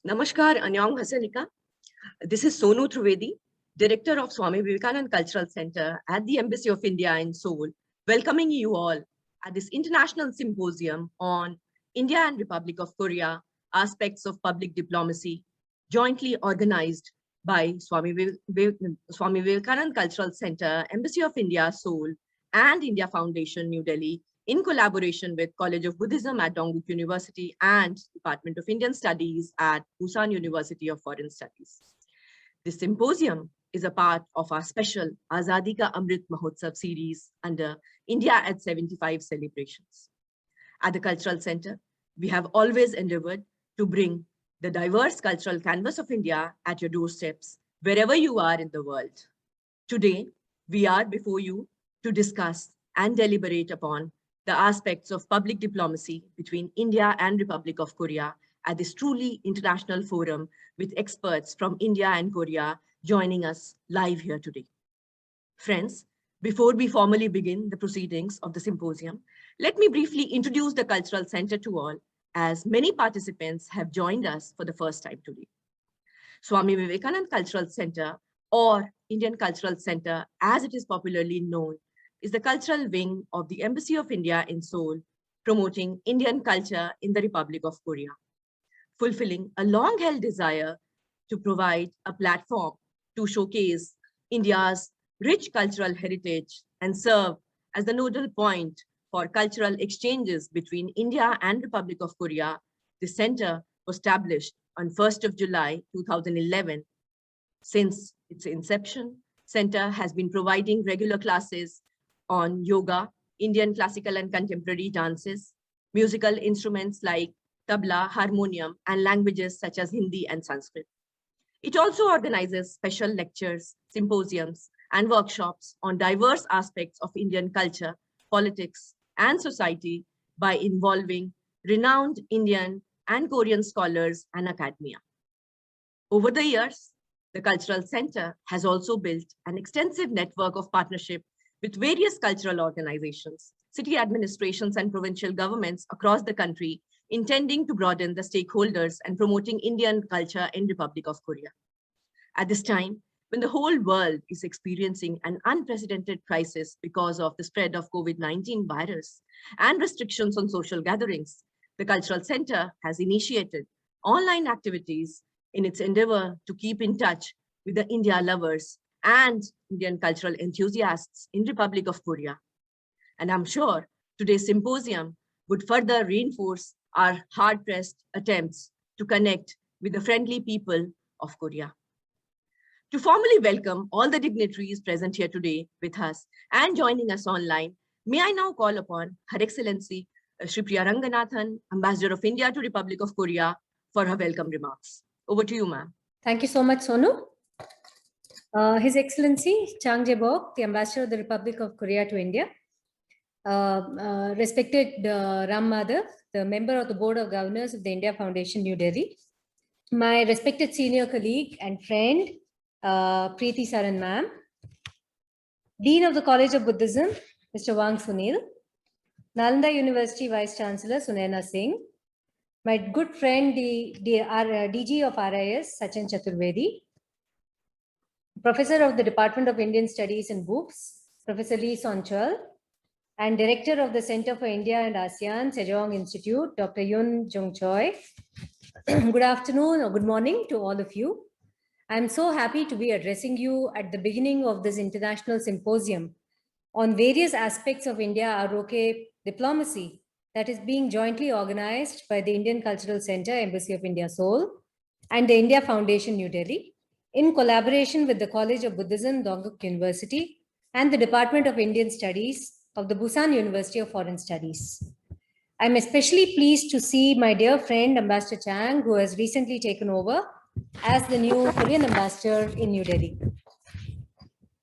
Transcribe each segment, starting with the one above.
Namaskar, Anyong Hasanika. This is Sonu Trivedi, Director of Swami Vivekananda Cultural Center at the Embassy of India in Seoul, welcoming you all at this international symposium on India and Republic of Korea, aspects of public diplomacy, jointly organized by Swami Vivekananda Cultural Center, Embassy of India, Seoul, and India Foundation, New Delhi, in collaboration with College of Buddhism at Dongguk University and Department of Indian Studies at Busan University of Foreign Studies. This symposium is a part of our special Azadi Ka Amrit Mahotsav series under India at 75 celebrations. At the Cultural Center, we have always endeavored to bring the diverse cultural canvas of India at your doorsteps, wherever you are in the world. Today, we are before you to discuss and deliberate upon the aspects of public diplomacy between India and Republic of Korea at this truly international forum with experts from India and Korea joining us live here today. Friends, before we formally begin the proceedings of the symposium, let me briefly introduce the Cultural Center to all, as many participants have joined us for the first time today. Swami Vivekananda Cultural Center, or Indian Cultural Center as it is popularly known, is the cultural wing of the Embassy of India in Seoul, promoting Indian culture in the Republic of Korea, fulfilling a long-held desire to provide a platform to showcase India's rich cultural heritage and serve as the nodal point for cultural exchanges between India and Republic of Korea. The center was established on 1st of July 2011. Since its inception, center has been providing regular classes on yoga, Indian classical and contemporary dances, musical instruments like tabla, harmonium, and languages such as Hindi and Sanskrit. It also organizes special lectures, symposiums, and workshops on diverse aspects of Indian culture, politics, and society by involving renowned Indian and Korean scholars and academia. Over the years, the Cultural Center has also built an extensive network of partnership with various cultural organizations, city administrations, and provincial governments across the country, intending to broaden the stakeholders and promoting Indian culture in Republic of Korea. At this time, when the whole world is experiencing an unprecedented crisis because of the spread of COVID-19 virus and restrictions on social gatherings, the Cultural Center has initiated online activities in its endeavor to keep in touch with the India lovers and Indian cultural enthusiasts in Republic of Korea. And I'm sure today's symposium would further reinforce our hard-pressed attempts to connect with the friendly people of Korea. To formally welcome all the dignitaries present here today with us and joining us online, may I now call upon Her Excellency Shri Priya Ranganathan, Ambassador of India to Republic of Korea, for her welcome remarks. Over to you, ma'am. Thank you so much, Sonu. His Excellency Chang Jae-bok, the Ambassador of the Republic of Korea to India, respected Ram Madhav, the member of the Board of Governors of the India Foundation, New Delhi, my respected senior colleague and friend, Preeti Saran ma'am, Dean of the College of Buddhism, Mr. Wang Sunil, Nalanda University Vice Chancellor, Sunaina Singh, my good friend, the DG of RIS, Sachin Chaturvedi, Professor of the Department of Indian Studies in BOOPS, Professor Lee Sonchal, and Director of the Center for India and ASEAN, Sejong Institute, Dr. Yun Jung Choi. Good afternoon or good morning to all of you. I'm so happy to be addressing you at the beginning of this international symposium on various aspects of India-ROK diplomacy that is being jointly organized by the Indian Cultural Center, Embassy of India, Seoul, and the India Foundation, New Delhi, in collaboration with the College of Buddhism, Dongguk University, and the Department of Indian Studies of the Busan University of Foreign Studies. I'm especially pleased to see my dear friend, Ambassador Chang, who has recently taken over as the new Korean ambassador in New Delhi.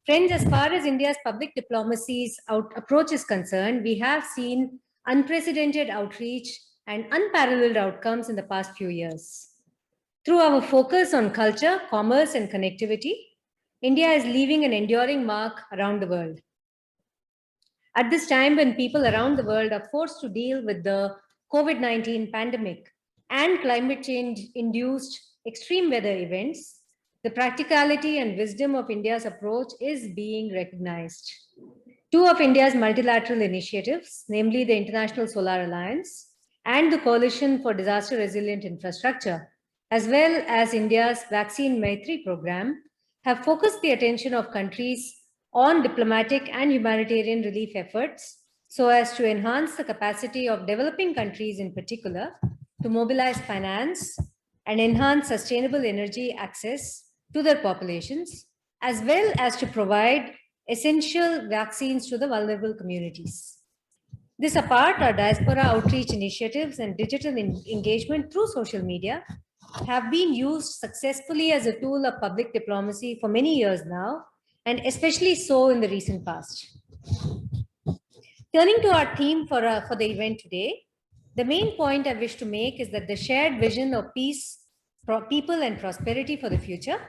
Friends, as far as India's public diplomacy's approach is concerned, we have seen unprecedented outreach and unparalleled outcomes in the past few years. Through our focus on culture, commerce, and connectivity, India is leaving an enduring mark around the world. At this time when people around the world are forced to deal with the COVID-19 pandemic, and climate change-induced extreme weather events, the practicality and wisdom of India's approach is being recognized. Two of India's multilateral initiatives, namely the International Solar Alliance and the Coalition for Disaster Resilient Infrastructure, as well as India's Vaccine Maitri program, have focused the attention of countries on diplomatic and humanitarian relief efforts so as to enhance the capacity of developing countries in particular to mobilize finance and enhance sustainable energy access to their populations, as well as to provide essential vaccines to the vulnerable communities. This apart, our diaspora outreach initiatives and digital engagement through social media have been used successfully as a tool of public diplomacy for many years now, and especially so in the recent past. Turning to our theme for the event today, the main point I wish to make is that the shared vision of peace, people and prosperity for the future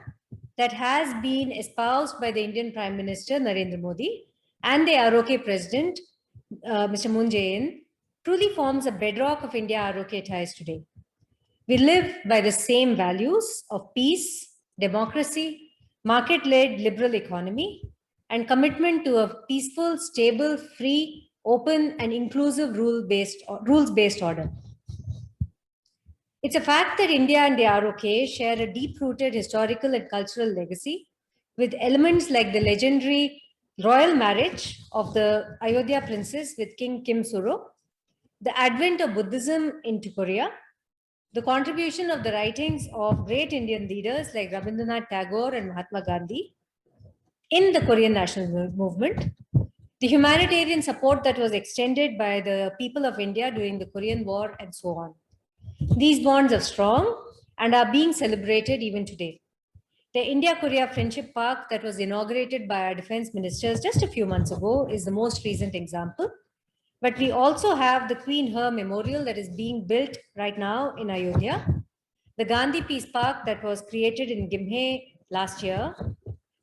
that has been espoused by the Indian Prime Minister Narendra Modi and the ROK President Mr. Moon Jae-in truly forms a bedrock of India-ROK ties today. We live by the same values of peace, democracy, market-led liberal economy, and commitment to a peaceful, stable, free, open, and inclusive rules-based order. It's a fact that India and the ROK share a deep-rooted historical and cultural legacy with elements like the legendary royal marriage of the Ayodhya princess with King Kim Suro, the advent of Buddhism into Korea, the contribution of the writings of great Indian leaders like Rabindranath Tagore and Mahatma Gandhi in the Korean national movement, the humanitarian support that was extended by the people of India during the Korean War, and so on. These bonds are strong and are being celebrated even today. The India-Korea Friendship Park that was inaugurated by our defense ministers just a few months ago is the most recent example. But we also have the Queen Her Memorial that is being built right now in Ayodhya, the Gandhi Peace Park that was created in Gimhe last year,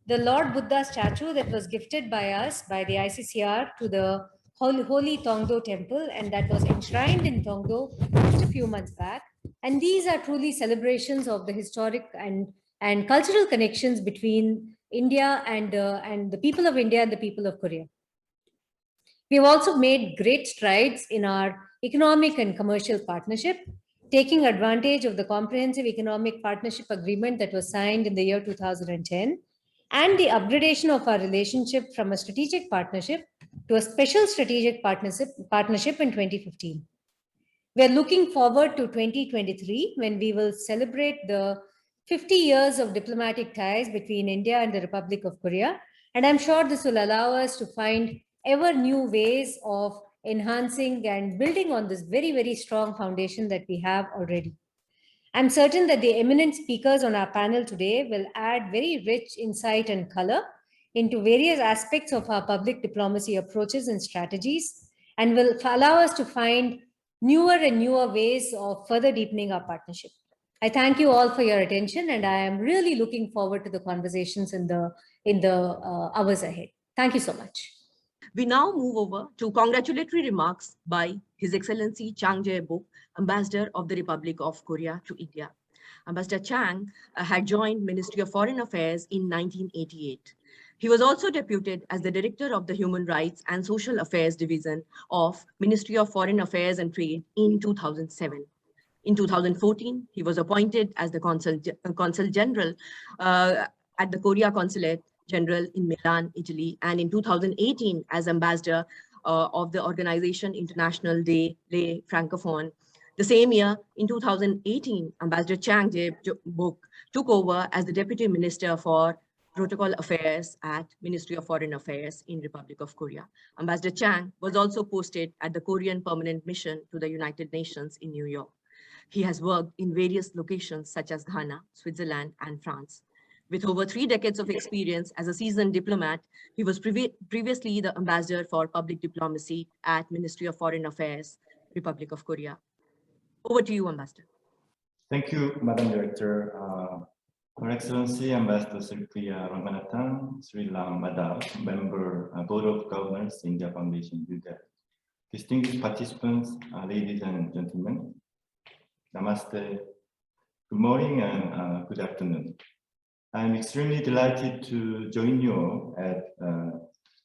the Lord Buddha statue that was gifted by us, by the ICCR, to the Holy Tongdo Temple, and that was enshrined in Tongdo just a few months back. And these are truly celebrations of the historic and cultural connections between India and the people of India and the people of Korea. We have also made great strides in our economic and commercial partnership, taking advantage of the Comprehensive Economic Partnership Agreement that was signed in the year 2010, and the upgradation of our relationship from a strategic partnership to a special strategic partnership in 2015. We are looking forward to 2023, when we will celebrate the 50 years of diplomatic ties between India and the Republic of Korea. And I'm sure this will allow us to find ever new ways of enhancing and building on this very, very strong foundation that we have already. I'm certain that the eminent speakers on our panel today will add very rich insight and color into various aspects of our public diplomacy approaches and strategies, and will allow us to find newer and newer ways of further deepening our partnership. I thank you all for your attention, and I am really looking forward to the conversations in the hours ahead. Thank you so much. We now move over to congratulatory remarks by His Excellency Chang Jae-bok, Ambassador of the Republic of Korea to India. Ambassador Chang had joined Ministry of Foreign Affairs in 1988. He was also deputed as the Director of the Human Rights and Social Affairs Division of Ministry of Foreign Affairs and Trade in 2007. In 2014, he was appointed as the Consul General at the Korea Consulate General in Milan, Italy, and in 2018 as Ambassador of the Organization International des Francophones. The same year, in 2018, Ambassador Chang Jae-bok took over as the Deputy Minister for Protocol Affairs at Ministry of Foreign Affairs in Republic of Korea. Ambassador Chang was also posted at the Korean Permanent Mission to the United Nations in New York. He has worked in various locations such as Ghana, Switzerland, and France. With over 3 decades of experience as a seasoned diplomat, he was previously the Ambassador for Public Diplomacy at Ministry of Foreign Affairs, Republic of Korea. Over to you, Ambassador. Thank you, Madam Director. Her Excellency Ambassador Sylvia Ramanathan, Sri Lam, Member, Board of Governors, India Foundation, New Delhi. Distinguished participants, ladies and gentlemen. Namaste. Good morning and good afternoon. I'm extremely delighted to join you all at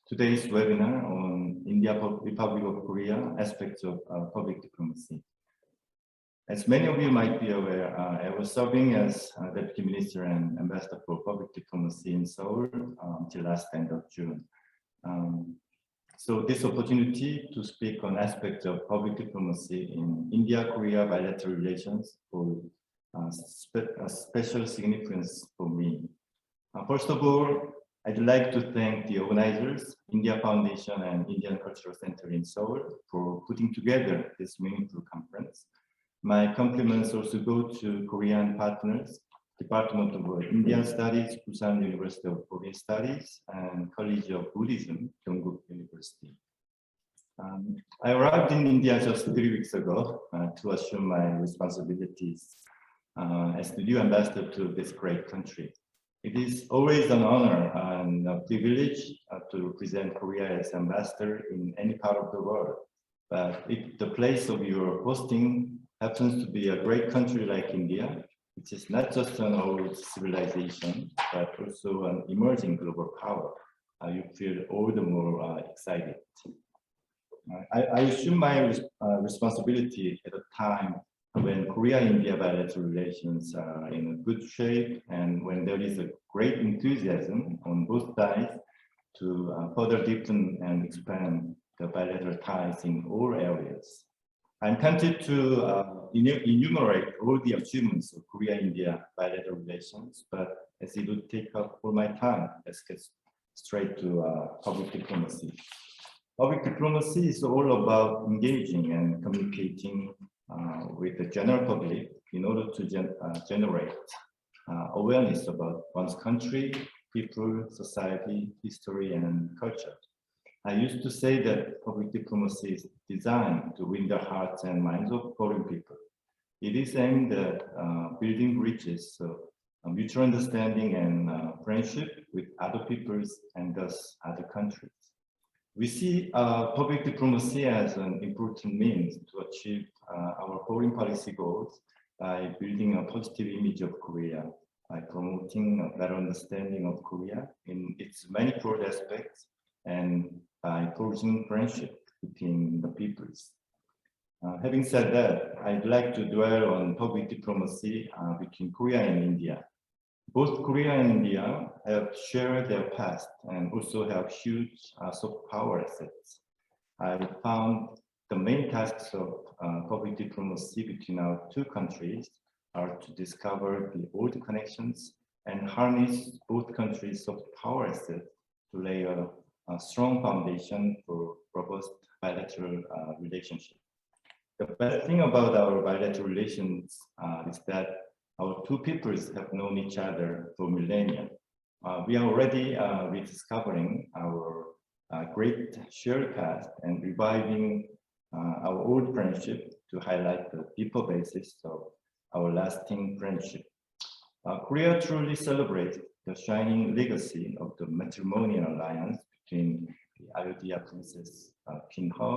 today's webinar on India Republic of Korea aspects of public diplomacy. As many of you might be aware, I was serving as Deputy Minister and Ambassador for Public Diplomacy in Seoul until last end of June. So this opportunity to speak on aspects of public diplomacy in India-Korea bilateral relations for a special significance for me. First of all, I'd like to thank the organizers, India Foundation and Indian Cultural Center in Seoul for putting together this meaningful conference. My compliments also go to Korean partners, Department of Indian Studies, Busan University of Korean Studies, and College of Buddhism, Gyeongguk University. I arrived in India just 3 weeks ago to assume my responsibilities as the new ambassador to this great country. It is always an honor and a privilege to represent Korea as ambassador in any part of the world. But if the place of your posting happens to be a great country like India, which is not just an old civilization, but also an emerging global power, you feel all the more excited. I assume my responsibility at a time when Korea-India bilateral relations are in a good shape and when there is a great enthusiasm on both sides to further deepen and expand the bilateral ties in all areas. I'm tempted to enumerate all the achievements of Korea-India bilateral relations, but as it would take up all my time, let's get straight to public diplomacy. Public diplomacy is all about engaging and communicating with the general public in order to generate awareness about one's country, people, society, history, and culture. I used to say that public diplomacy is designed to win the hearts and minds of foreign people. It is aimed at building bridges of mutual understanding and friendship with other peoples and thus other countries. We see public diplomacy as an important means to achieve our foreign policy goals by building a positive image of Korea, by promoting a better understanding of Korea in its manifold aspects, and by forging friendship between the peoples. Having said that, I'd like to dwell on public diplomacy between Korea and India. Both Korea and India have shared their past and also have huge soft power assets. I found the main tasks of public diplomacy between our two countries are to discover the old connections and harness both countries' soft power assets to lay a strong foundation for robust bilateral relationship. The best thing about our bilateral relations is that our two peoples have known each other for millennia. We are already rediscovering our great shared past and reviving our old friendship to highlight the deeper basis of our lasting friendship. Korea truly celebrates the shining legacy of the matrimonial alliance between the Ayodhya Princess Kim He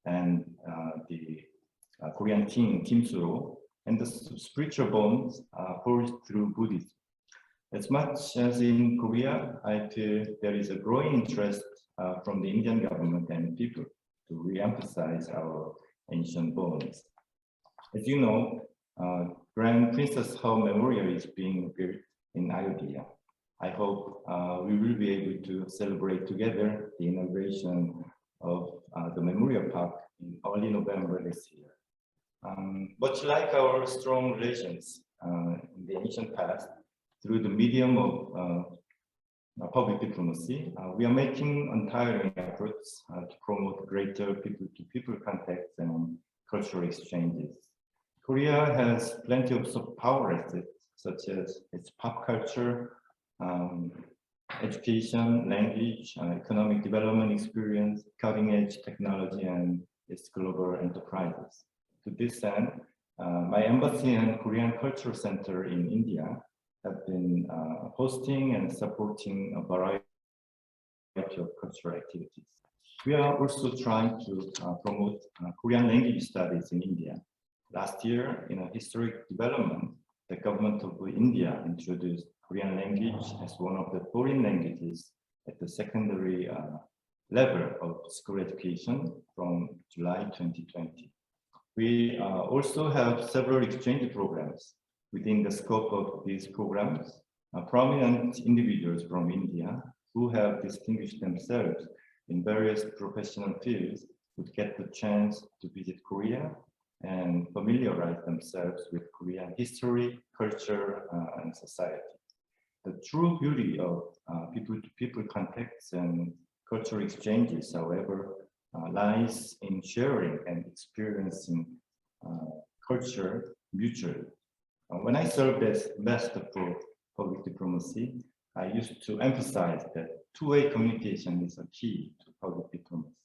and the Korean King Kim Soo, and the spiritual bonds forged through Buddhism. As much as in Korea, I feel there is a growing interest from the Indian government and people to re-emphasize our ancient bonds. As you know, Grand Princess He Memorial is being built in Ayodhya. I hope we will be able to celebrate together the inauguration of the Memorial Park in early November this year. Much like our strong relations in the ancient past, through the medium of public diplomacy, we are making untiring efforts to promote greater people-to-people contacts and cultural exchanges. Korea has plenty of soft power assets, such as its pop culture, education, language, economic development experience, cutting-edge technology, and its global enterprises. To this end, my embassy and Korean Cultural Center in India have been hosting and supporting a variety of cultural activities. We are also trying to promote Korean language studies in India. Last year, in a historic development, the government of India introduced Korean language as one of the foreign languages at the secondary level of school education from July 2020. We also have several exchange programs. Within the scope of these programs, prominent individuals from India who have distinguished themselves in various professional fields would get the chance to visit Korea and familiarize themselves with Korean history, culture, and society. The true beauty of people-to-people contacts and cultural exchanges, however, lies in sharing and experiencing culture mutually. When I served as ambassador for public diplomacy, I used to emphasize that two-way communication is a key to public diplomacy.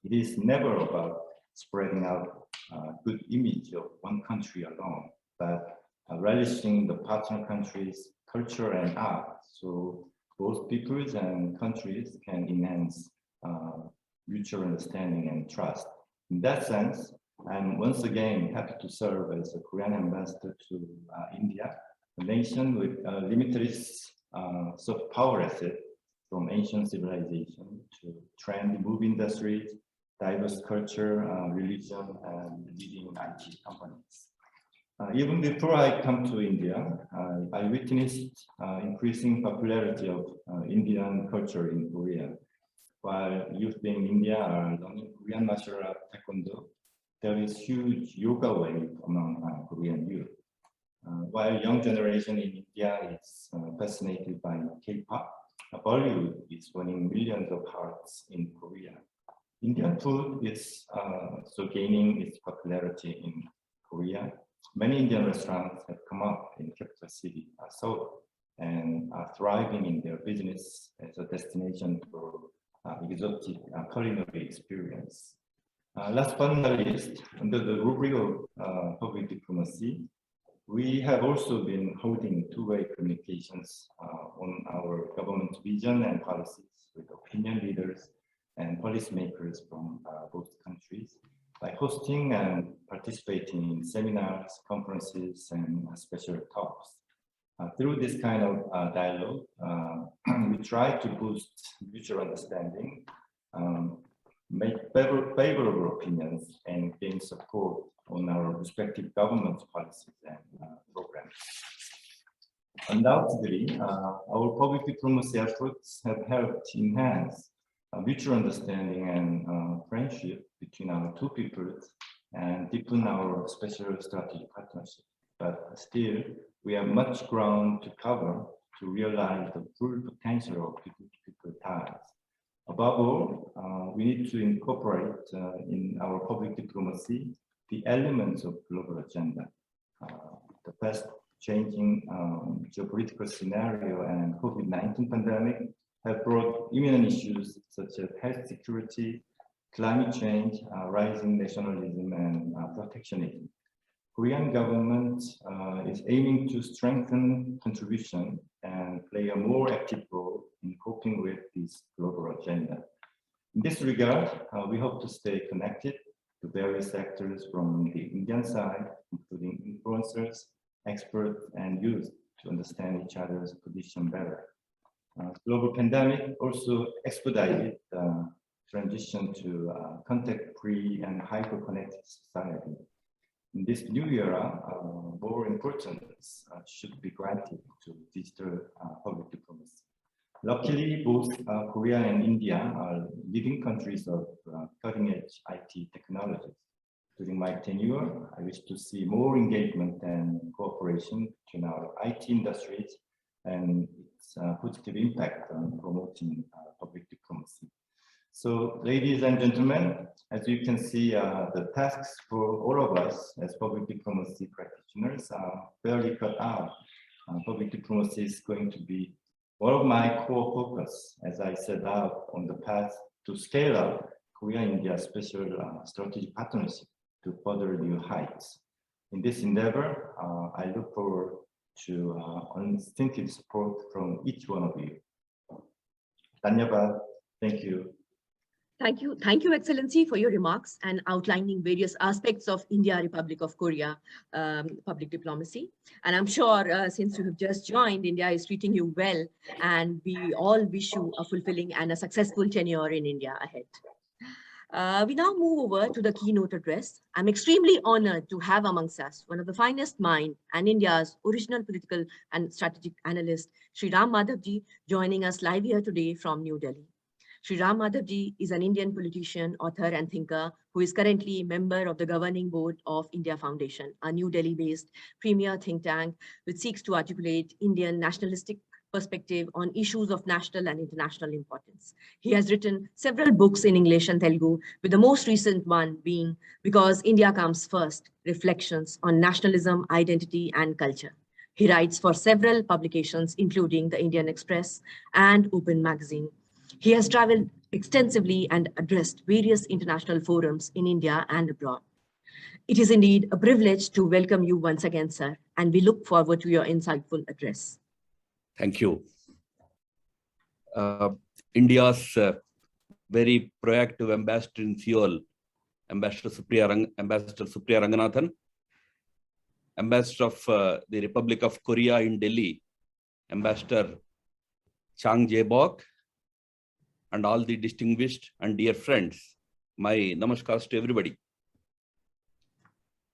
It is never about spreading out a good image of one country alone, but relishing the partner countries' culture and art, so both peoples and countries can enhance mutual understanding and trust. In that sense, I'm once again happy to serve as a Korean ambassador to India, a nation with limited soft power asset from ancient civilization to trendy movie industries, diverse culture, religion, and leading IT companies. Even before I come to India, I witnessed increasing popularity of Indian culture in Korea. While youth in India are learning Korean martial art taekwondo, there is huge yoga wave among Korean youth. While young generation in India is fascinated by K-pop, Bollywood is winning millions of hearts in Korea. Indian food is also gaining its popularity in Korea. Many Indian restaurants have come up in capital city, Seoul, and are thriving in their business as a destination for exotic culinary experience. Last but not least, under the rubric of public diplomacy, we have also been holding two-way communications on our government vision and policies with opinion leaders and policymakers from both countries by hosting and participating in seminars, conferences, and special talks. Through this kind of dialogue, we try to boost mutual understanding, make favorable opinions, and gain support on our respective government policies and programs. Undoubtedly, our public diplomacy efforts have helped enhance mutual understanding and friendship between our two peoples and deepen our special strategic partnership. But still, we have much ground to cover to realize the full potential of people-to-people ties. Above all, we need to incorporate in our public diplomacy the elements of global agenda. The fast changing geopolitical scenario and COVID-19 pandemic have brought imminent issues such as health security, climate change, rising nationalism, and protectionism. Korean government is aiming to strengthen contribution and play a more active role in coping with this global agenda. In this regard, we hope to stay connected to various actors from the Indian side, including influencers, experts, and youth to understand each other's position better. Global pandemic also expedited the transition to contact-free and hyper-connected society. In this new era, more importance should be granted to digital public diplomacy. Luckily, both Korea and India are leading countries of cutting-edge IT technologies. During my tenure, I wish to see more engagement and cooperation between our IT industries and its positive impact on promoting public diplomacy. So, ladies and gentlemen, as you can see, the tasks for all of us as public diplomacy practitioners are fairly cut out. Public diplomacy is going to be one of my core focus as I set out on the path to scale up Korea-India special strategic partnership to further new heights. In this endeavor, I look forward to unstinted support from each one of you. Dhanyavad. Thank you. Thank you, Excellency, for your remarks and outlining various aspects of India-Republic of Korea public diplomacy. And I'm sure since you have just joined, India is treating you well, and we all wish you a fulfilling and a successful tenure in India ahead. We now move over to the keynote address. I'm extremely honored to have amongst us one of the finest minds and India's original political and strategic analyst, Sri Ram Madhavji, joining us live here today from New Delhi. Sri Ram Madhavji is an Indian politician, author, and thinker who is currently a member of the governing board of India Foundation, a New Delhi-based premier think tank which seeks to articulate Indian nationalistic perspective on issues of national and international importance. He has written several books in English and Telugu, with the most recent one being Because India Comes First, Reflections on Nationalism, Identity, and Culture. He writes for several publications, including the Indian Express and Open Magazine. He has traveled extensively and addressed various international forums in India and abroad. It is indeed a privilege to welcome you once again, sir, and we look forward to your insightful address. Thank you. India's very proactive ambassador in Seoul, Ambassador Supriya Ranganathan, Ambassador of the Republic of Korea in Delhi, Ambassador Chang Jae-bok, and all the distinguished and dear friends, my namaskars to everybody.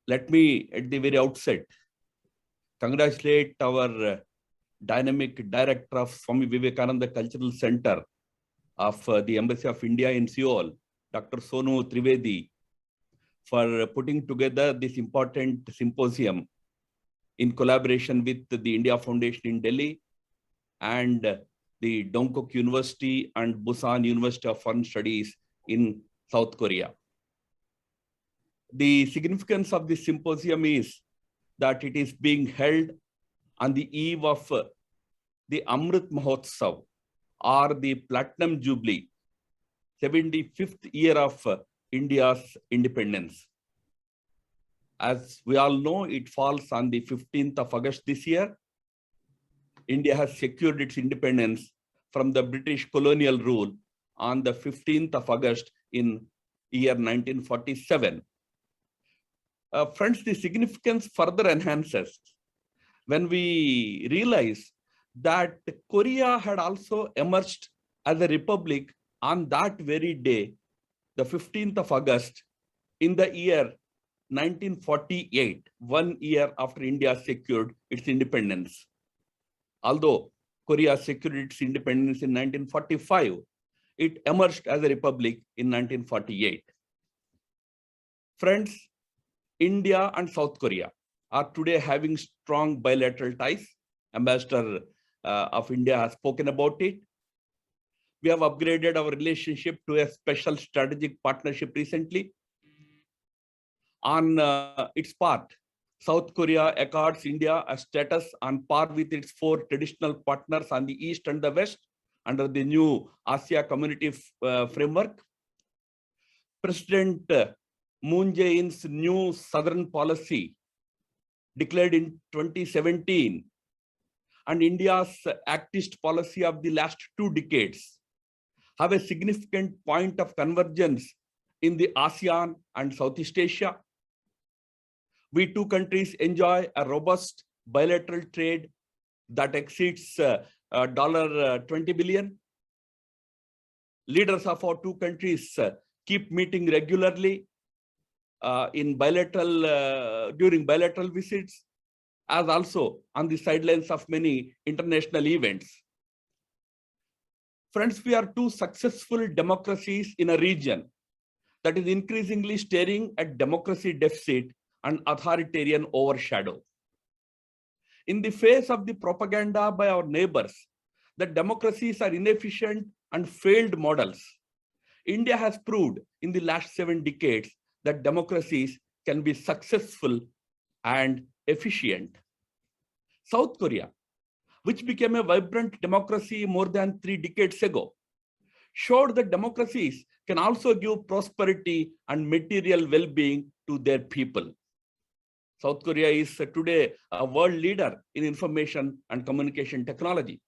Let me, at the very outset, congratulate our dynamic director of Swami Vivekananda Cultural Center of the Embassy of India in Seoul, Dr. Sonu Trivedi, for putting together this important symposium in collaboration with the India Foundation in Delhi and the Dongkook University and Busan University of Foreign Studies in South Korea. The significance of this symposium is that it is being held on the eve of the Amrit Mahotsav, or the Platinum Jubilee, 75th year of India's independence. As we all know, it falls on the 15th of August this year. India has secured its independence from the British colonial rule on the 15th of August in year 1947. Friends, the significance further enhances when we realize that Korea had also emerged as a republic on that very day, the 15th of August, in the year 1948, 1 year after India secured its independence. Although Korea secured its independence in 1945, it emerged as a republic in 1948. Friends, India and South Korea are today having strong bilateral ties. Ambassador of India has spoken about it. We have upgraded our relationship to a special strategic partnership recently. On its part, South Korea accords India a status on par with its 4 traditional partners on the East and the West under the new Asia Community framework. President Moon Jae-in's new Southern policy, declared in 2017, and India's activist policy of the last 2 decades have a significant point of convergence in the ASEAN and Southeast Asia. We 2 countries enjoy a robust bilateral trade that exceeds $20 billion. Leaders of our 2 countries keep meeting regularly during bilateral visits, as also on the sidelines of many international events. Friends, we are 2 successful democracies in a region that is increasingly staring at democracy deficit and authoritarian overshadow. In the face of the propaganda by our neighbors that democracies are inefficient and failed models, India has proved in the last 7 decades that democracies can be successful and efficient. South Korea, which became a vibrant democracy more than 3 decades ago, showed that democracies can also give prosperity and material well-being to their people. South Korea is today a world leader in information and communication technology.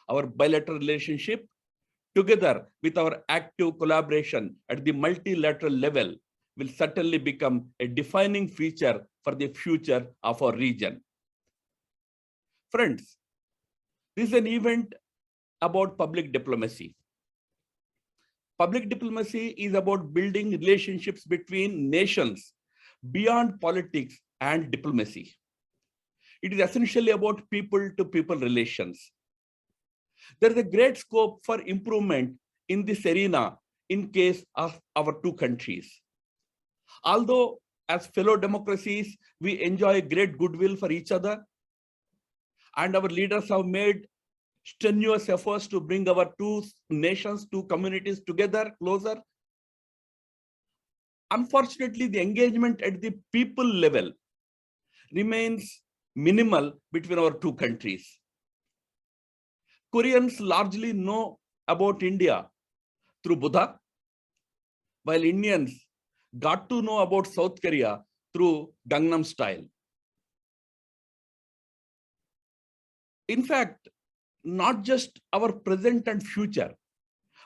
Our bilateral relationship, together with our active collaboration at the multilateral level, will certainly become a defining feature for the future of our region. Friends, this is an event about public diplomacy. Public diplomacy is about building relationships between nations beyond politics and diplomacy. It is essentially about people-to-people relations. There is a great scope for improvement in this arena in case of our two countries. Although as fellow democracies, we enjoy great goodwill for each other, and our leaders have made strenuous efforts to bring our two nations, two communities together closer. Unfortunately, the engagement at the people level remains minimal between our two countries. Koreans largely know about India through Buddha, while Indians got to know about South Korea through Gangnam Style. In fact, not just our present and future,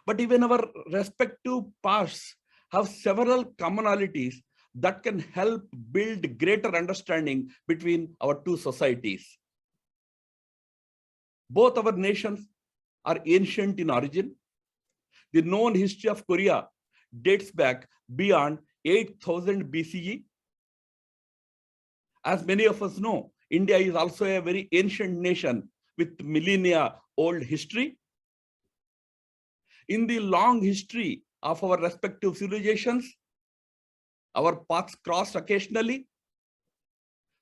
but even our respective pasts have several commonalities that can help build greater understanding between our two societies. Both our nations are ancient in origin. The known history of Korea dates back beyond 8000 BCE. As many of us know, India is also a very ancient nation with millennia old history. In the long history of our respective civilizations, our paths crossed occasionally.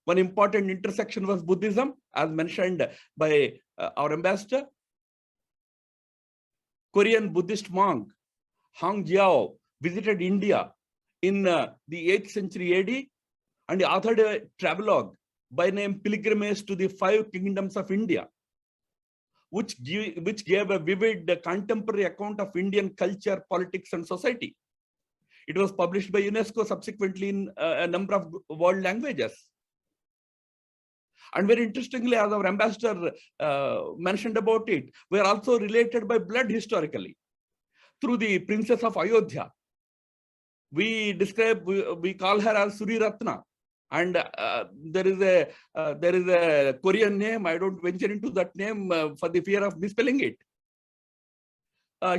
One important intersection was Buddhism, as mentioned by our ambassador. Korean Buddhist monk Hong Jiao visited India in the 8th century AD and authored a travelogue by name Pilgrimage to the Five Kingdoms of India, which gave a vivid contemporary account of Indian culture, politics, and society. It was published by UNESCO subsequently in a number of world languages. And very interestingly, as our ambassador mentioned about it, we are also related by blood historically through the Princess of Ayodhya. We call her as Suri Ratna. And there is a Korean name. I don't venture into that name for the fear of misspelling it.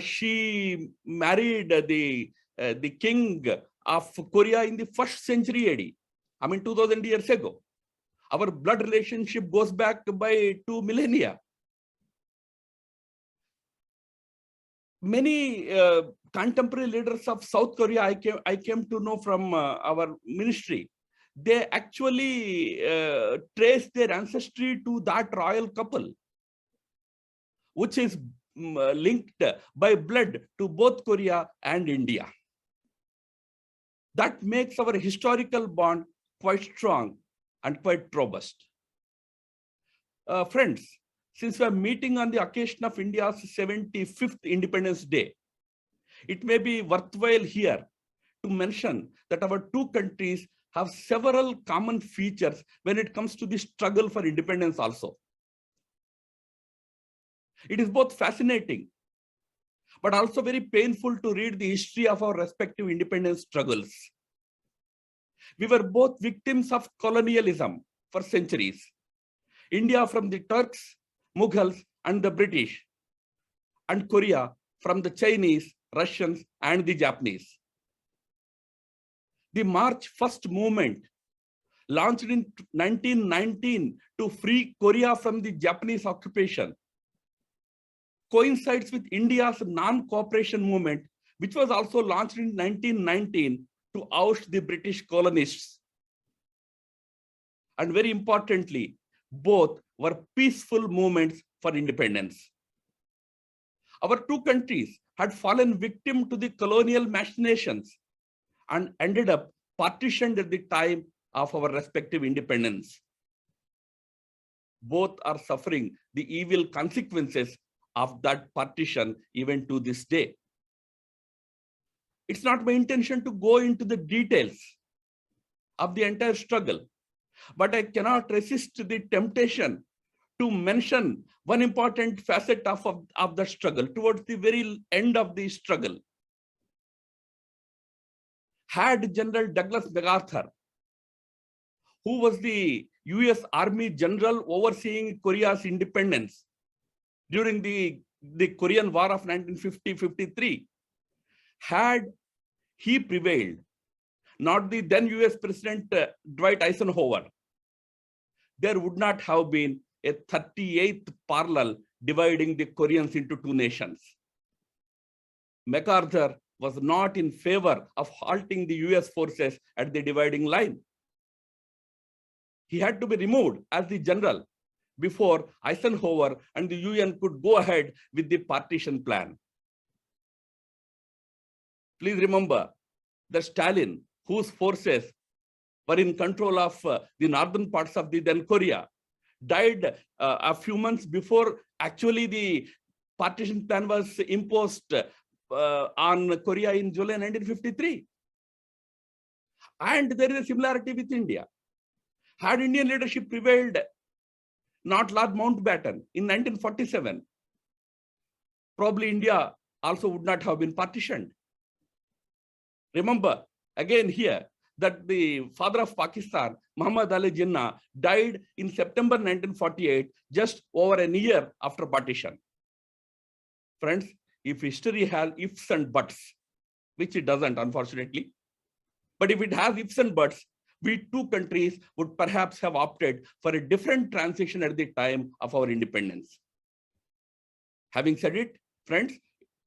She married the king of Korea in the 1st century AD. I mean, 2000 years ago. Our blood relationship goes back by 2 millennia. Many contemporary leaders of South Korea I came to know from our ministry. They actually trace their ancestry to that royal couple, which is linked by blood to both Korea and India. That makes our historical bond quite strong and quite robust. Friends, since we are meeting on the occasion of India's 75th Independence Day, it may be worthwhile here to mention that our two countries have several common features when it comes to the struggle for independence also. It is both fascinating, but also very painful to read the history of our respective independence struggles. We were both victims of colonialism for centuries. India from the Turks, Mughals, and the British, and Korea from the Chinese, Russians, and the Japanese. The March 1st movement, launched in 1919 to free Korea from the Japanese occupation, coincides with India's non-cooperation movement, which was also launched in 1919 to oust the British colonists. And very importantly, both were peaceful movements for independence. Our two countries had fallen victim to the colonial machinations and ended up partitioned at the time of our respective independence. Both are suffering the evil consequences of that partition even to this day. It's not my intention to go into the details of the entire struggle, but I cannot resist the temptation to mention one important facet of the struggle. Towards the very end of the struggle, had General Douglas MacArthur, who was the US Army general overseeing Korea's independence during the Korean War of 1950-53, had he prevailed, not the then US President Dwight Eisenhower, there would not have been a 38th parallel dividing the Koreans into two nations. MacArthur was not in favor of halting the US forces at the dividing line. He had to be removed as the general before Eisenhower and the UN could go ahead with the partition plan. Please remember that Stalin, whose forces were in control of the northern parts of the then Korea, died a few months before actually the partition plan was imposed on Korea in July 1953. And there is a similarity with India. Had Indian leadership prevailed, not Lord Mountbatten in 1947, probably India also would not have been partitioned. Remember, again here, that the father of Pakistan, Muhammad Ali Jinnah, died in September 1948, just over a year after partition. Friends, if history has ifs and buts, which it doesn't, unfortunately, but if it has ifs and buts, we two countries would perhaps have opted for a different transition at the time of our independence. Having said it, friends,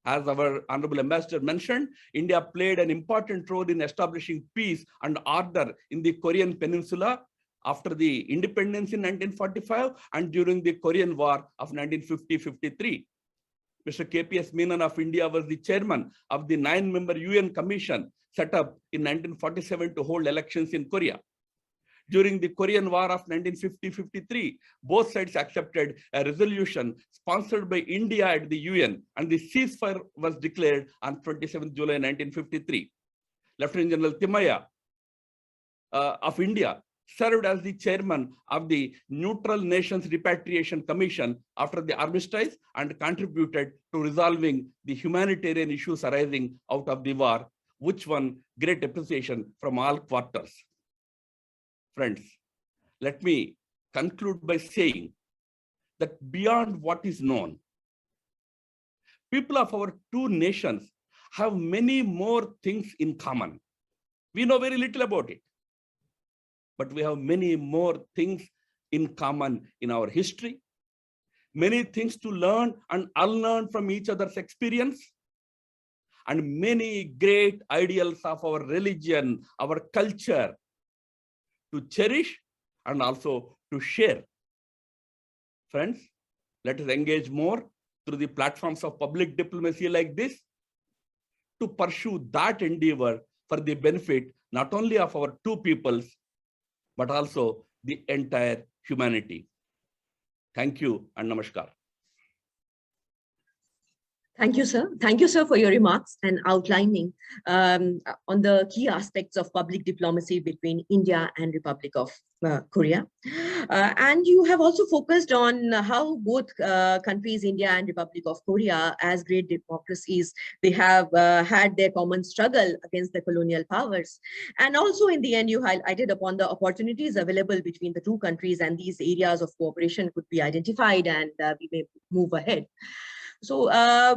as our Honorable Ambassador mentioned, India played an important role in establishing peace and order in the Korean Peninsula after the independence in 1945 and during the Korean War of 1950-53. Mr. KPS Menon of India was the chairman of the 9-member UN Commission set up in 1947 to hold elections in Korea. During the Korean War of 1950-53, both sides accepted a resolution sponsored by India at the UN, and the ceasefire was declared on 27 July 1953. Lieutenant General Timaya of India served as the chairman of the Neutral Nations Repatriation Commission after the armistice and contributed to resolving the humanitarian issues arising out of the war, which won great appreciation from all quarters. Friends, let me conclude by saying that beyond what is known, people of our two nations have many more things in common. We know very little about it, but we have many more things in common in our history, many things to learn and unlearn from each other's experience, and many great ideals of our religion, our culture, to cherish and also to share. Friends, let us engage more through the platforms of public diplomacy like this to pursue that endeavor for the benefit not only of our two peoples, but also the entire humanity. Thank you and namaskar. Thank you, sir. Thank you, sir, for your remarks and outlining on the key aspects of public diplomacy between India and Republic of Korea. And you have also focused on how both countries, India and Republic of Korea, as great democracies, they have had their common struggle against the colonial powers. And also in the end, you highlighted upon the opportunities available between the two countries, and these areas of cooperation could be identified, and we may move ahead. So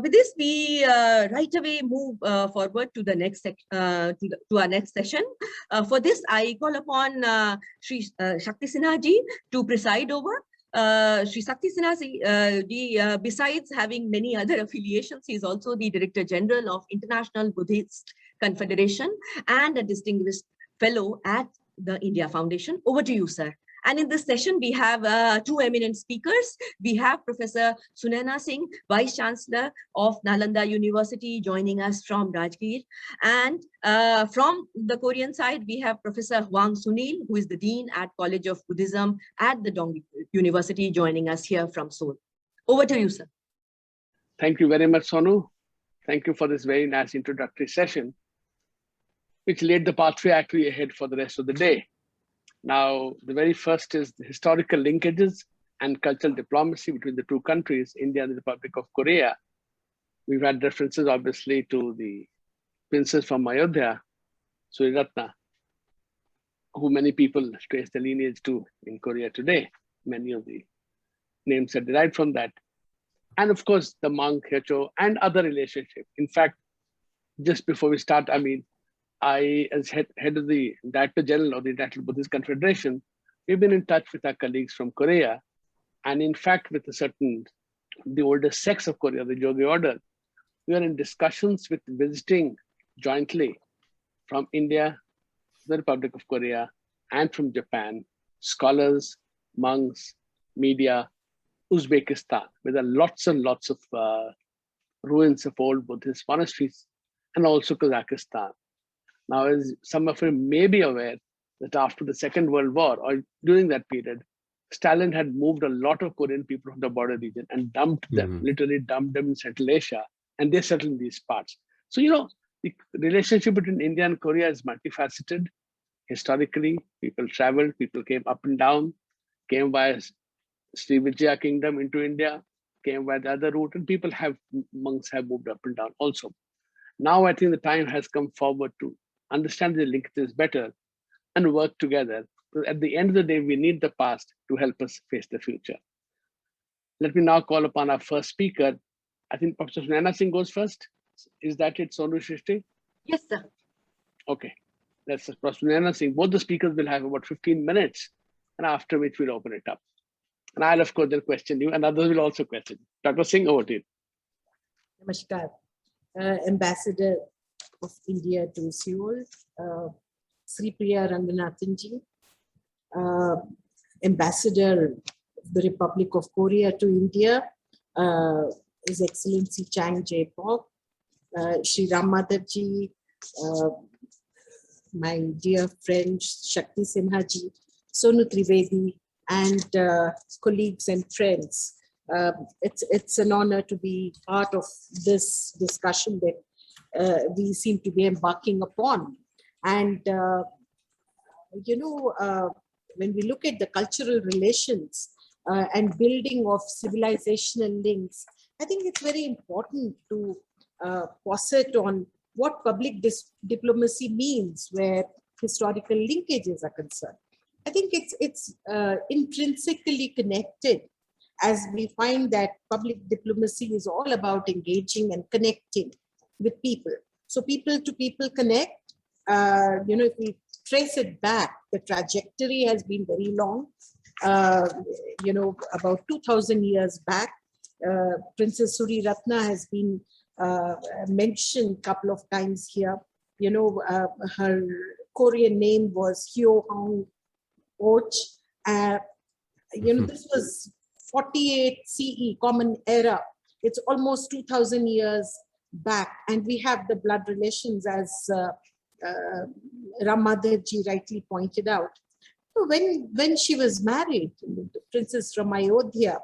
with this, we right away move forward to the next to our next session. For this, I call upon Sri Shakti Sinha ji to preside over. Sri Shakti Sinha ji, besides having many other affiliations, he is also the Director General of International Buddhist Confederation and a distinguished fellow at the India Foundation. Over to you, sir. And in this session, we have two eminent speakers. We have Professor Sunaina Singh, Vice Chancellor of Nalanda University, joining us from Rajgir. And from the Korean side, we have Professor Hwang Sunil, who is the Dean at College of Buddhism at the Dong University, joining us here from Seoul. Over to you, sir. Thank you very much, Sonu. Thank you for this very nice introductory session, which laid the pathway actually ahead for the rest of the day. Now, the very first is the historical linkages and cultural diplomacy between the two countries, India and the Republic of Korea. We've had references, obviously, to the princess from Ayodhya, Suriratna, who many people trace the lineage to in Korea today. Many of the names are derived from that. And of course, the monk, Hecho, and other relationships. In fact, just before we start, I mean, I, as head of the Director General of the International Buddhist Confederation, we've been in touch with our colleagues from Korea. And in fact, with the older sects of Korea, the Jogye order, we are in discussions with visiting jointly from India, the Republic of Korea, and from Japan, scholars, monks, media, Uzbekistan, where there are lots and lots of ruins of old Buddhist monasteries, and also Kazakhstan. Now, as some of you may be aware, that after the Second World War, or during that period, Stalin had moved a lot of Korean people from the border region and dumped them, literally dumped them in Central Asia, and they settled in these parts. So, you know, the relationship between India and Korea is multifaceted. Historically, people traveled, people came up and down, came via Sri Vijaya Kingdom into India, came by the other route, and monks have moved up and down also. Now I think the time has come forward to understand the linkages better and work together. Because at the end of the day, we need the past to help us face the future. Let me now call upon our first speaker. I think Professor Sunaina Singh goes first. Is that it, Sonu Shrishti? Yes, sir. Okay. That's Professor Sunaina Singh. Both the speakers will have about 15 minutes, and after which we'll open it up. And I'll, of course, then question you, and others will also question. Dr. Singh, over to you. Namaskar. Ambassador of India to Seoul, Sri Priya Ranganathanji, Ambassador of the Republic of Korea to India, His Excellency Chang Jae-pok, Shri Ram Madhavji, my dear friend Shakti Sinha-ji, Sonu Trivedi, and colleagues and friends. It's an honor to be part of this discussion that we seem to be embarking upon. And, you know, when we look at the cultural relations and building of civilizational links, I think it's very important to posit on what public diplomacy means where historical linkages are concerned. I think it's intrinsically connected, as we find that public diplomacy is all about engaging and connecting with people. So people to people connect, you know, if we trace it back, the trajectory has been very long. You know, about 2000 years back, Princess Suriratna has been mentioned a couple of times here. You know, her Korean name was Hyo Hong Och. You know, this was 48 CE, Common Era. It's almost 2000 years back, and we have the blood relations, as Ram Madhavji rightly pointed out. So when she was married, the princess from Ayodhya,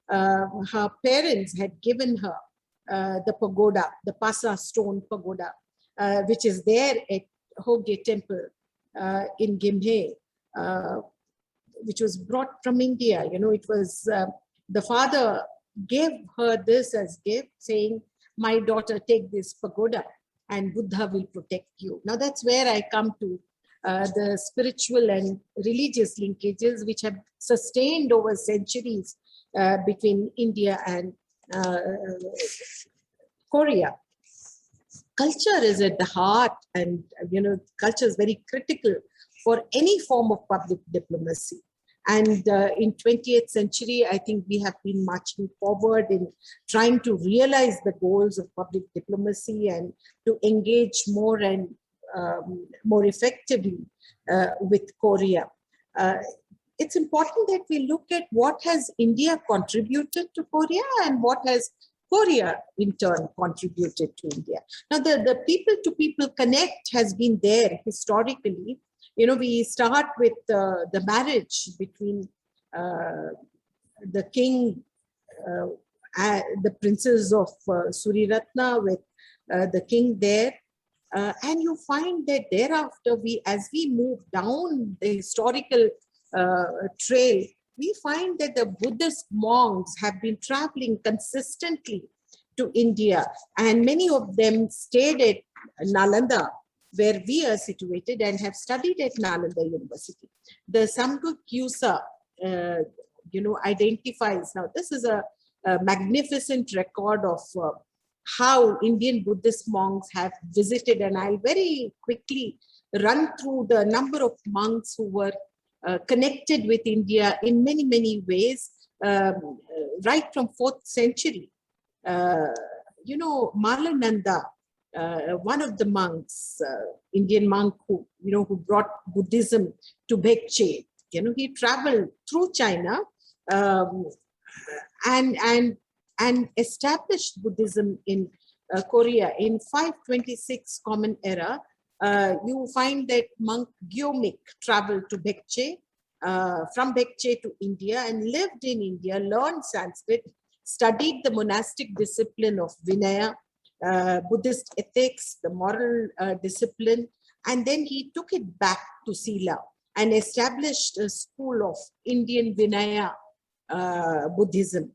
her parents had given her the pagoda, the Pasa stone pagoda, which is there at Hogye Temple in Gimhae, which was brought from India. You know, it was the father gave her this as gift, saying, "My daughter, take this pagoda and Buddha will protect you." Now that's where I come to the spiritual and religious linkages which have sustained over centuries between India and Korea. Culture is at the heart, and you know, culture is very critical for any form of public diplomacy. And in 20th century, I think we have been marching forward in trying to realize the goals of public diplomacy and to engage more and more effectively with Korea. It's important that we look at what has India contributed to Korea and what has Korea in turn contributed to India. Now the people-to-people connect has been there historically. You know, we start with the marriage between the king, the princess of Suriratna with the king there. And you find that thereafter, as we move down the historical trail, we find that the Buddhist monks have been traveling consistently to India, and many of them stayed at Nalanda, where we are situated, and have studied at Nalanda University. The Samguk Yusa, identifies, now this is a magnificent record of how Indian Buddhist monks have visited, and I'll very quickly run through the number of monks who were connected with India in many, many ways, right from 4th century. Malananda, one of the monks, Indian monk who brought Buddhism to Baekje, he traveled through China and established Buddhism in Korea in 526 Common Era. You find that monk Gyomik traveled to Baekje, from Baekje to India, and lived in India, learned Sanskrit, studied the monastic discipline of Vinaya, Buddhist ethics, the moral discipline, and then he took it back to Sila and established a school of Indian Vinaya Buddhism.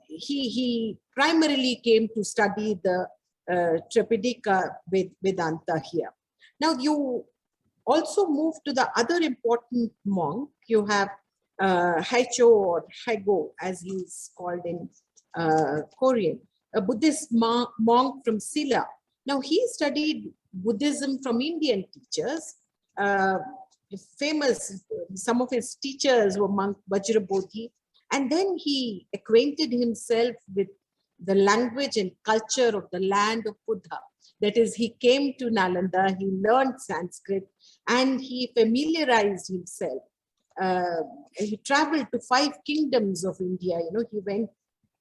He primarily came to study the Tripitaka Vedanta here. Now you also move to the other important monk. You have Haicho or Haigo, as he's called in Korean, a Buddhist monk from Silla. Now he studied Buddhism from Indian teachers. Famous, some of his teachers were monk Vajrabodhi, and then he acquainted himself with the language and culture of the land of Buddha. That is, he came to Nalanda, he learned Sanskrit, and he familiarized himself. He traveled to 5 kingdoms of India. He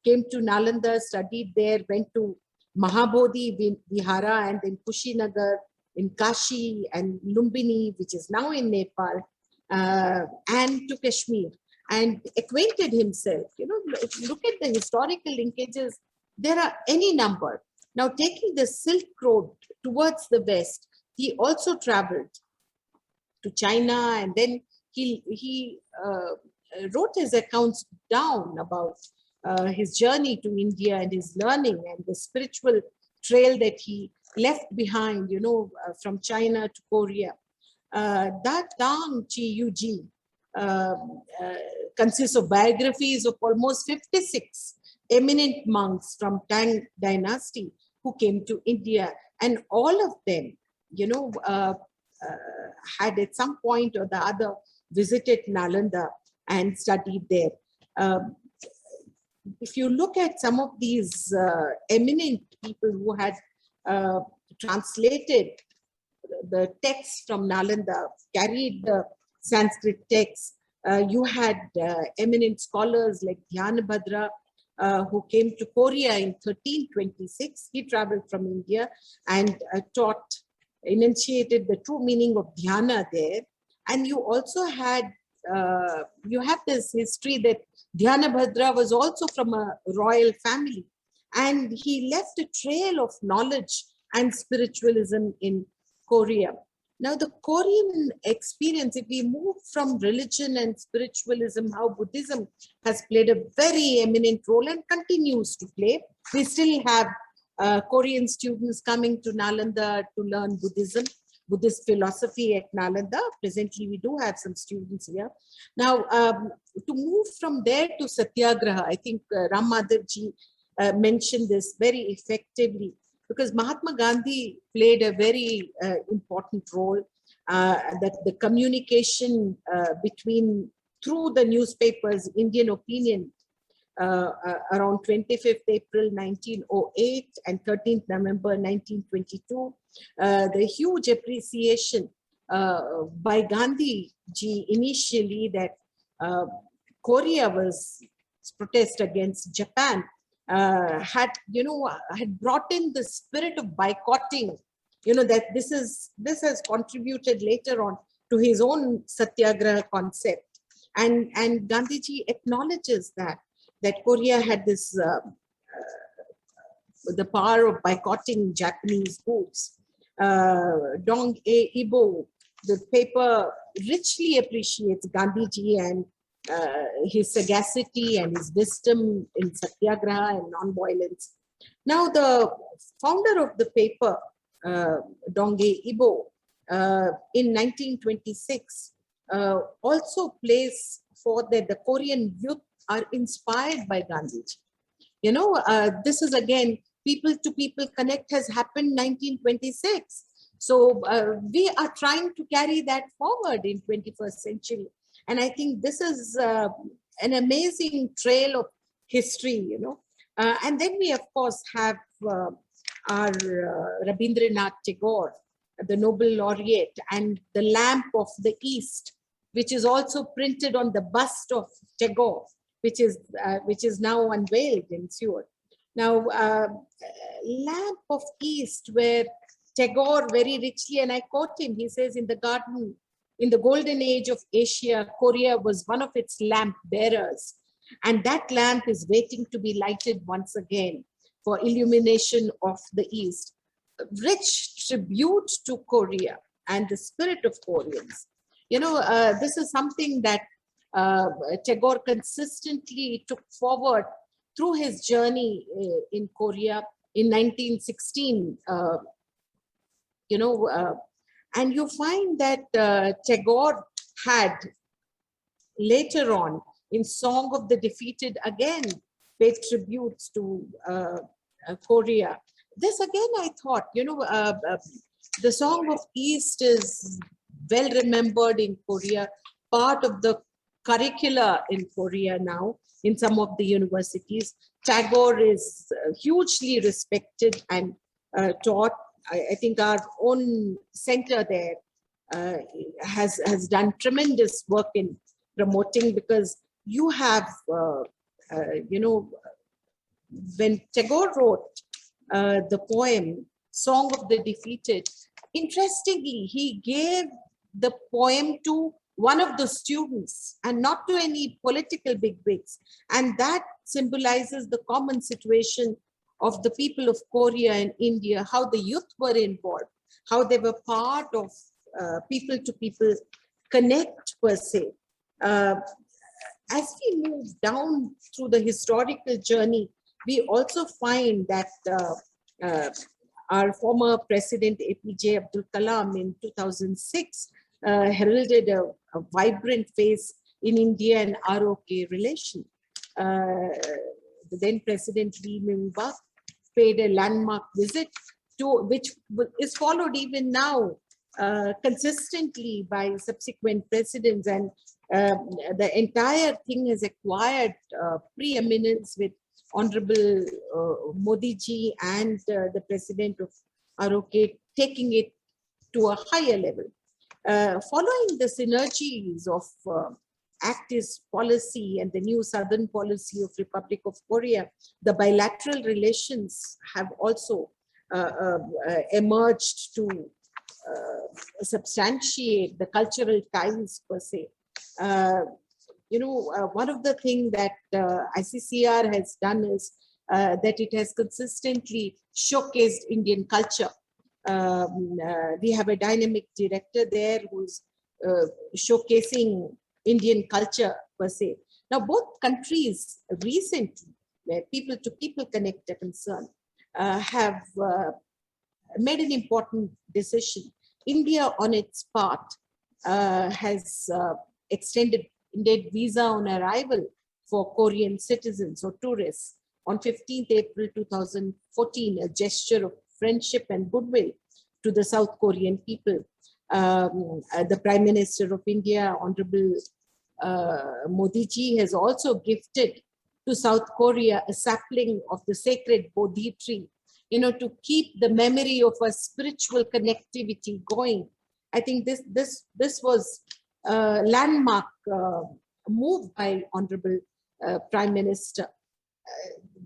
came to Nalanda, studied there, went to Mahabodhi Vihara, and then Kushinagar in Kashi, and Lumbini, which is now in Nepal, and to Kashmir, and acquainted himself. If you look at the historical linkages, there are any number. Now, taking the Silk Road towards the west, he also traveled to China, and then he wrote his accounts down about his journey to India and his learning and the spiritual trail that he left behind, from China to Korea. That Tang Chi Yuji consists of biographies of almost 56 eminent monks from Tang dynasty who came to India, and all of them, had at some point or the other visited Nalanda and studied there. If you look at some of these eminent people who had translated the text from Nalanda, carried the Sanskrit text, you had eminent scholars like Dhyanabhadra, who came to Korea in 1326. He traveled from India and enunciated the true meaning of dhyana there. And you also had, you have this history that Dhyanabhadra was also from a royal family, and he left a trail of knowledge and spiritualism in Korea. Now, the Korean experience, if we move from religion and spiritualism, how Buddhism has played a very eminent role and continues to play. We still have Korean students coming to Nalanda to learn Buddhism, Buddhist philosophy at Nalanda. Presently, we do have some students here. Now, to move from there to Satyagraha, I think Ram Madhavji mentioned this very effectively, because Mahatma Gandhi played a very important role, that the communication through the newspapers, Indian Opinion, around 25th April 1908 and 13th November 1922, the huge appreciation by Gandhi ji initially that Korea was protest against Japan, had brought in the spirit of boycotting, that this has contributed later on to his own Satyagraha concept. And Gandhiji acknowledges that Korea had this, the power of boycotting Japanese goods. Dong E Ibo, the paper richly appreciates Gandhiji and his sagacity and his wisdom in satyagraha and non-violence. Now, the founder of the paper, Donghae Ibo, in 1926, also plays for that the Korean youth are inspired by Gandhiji. You know, this is again, people to people connect has happened 1926. So we are trying to carry that forward in 21st century. And I think this is an amazing trail of history, you know. And then we, of course, have our Rabindranath Tagore, the Nobel laureate, and the Lamp of the East, which is also printed on the bust of Tagore, which is now unveiled in Seoul. Now, Lamp of East, where Tagore very richly, and I quote him, he says, in the golden age of Asia, Korea was one of its lamp bearers. And that lamp is waiting to be lighted once again for illumination of the East. Rich tribute to Korea and the spirit of Koreans. You know, this is something that Tagore consistently took forward through his journey in Korea in 1916. You know, and you find that Tagore had later on in Song of the Defeated again paid tributes to Korea. This again, I thought, you know, the Song of East is well remembered in Korea, part of the curricula in Korea now in some of the universities. Tagore is hugely respected and taught. I think our own center there has done tremendous work in promoting, because you have, you know, when Tagore wrote the poem, Song of the Defeated, interestingly, he gave the poem to one of the students and not to any political bigwigs. And that symbolizes the common situation of the people of Korea and India, how the youth were involved, how they were part of people to people connect per se. As we move down through the historical journey, we also find that our former president APJ Abdul Kalam in 2006 heralded a vibrant phase in India and ROK relation. The then President Lee Myung-bak paid a landmark visit to which is followed even now consistently by subsequent presidents, and the entire thing has acquired preeminence with Honorable Modi ji and the President of ROK taking it to a higher level. Following the synergies of Act East policy and the new Southern policy of Republic of Korea, the bilateral relations have also emerged to substantiate the cultural ties per se. You know, one of the things that ICCR has done is that it has consistently showcased Indian culture. We have a dynamic director there who's showcasing Indian culture per se. Now, both countries recently, where people to people connect are concerned, have made an important decision. India, on its part, has extended Indian visa on arrival for Korean citizens or tourists on 15th April 2014, a gesture of friendship and goodwill to the South Korean people. The Prime Minister of India, Honorable Modi ji, has also gifted to South Korea a sapling of the sacred Bodhi tree, you know, to keep the memory of a spiritual connectivity going. I think this was a landmark move by Honorable Prime Minister.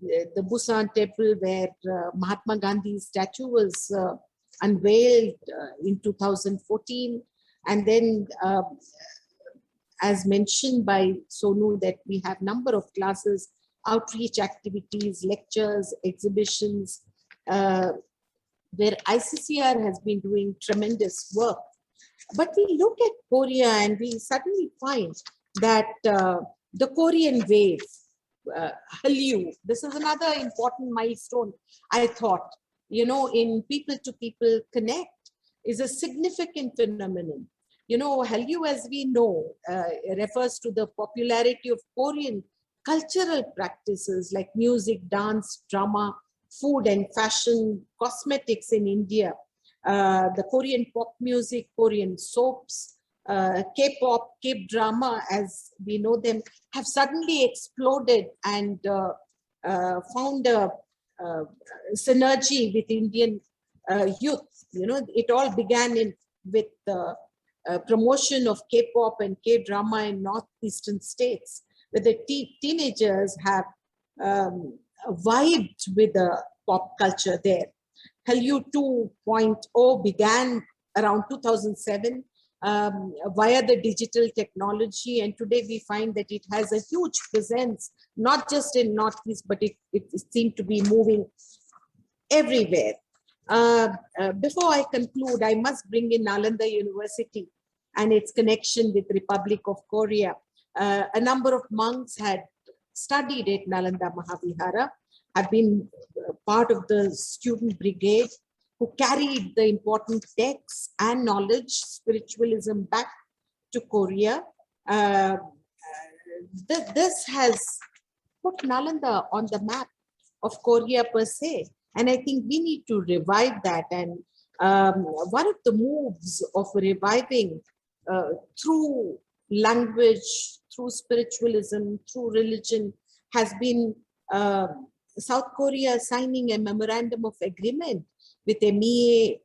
The Busan Temple, where Mahatma Gandhi's statue was unveiled in 2014, and then as mentioned by Sonu, that we have number of classes, outreach activities, lectures, exhibitions, where ICCR has been doing tremendous work. But we look at Korea and we suddenly find that the Korean wave, Hallyu, this is another important milestone, I thought, in people to people connect is a significant phenomenon. Hallyu, as we know, refers to the popularity of Korean cultural practices like music, dance, drama, food and fashion, cosmetics in India, the Korean pop music, Korean soaps, K-pop, K-drama, as we know them, have suddenly exploded and found a synergy with Indian youth. It all began with the promotion of K-pop and K-drama in northeastern states, where the teenagers have vibed with the pop culture there. Hallyu 2.0 began around 2007 via the digital technology, and today we find that it has a huge presence, not just in Northeast, but it seemed to be moving everywhere. Before I conclude, I must bring in Nalanda University and its connection with Republic of Korea. A number of monks had studied at Nalanda Mahavihara, have been part of the student brigade who carried the important texts and knowledge, spiritualism back to Korea. This has put Nalanda on the map of Korea per se. And I think we need to revive that. And one of the moves of reviving through language, through spiritualism, through religion has been South Korea signing a memorandum of agreement with MEA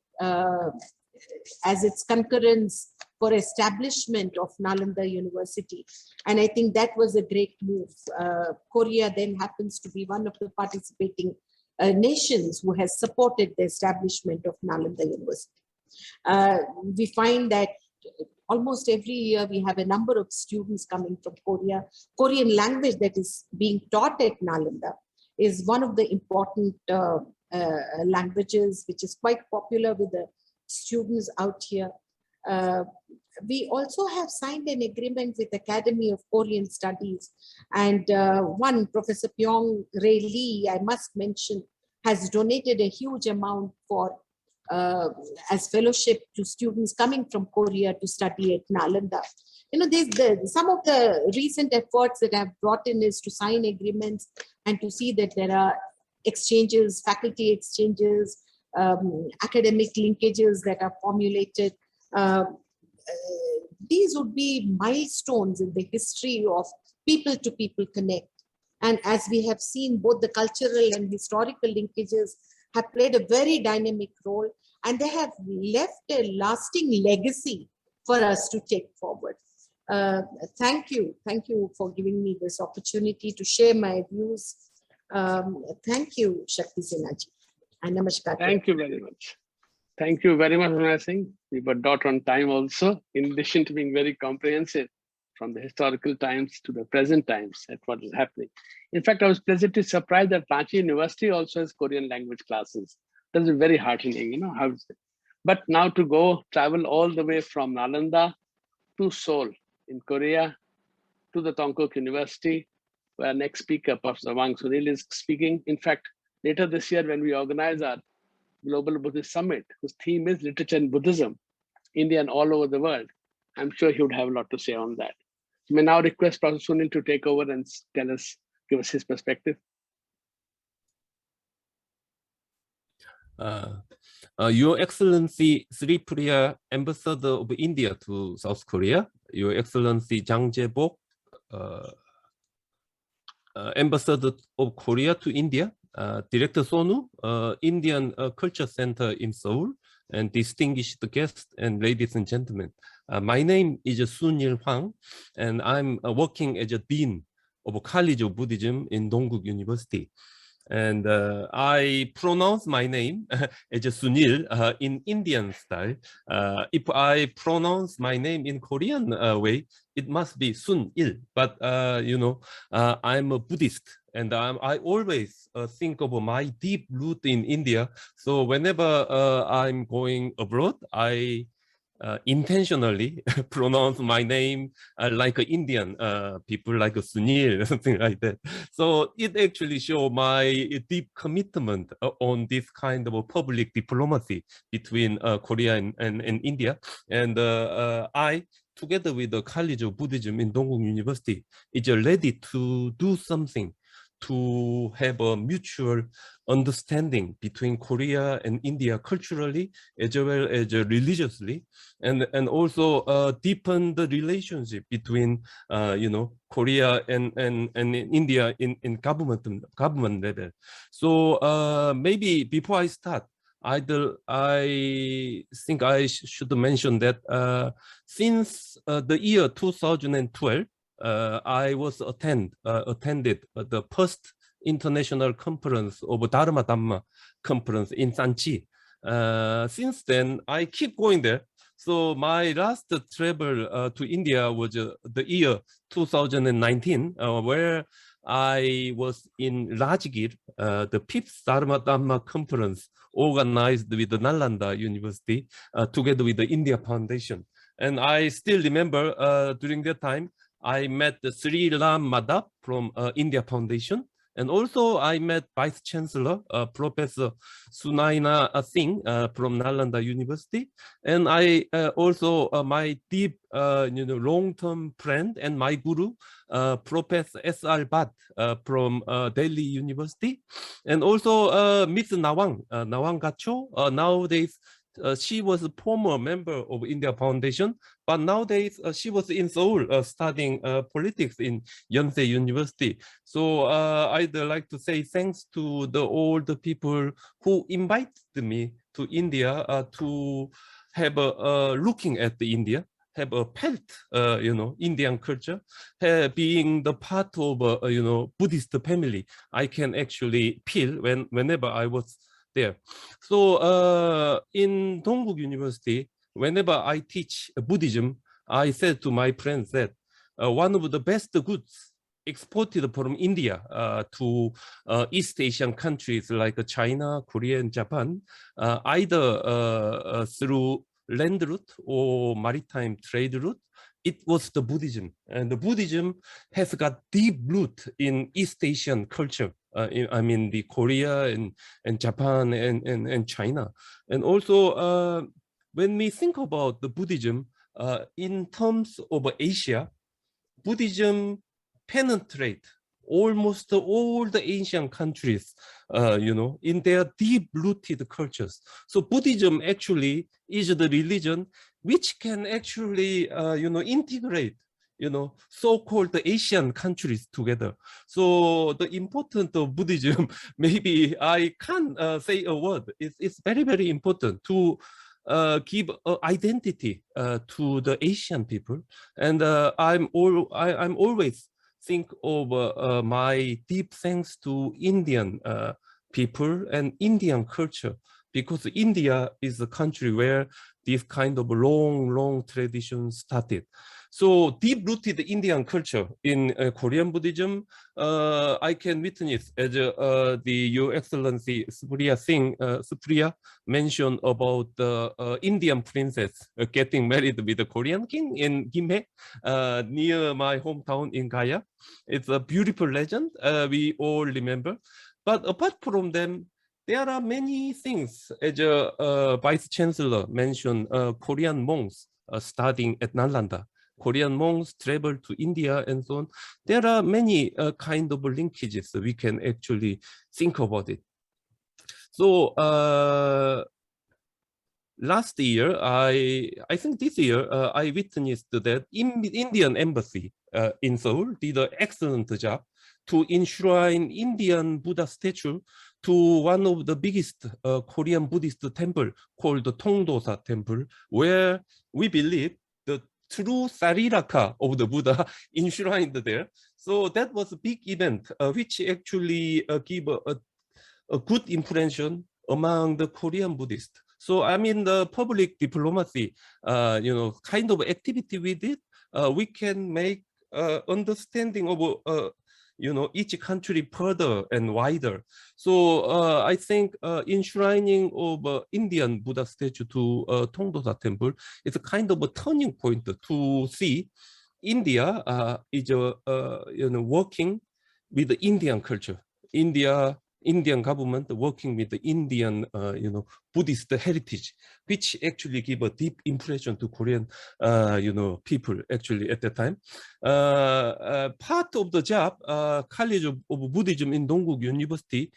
as its concurrence for establishment of Nalanda University. And I think that was a great move. Korea then happens to be one of the participating nations who has supported the establishment of Nalanda University. We find that almost every year we have a number of students coming from Korea. Korean language that is being taught at Nalanda is one of the important languages which is quite popular with the students out here. We also have signed an agreement with Academy of Korean Studies, and one, Professor Pyong Rae Lee, I must mention, has donated a huge amount for as fellowship to students coming from Korea to study at Nalanda. Some of the recent efforts that I've brought in is to sign agreements and to see that there are exchanges, faculty exchanges, academic linkages that are formulated. These would be milestones in the history of people-to-people connect. And as we have seen, both the cultural and historical linkages have played a very dynamic role, and they have left a lasting legacy for us to take forward. Thank you for giving me this opportunity to share my views. Thank you, Shakti Sinha ji. And namaskar. Thank you very much. Thank you very much, Vinay Singh. We were dot on time also, in addition to being very comprehensive from the historical times to the present times at what is happening. In fact, I was pleasantly surprised that Ranchi University also has Korean language classes. That's very heartening, how is it? But now to travel all the way from Nalanda to Seoul in Korea to the Tongkok University, where next speaker, Professor Wang Sunil, is speaking. In fact, later this year, when we organize our Global Buddhist Summit, whose theme is literature and Buddhism, India and all over the world, I'm sure he would have a lot to say on that. So may now request Professor Sunil to take over and give us his perspective. Your Excellency Sri Priya, Ambassador of India to South Korea, Your Excellency Jang Jae-bok, Ambassador of Korea to India, Director Sonu, Indian Culture Center in Seoul, and distinguished guests and ladies and gentlemen. My name is Sunil Hwang, and I'm working as a Dean of College of Buddhism in Dongguk University. And I pronounce my name as Sunil in Indian style. If I pronounce my name in Korean way, it must be Sunil. But I'm a Buddhist, and I always think of my deep root in India. So whenever I'm going abroad, I intentionally pronounce my name like Indian people, like Sunil, something like that. So it actually shows my deep commitment on this kind of public diplomacy between Korea and India. And I, together with the College of Buddhism in Dongguk University, is ready to do something to have a mutual understanding between Korea and India culturally as well as religiously, and also deepen the relationship between Korea and India in government level. So maybe before I start, I think I should mention that since the year 2012, I was attended the first international conference of Dharma Dhamma conference in Sanchi. Since then, I keep going there. So my last travel to India was the year 2019, where I was in Rajgir, the 5th Dharma Dhamma conference organized with the Nalanda University together with the India Foundation. And I still remember during that time, I met the Sri Ram Madhav from India Foundation. And also I met Vice Chancellor, Professor Sunaina Singh from Nalanda University. And I also, my deep, long-term friend and my guru, Professor S.R. Bhatt from Delhi University. And also Ms. Nawang Gacho, nowadays, she was a former member of India Foundation, but nowadays she was in Seoul studying politics in Yonsei University. So I'd like to say thanks to all the people who invited me to India to have a looking at the India, have a felt, Indian culture, being the part of Buddhist family. I can actually feel whenever I was there. So in Dongguk University, whenever I teach Buddhism, I said to my friends that one of the best goods exported from India to East Asian countries like China, Korea, and Japan, either through land route or maritime trade route, it was the Buddhism. And the Buddhism has got deep root in East Asian culture. I mean, the Korea and Japan and China. And also, when we think about the Buddhism in terms of Asia, Buddhism penetrate almost all the Asian countries, in their deep-rooted cultures. So Buddhism actually is the religion which can actually, integrate, so-called Asian countries together. So the importance of Buddhism, maybe I can't say a word. It's very, very important to give identity to the Asian people. And I'm always think of my deep thanks to Indian people and Indian culture, because India is a country where this kind of long tradition started. So deep-rooted Indian culture in Korean Buddhism, I can witness as Your Excellency Supriya mentioned about the Indian princess getting married with the Korean king in Gimhae, near my hometown in Gaya. It's a beautiful legend we all remember. But apart from them, there are many things, as Vice Chancellor mentioned, Korean monks studying at Nalanda. Korean monks travel to India and so on. There are many kind of linkages we can actually think about it. So last year, I think this year, I witnessed that Indian embassy in Seoul did an excellent job to enshrine Indian Buddha statue to one of the biggest Korean Buddhist temple called the Tongdosa Temple, where we believe the true Sariraka of the Buddha enshrined there. So that was a big event, which actually gave a good impression among the Korean Buddhists. So I mean, the public diplomacy, kind of activity we did, we can make understanding of each country further and wider. So I think enshrining of Indian Buddha statue to Tongdosa Temple is a kind of a turning point to see India is working with the Indian culture. Indian government working with the Indian, Buddhist heritage, which actually give a deep impression to Korean, people actually at that time. Part of the job, College of Buddhism in Dongguk University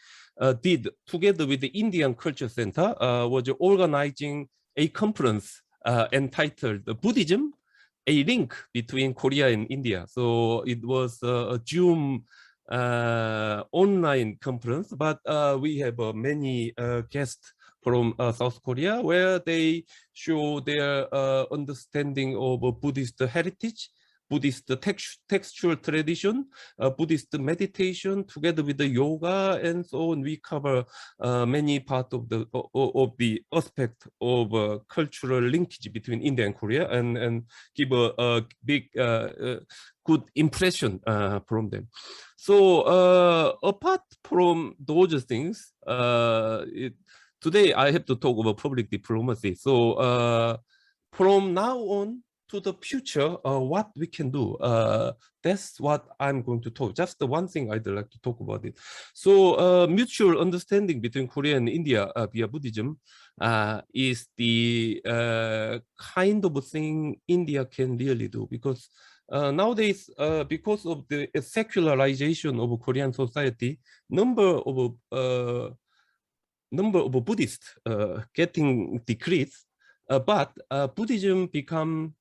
did together with the Indian Culture Center was organizing a conference entitled Buddhism, a link between Korea and India. So it was a Zoom online conference, but we have many guests from South Korea where they show their understanding of Buddhist heritage, Buddhist textual tradition, Buddhist meditation, together with the yoga and so on. We cover many parts of the aspect of cultural linkage between India and Korea, and give a big good impression from them. So apart from those things, today I have to talk about public diplomacy. So from now on to the future, what we can do, that's what I'm going to talk. Just the one thing I'd like to talk about it. So mutual understanding between Korea and India via Buddhism is the kind of thing India can really do, because nowadays, because of the secularization of Korean society, number of Buddhists getting decreased, but Buddhism become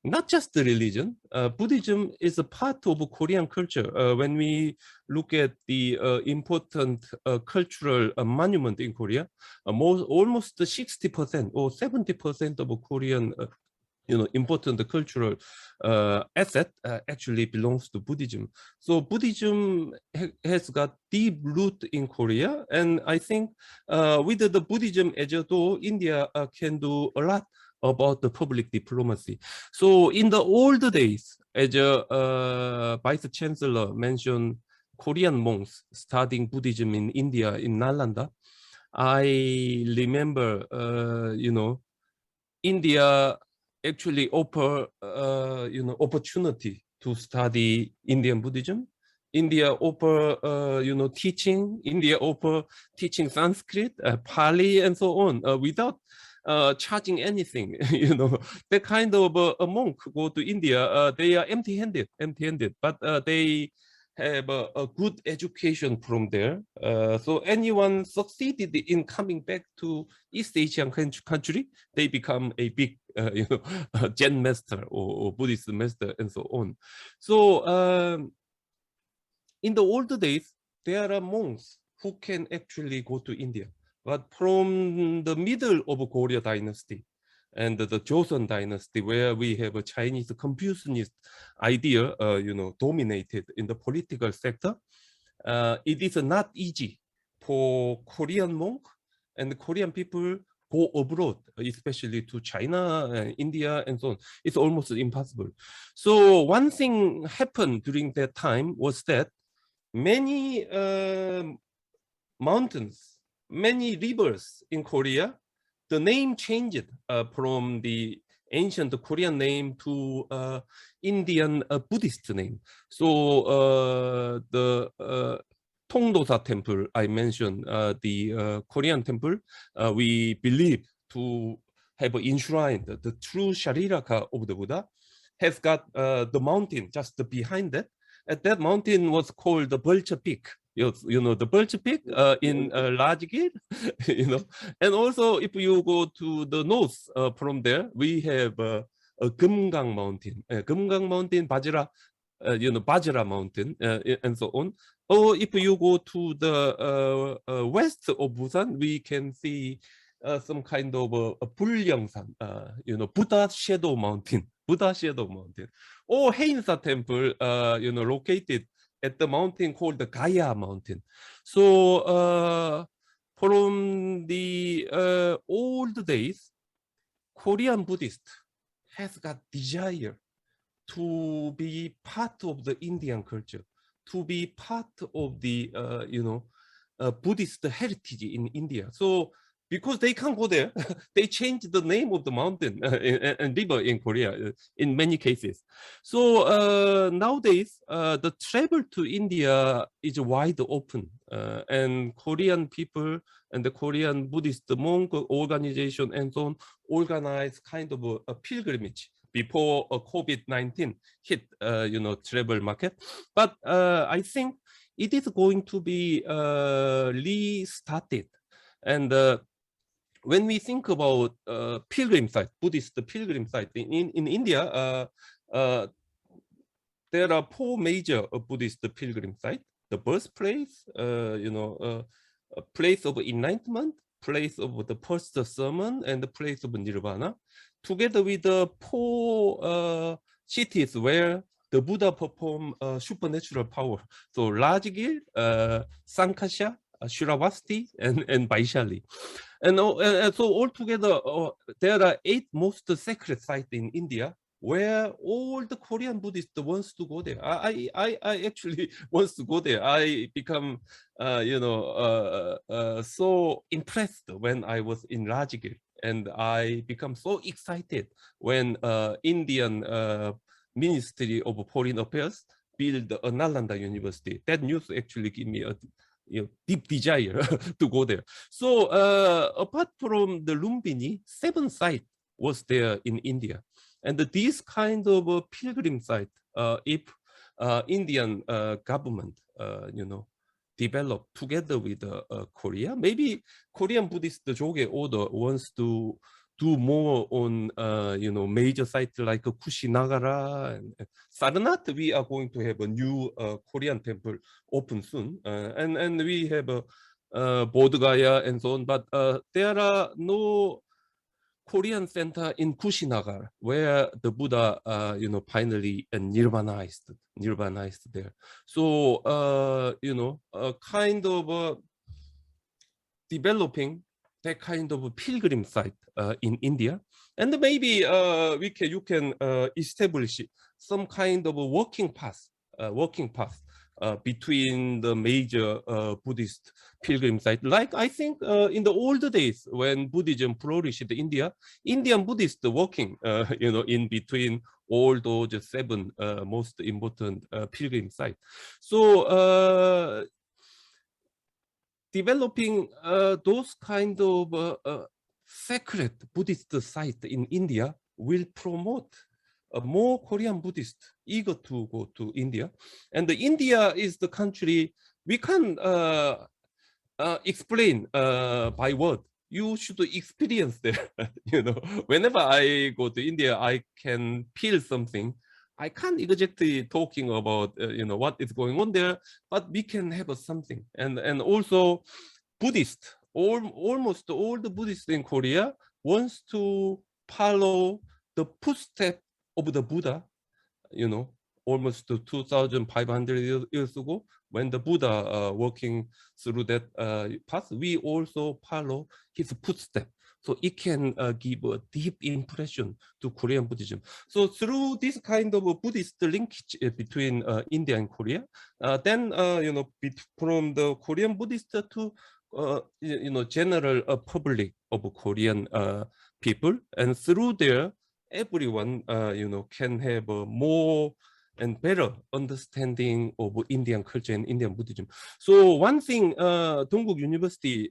not just the religion. Buddhism is a part of Korean culture. When we look at the important cultural monument in Korea, almost 60% or 70% of Korean important cultural asset actually belongs to Buddhism. So Buddhism has got deep root in Korea, and I think with the Buddhism as a door, India can do a lot about the public diplomacy. So in the old days, as a Vice Chancellor mentioned, Korean monks studying Buddhism in India, in Nalanda, I remember, India actually offer, opportunity to study Indian Buddhism. India offer, teaching. India offer teaching Sanskrit, Pali, and so on, without charging anything. The kind of a monk go to India, they are empty-handed, but they have a good education from there. So anyone succeeded in coming back to East Asian country, they become a big, Zen master or Buddhist master and so on. So in the old days, there are monks who can actually go to India. But from the middle of Goryeo dynasty and the Joseon dynasty, where we have a Chinese Confucianist idea, dominated in the political sector, it is not easy for Korean monk and Korean people go abroad, especially to China, India, and so on. It's almost impossible. So one thing happened during that time was that many mountains, many rivers in Korea, the name changed from the ancient Korean name to Indian Buddhist name. So the Tongdosa temple I mentioned, the Korean temple, we believe to have enshrined the true Shariraka of the Buddha, has got the mountain just behind it. And that mountain was called the Bulcha Peak. The Bulcha Peak in Rajgir, and also if you go to the north from there, we have a Geumgang Mountain, Geumgang Mountain, Bajra, Bajra Mountain, and so on. Or if you go to the west of Busan, we can see some kind of a Buryangsan, Buddha Shadow Mountain, or Haeinsa Temple, located at the mountain called the Gaya Mountain. So from the old days, Korean Buddhist has got desire to be part of the Indian culture, to be part of the Buddhist heritage in India. So because they can't go there, they changed the name of the mountain and river in Korea in many cases. So nowadays, the travel to India is wide open, and Korean people and the Korean Buddhist monk organization and so on organize kind of a pilgrimage before COVID-19 hit, travel market. But I think it is going to be restarted. And when we think about pilgrim site, Buddhist pilgrim site in India, there are 4 major Buddhist pilgrim sites: the birthplace, a place of enlightenment, place of the first sermon, and the place of nirvana, together with the 4 cities where the Buddha performed supernatural power. So Rajgir, Sankasha, Shravasti, and Vaishali. And so altogether, there are 8 most sacred sites in India where all the Korean Buddhists wants to go there. I actually wants to go there. I become, so impressed when I was in Rajgir, and I become so excited when Indian Ministry of Foreign Affairs built a Nalanda University. That news actually gave me a deep desire to go there. So apart from the Lumbini, 7 sites was there in India. And this kind of pilgrim site, if Indian government, develop together with Korea, maybe Korean Buddhist Joge Order wants to do more on, major sites like Kushinagara and Sarnath. We are going to have a new Korean temple open soon, and we have Bodh Gaya and so on. But there are no Korean center in Kushinagar where the Buddha, finally nirvanized there. So, kind of developing that kind of a pilgrim site in India, and maybe you can establish some kind of a walking path between the major Buddhist pilgrim sites. Like I think in the old days when Buddhism flourished in India, Indian Buddhists walking, in between all those 7 most important pilgrim sites. So developing those kind of sacred Buddhist sites in India will promote more Korean Buddhists eager to go to India. And India is the country we can explain by word. You should experience there. Whenever I go to India, I can feel something. I can't exactly talking about what is going on there, but we can have something. And also Buddhist, almost all the Buddhists in Korea wants to follow the footsteps of the Buddha, almost 2,500 years ago, when the Buddha walking through that path, we also follow his footsteps. So it can give a deep impression to Korean Buddhism. So through this kind of a Buddhist linkage between India and Korea, then from the Korean Buddhist to general public of Korean people, and through there, everyone can have a more and better understanding of Indian culture and Indian Buddhism. So one thing Dongguk University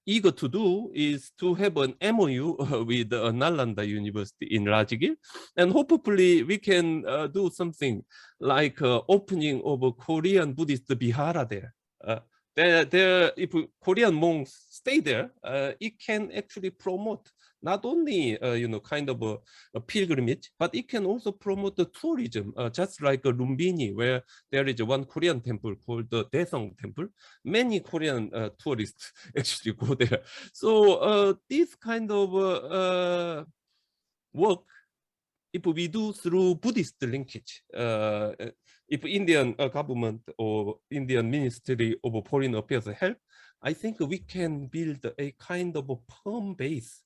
eager to do is to have an MOU with Nalanda University in Rajgir, and hopefully we can do something like opening of a Korean Buddhist Vihara there. There, if Korean monks stay there, it can actually promote not only kind of a pilgrimage, but it can also promote the tourism, just like Lumbini, where there is one Korean temple called the Daesung Temple. Many Korean tourists actually go there. So this kind of work, if we do through Buddhist linkage, if Indian government or Indian Ministry of Foreign Affairs help, I think we can build a kind of a firm base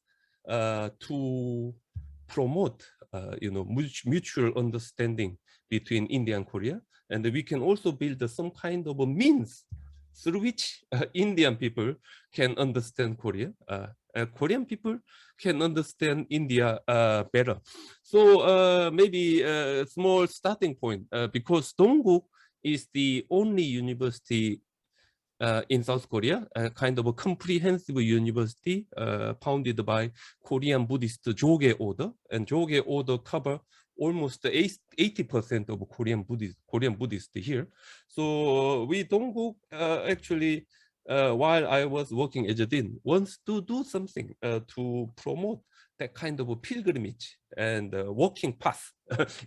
to promote mutual understanding between India and Korea, and we can also build some kind of a means through which Indian people can understand Korea. Korean people can understand India better. So maybe a small starting point, because Dongguk is the only university in South Korea, kind of a comprehensive university founded by Korean Buddhist Joge order, and Joge order cover almost 80% of Korean Buddhists here. So we Dongguk actually, while I was working as a dean, wants to do something to promote that kind of a pilgrimage and walking path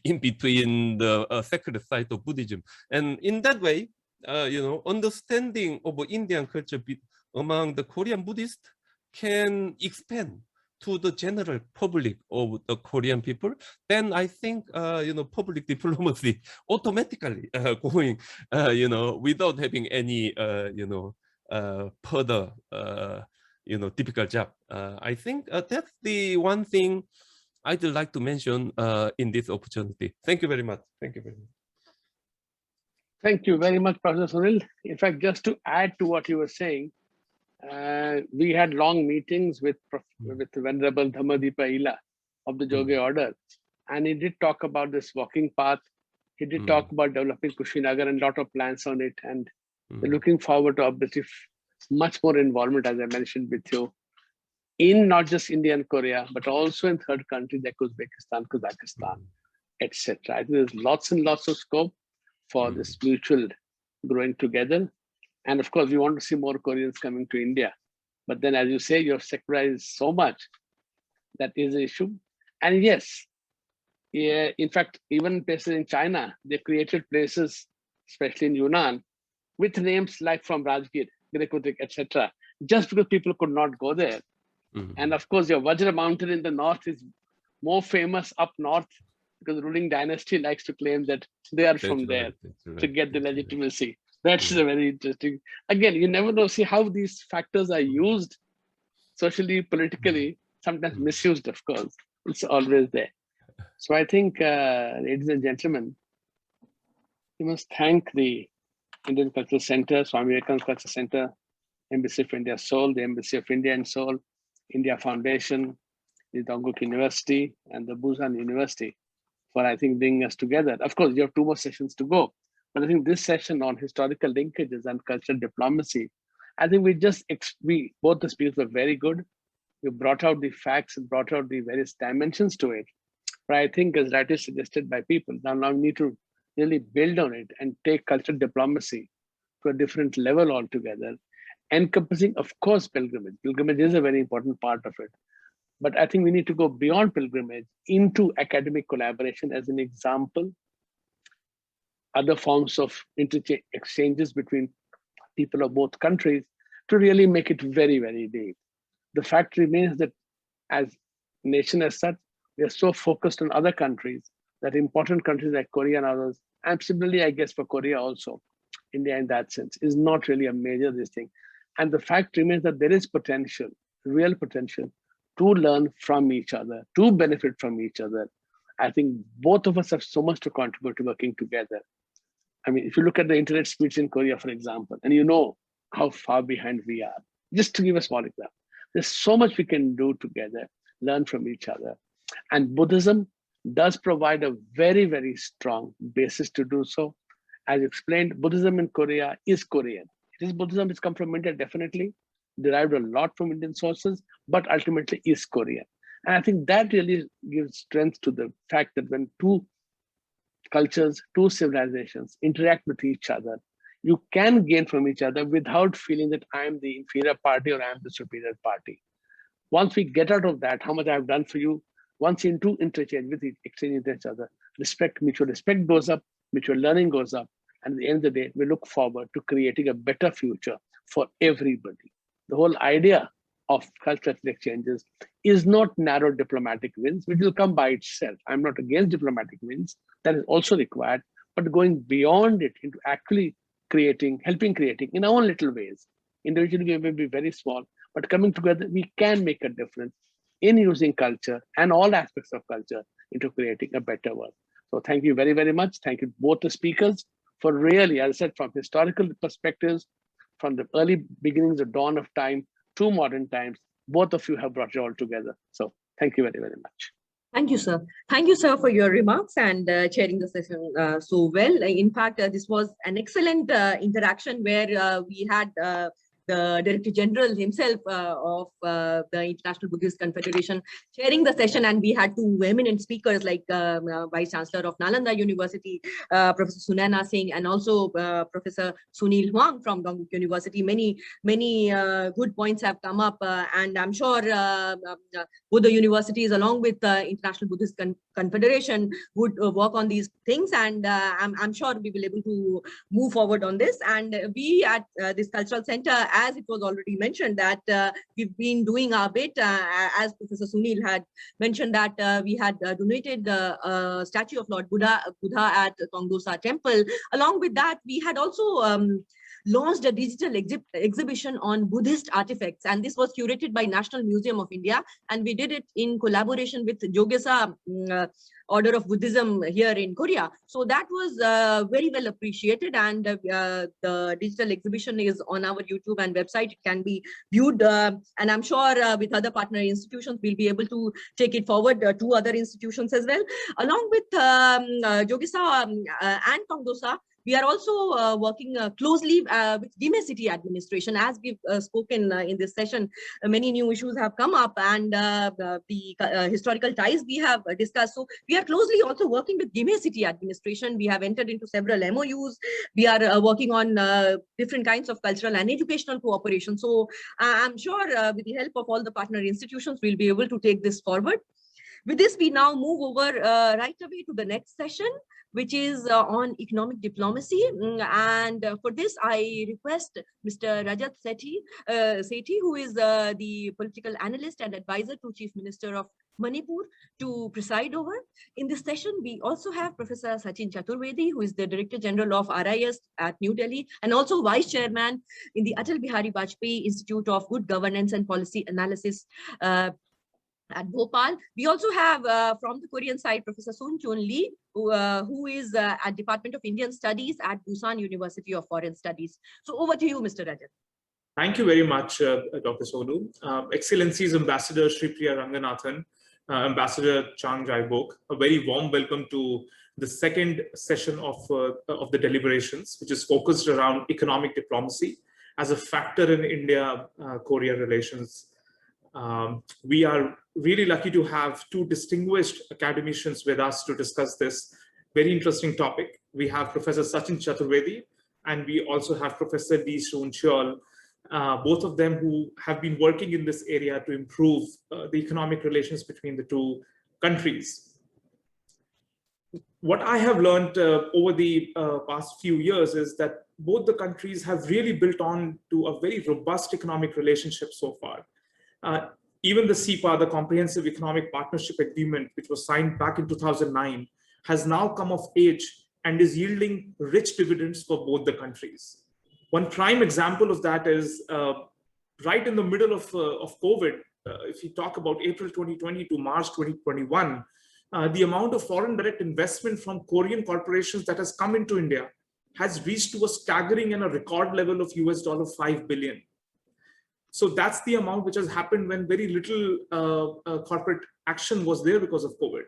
in between the sacred site of Buddhism. And in that way, understanding of Indian culture among the Korean Buddhists can expand to the general public of the Korean people. Then I think, public diplomacy automatically going, without having any, further, difficult job. I think that's the one thing I'd like to mention in this opportunity. Thank you very much. Thank you very much. Thank you very much, Professor Sunil. In fact, just to add to what you were saying, we had long meetings with the Venerable Dhammadipa Ila of the Joge order, and he did talk about this walking path. He did talk about developing Kushinagar and a lot of plans on it, and we're looking forward to obviously much more involvement, as I mentioned with you, in not just India and Korea, but also in third countries like Uzbekistan, Kazakhstan, etc. I think there's lots and lots of scope for this mutual growing together. And of course, we want to see more Koreans coming to India. But then, as you say, you have secularized so much. That is an issue. And yes, in fact, even places in China, they created places, especially in Yunnan, with names like from Rajgir, Grecotic, etc., just because people could not go there. And of course, your Vajra mountain in the north is more famous up north because the ruling dynasty likes to claim that they are from there to get the legitimacy. That's very interesting. Again, you never know, see how these factors are used socially, politically, sometimes misused, of course. It's always there. So I think, ladies and gentlemen, we must thank the Indian Cultural Center, Swami Vivekananda Cultural Center, Embassy of India, Seoul, the Embassy of India in Seoul, India Foundation, the Dongguk University, and the Busan University for, I think, bringing us together. Of course, you have 2 more sessions to go. But I think this session on historical linkages and cultural diplomacy, I think both the speakers were very good. You brought out the facts and brought out the various dimensions to it. But I think, as rightly suggested by people, now we need to really build on it and take cultural diplomacy to a different level altogether, encompassing, of course, pilgrimage. Pilgrimage is a very important part of it. But I think we need to go beyond pilgrimage into academic collaboration as an example, other forms of exchanges between people of both countries to really make it very, very deep. The fact remains that as a nation as such, we are so focused on other countries, that important countries like Korea and others, and similarly, I guess, for Korea also, India in that sense, is not really a major this thing. And the fact remains that there is potential, real potential, to learn from each other, to benefit from each other. I think both of us have so much to contribute to working together. I mean, if you look at the internet speeds in Korea, for example, and you know how far behind we are, just to give a small example, there's so much we can do together, learn from each other. And Buddhism does provide a very, very strong basis to do so. As explained, Buddhism in Korea is Korean. It is Buddhism, it's come from India, definitely, derived a lot from Indian sources, but ultimately is Korean. And I think that really gives strength to the fact that when 2 cultures, 2 civilizations interact with each other, you can gain from each other without feeling that I am the inferior party or I am the superior party. Once we get out of that, how much I've done for you, once you do interchange with exchange with each other, mutual respect goes up, mutual learning goes up. And at the end of the day, we look forward to creating a better future for everybody. The whole idea of cultural exchanges is not narrow diplomatic wins, which will come by itself. I'm not against diplomatic wins, that is also required, but going beyond it into actually helping creating in our own little ways. Individually, we may be very small, but coming together, we can make a difference in using culture and all aspects of culture into creating a better world. So thank you very, very much. Thank you both the speakers for really, as I said, from historical perspectives, from the early beginnings, the dawn of time to modern times, both of you have brought it all together. So thank you very, very much. Thank you, sir. Thank you, sir, for your remarks and chairing the session so well. In fact, this was an excellent interaction where we had the Director General himself of the International Buddhist Confederation chairing the session, and we had two eminent speakers like Vice Chancellor of Nalanda University, Professor Sunaina Singh, and also Professor Sunil Huang from Dongguk University. Many good points have come up, and I'm sure both the universities, along with the International Buddhist Confederation, would work on these things, and I'm sure we will be able to move forward on this. And we at this cultural center, as it was already mentioned, that we've been doing our bit, as Professor Sunil had mentioned, that we had donated the statue of Lord Buddha at Tongdosa Temple. Along with that, we had also launched a digital exhibition on Buddhist artifacts, and this was curated by National Museum of India, and we did it in collaboration with Jogesa Order of Buddhism here in Korea. So that was very well appreciated, and the digital exhibition is on our YouTube and website. It can be viewed, and I'm sure with other partner institutions, we'll be able to take it forward to other institutions as well. Along with Jogesa and Tongdosa, we are also working closely with Gime City administration. As we've spoken in this session, many new issues have come up, and the historical ties we have discussed. So we are closely also working with Gime City administration. We have entered into several MOUs. We are working on different kinds of cultural and educational cooperation. So I'm sure with the help of all the partner institutions, we'll be able to take this forward. With this, we now move over right away to the next session, which is on economic diplomacy. And for this, I request Mr. Rajat Sethi, who is the political analyst and advisor to Chief Minister of Manipur, to preside over. In this session, we also have Professor Sachin Chaturvedi, who is the Director General of RIS at New Delhi, and also Vice Chairman in the Atal Bihari Vajpayee Institute of Good Governance and Policy Analysis at Bhopal. We also have from the Korean side, Professor Sun Chun Lee, who is at Department of Indian Studies at Busan University of Foreign Studies. So over to you, Mr. Rajat. Thank you very much, Dr. Sonu. Excellencies, Ambassador Sri Priya Ranganathan, Ambassador Chang Jai-bok, a very warm welcome to the second session of the deliberations, which is focused around economic diplomacy as a factor in India-Korea relations. We are really lucky to have two distinguished academicians with us to discuss this very interesting topic. We have Professor Sachin Chaturvedi, and we also have Professor Lee Soon-cheol, both of them who have been working in this area to improve the economic relations between the two countries. What I have learned over the past few years is that both the countries have really built on to a very robust economic relationship so far. Even the CEPA, the Comprehensive Economic Partnership Agreement, which was signed back in 2009, has now come of age and is yielding rich dividends for both the countries. One prime example of that is right in the middle of COVID, if you talk about April 2020 to March 2021, the amount of foreign direct investment from Korean corporations that has come into India has reached to a staggering and a record level of $5 billion. So that's the amount which has happened when very little corporate action was there because of COVID.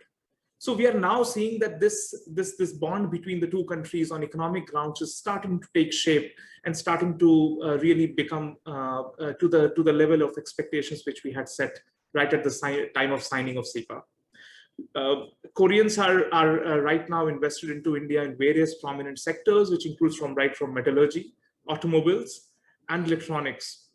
So we are now seeing that this bond between the two countries on economic grounds is starting to take shape and starting to really become to the level of expectations which we had set right at the time of signing of CEPA. Koreans are right now invested into India in various prominent sectors, which includes from metallurgy, automobiles, and electronics.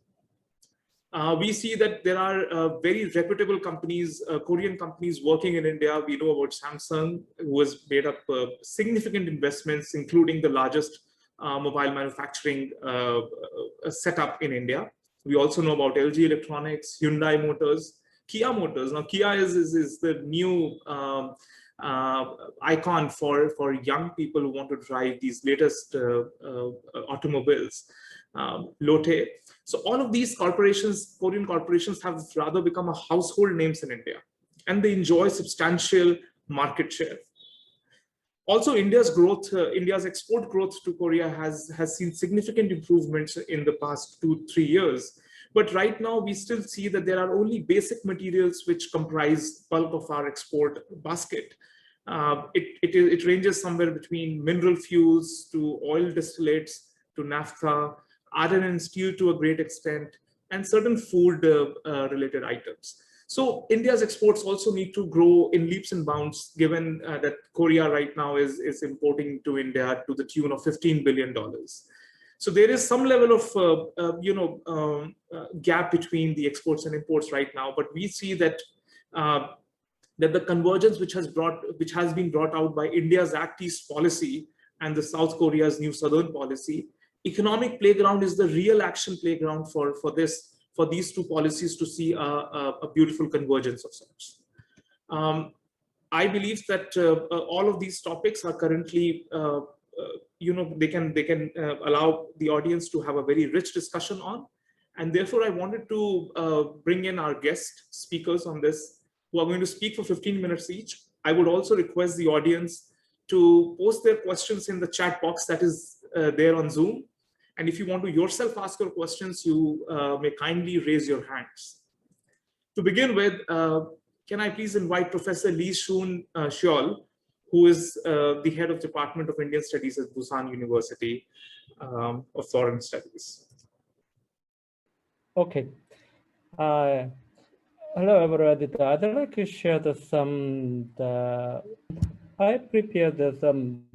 We see that there are very reputable companies, Korean companies working in India. We know about Samsung, who has made up significant investments, including the largest mobile manufacturing setup in India. We also know about LG Electronics, Hyundai Motors, Kia Motors. Now, Kia is the new icon for young people who want to drive these latest automobiles. Lotte. So all of these corporations, Korean corporations, have rather become a household names in India, and they enjoy substantial market share. Also, India's growth, India's export growth to Korea has seen significant improvements in the past 2-3 years. But right now, we still see that there are only basic materials which comprise bulk of our export basket. It ranges somewhere between mineral fuels to oil distillates to naphtha, iron and steel to a great extent, and certain food related items. So India's exports also need to grow in leaps and bounds, given that Korea right now is importing to India to the tune of $15 billion. So there is some level of gap between the exports and imports right now, but we see that that the convergence which has been brought out by India's Act East policy and the South Korea's new Southern policy, economic playground is the real action playground for these two policies to see a beautiful convergence of sorts. I believe that all of these topics are currently, they can allow the audience to have a very rich discussion on, and therefore I wanted to bring in our guest speakers on this, who are going to speak for 15 minutes each. I would also request the audience to post their questions in the chat box that is there on Zoom. And if you want to yourself ask your questions, you may kindly raise your hands. To begin with, can I please invite Professor Lee-Shun Seoul, who is the head of Department of Indian Studies at Busan University of Foreign Studies. Okay. Hello, everybody. I'd like to share I prepared some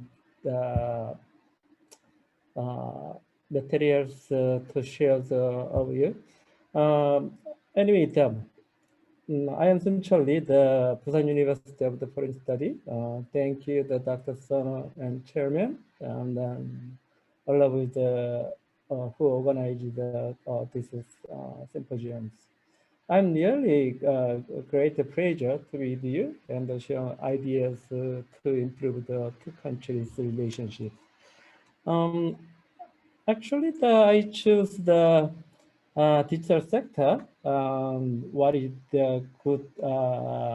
materials to share with you. Anyway, I am Sun Lee, the Busan University of the Foreign Study. Thank you, Dr. Sono and Chairman, and all of the who organized this symposiums. I'm really great pleasure to be with you and share ideas to improve the two countries' relationship. Actually, I choose the digital sector. What is the good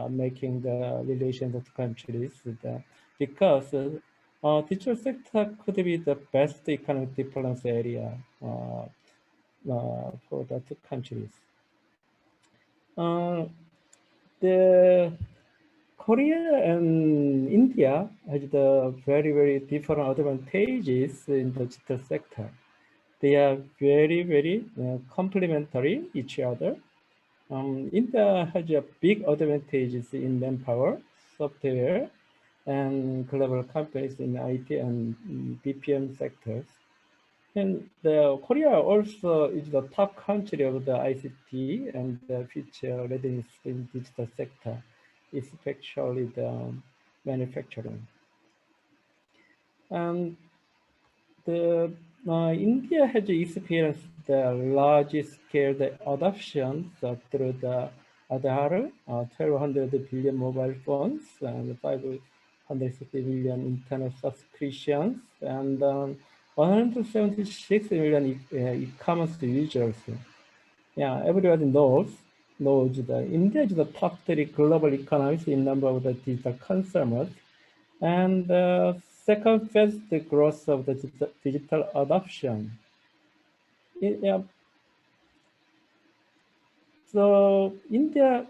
making the relations of countries? Because digital sector could be the best economic diplomacy area for the two countries. The Korea and India has the very, very different advantages in the digital sector. They are very, very complementary each other. India has a big advantages in manpower, software, and global companies in IT and BPM sectors. And Korea also is the top country of the ICT and the future readiness in digital sector, especially the manufacturing. And India has experienced the large-scale adoption through the Aadhaar, 1,200 billion mobile phones, and 560 million internet subscriptions, and 176 million e-commerce users. Yeah, everybody knows that India is the top 3 global economies in number of the digital consumers, and second fastest growth of the digital adoption. Yeah. So India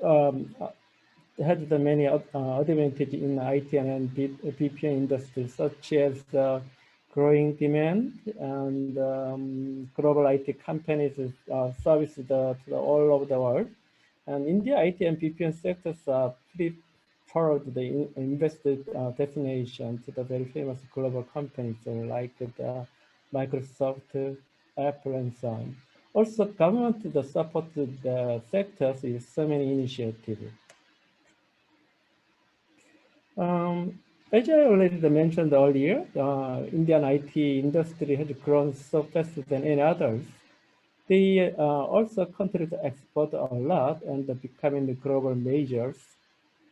has the many advantages in IT and BPM industry, such as growing demand and global IT companies service to all over the world. And India IT and BPM sectors are pretty forward the invested destination to the very famous global companies like the Microsoft, Apple, and so on. Also, government supported the sectors with so many initiatives. As I already mentioned earlier, Indian IT industry has grown so fast than any others. They also continue to export a lot and becoming the global majors.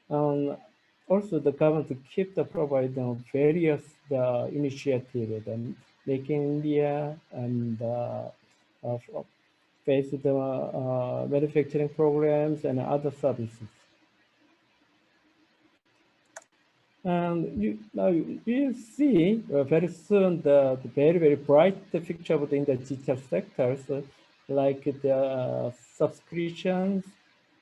Also, the government keep providing various initiatives and making India and face the manufacturing programs and other services. And you see very soon the very, very bright future in the digital sectors, like the subscriptions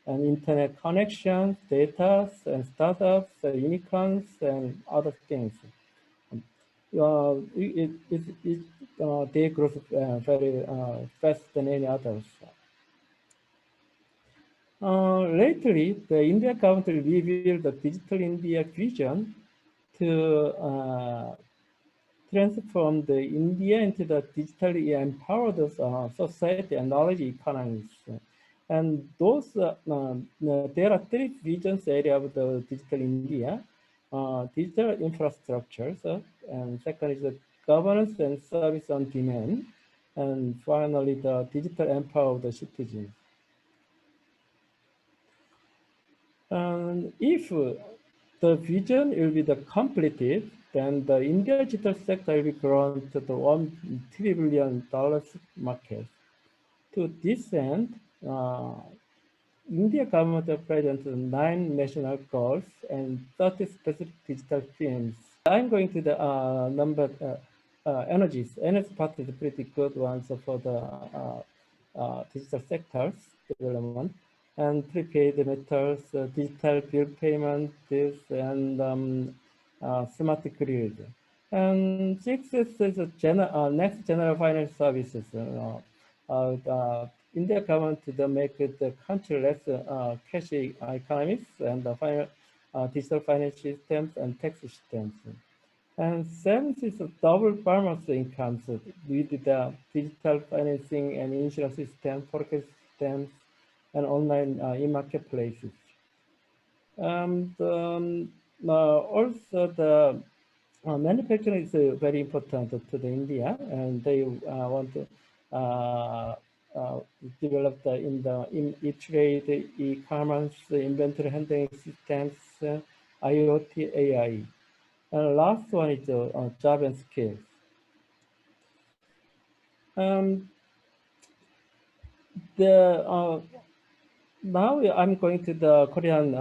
and internet connections, data and startups, unicorns, and other things. They grow very fast than any others. Lately, the India government revealed the Digital India vision to transform the India into the digitally empowered society and knowledge economies. And those, there are three visions area of the Digital India: digital infrastructures, and second is the governance and service on demand, and finally the digital empower of the citizens. And if the vision will be the completed, then the India digital sector will be grown to the $1 trillion market. To this end, India government presents 9 national goals and 30 specific digital themes. I'm going to the number energies. Energy part is a pretty good one for the digital sectors development. And prepaid meters, digital bill payment, this, and smart grid. And 6 is next general financial services. India government to make the country less cash economies and the digital finance systems and tax systems. And 7th is double farmers incomes with the digital financing and insurance system, forecast systems, and online e-marketplaces. And also the manufacturing is very important to the India, and they want to develop in e-trade, e-commerce, inventory handling systems, IoT, AI. And last one is job and skills. Now I'm going to the Korean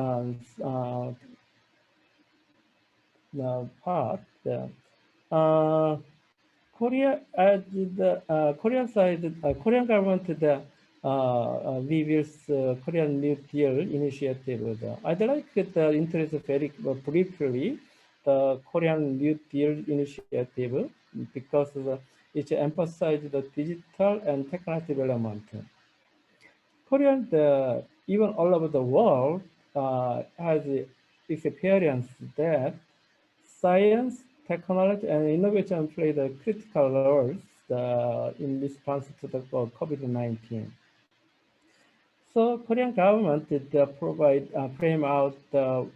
part. Korea, the Korean side, Korean government, reveals Korean New Deal initiative. I'd like to introduce very briefly the Korean New Deal initiative because it emphasizes the digital and technology development. Korean, even all over the world, has experienced that science, technology, and innovation play the critical roles in response to the COVID-19. So Korean government did provide frame out the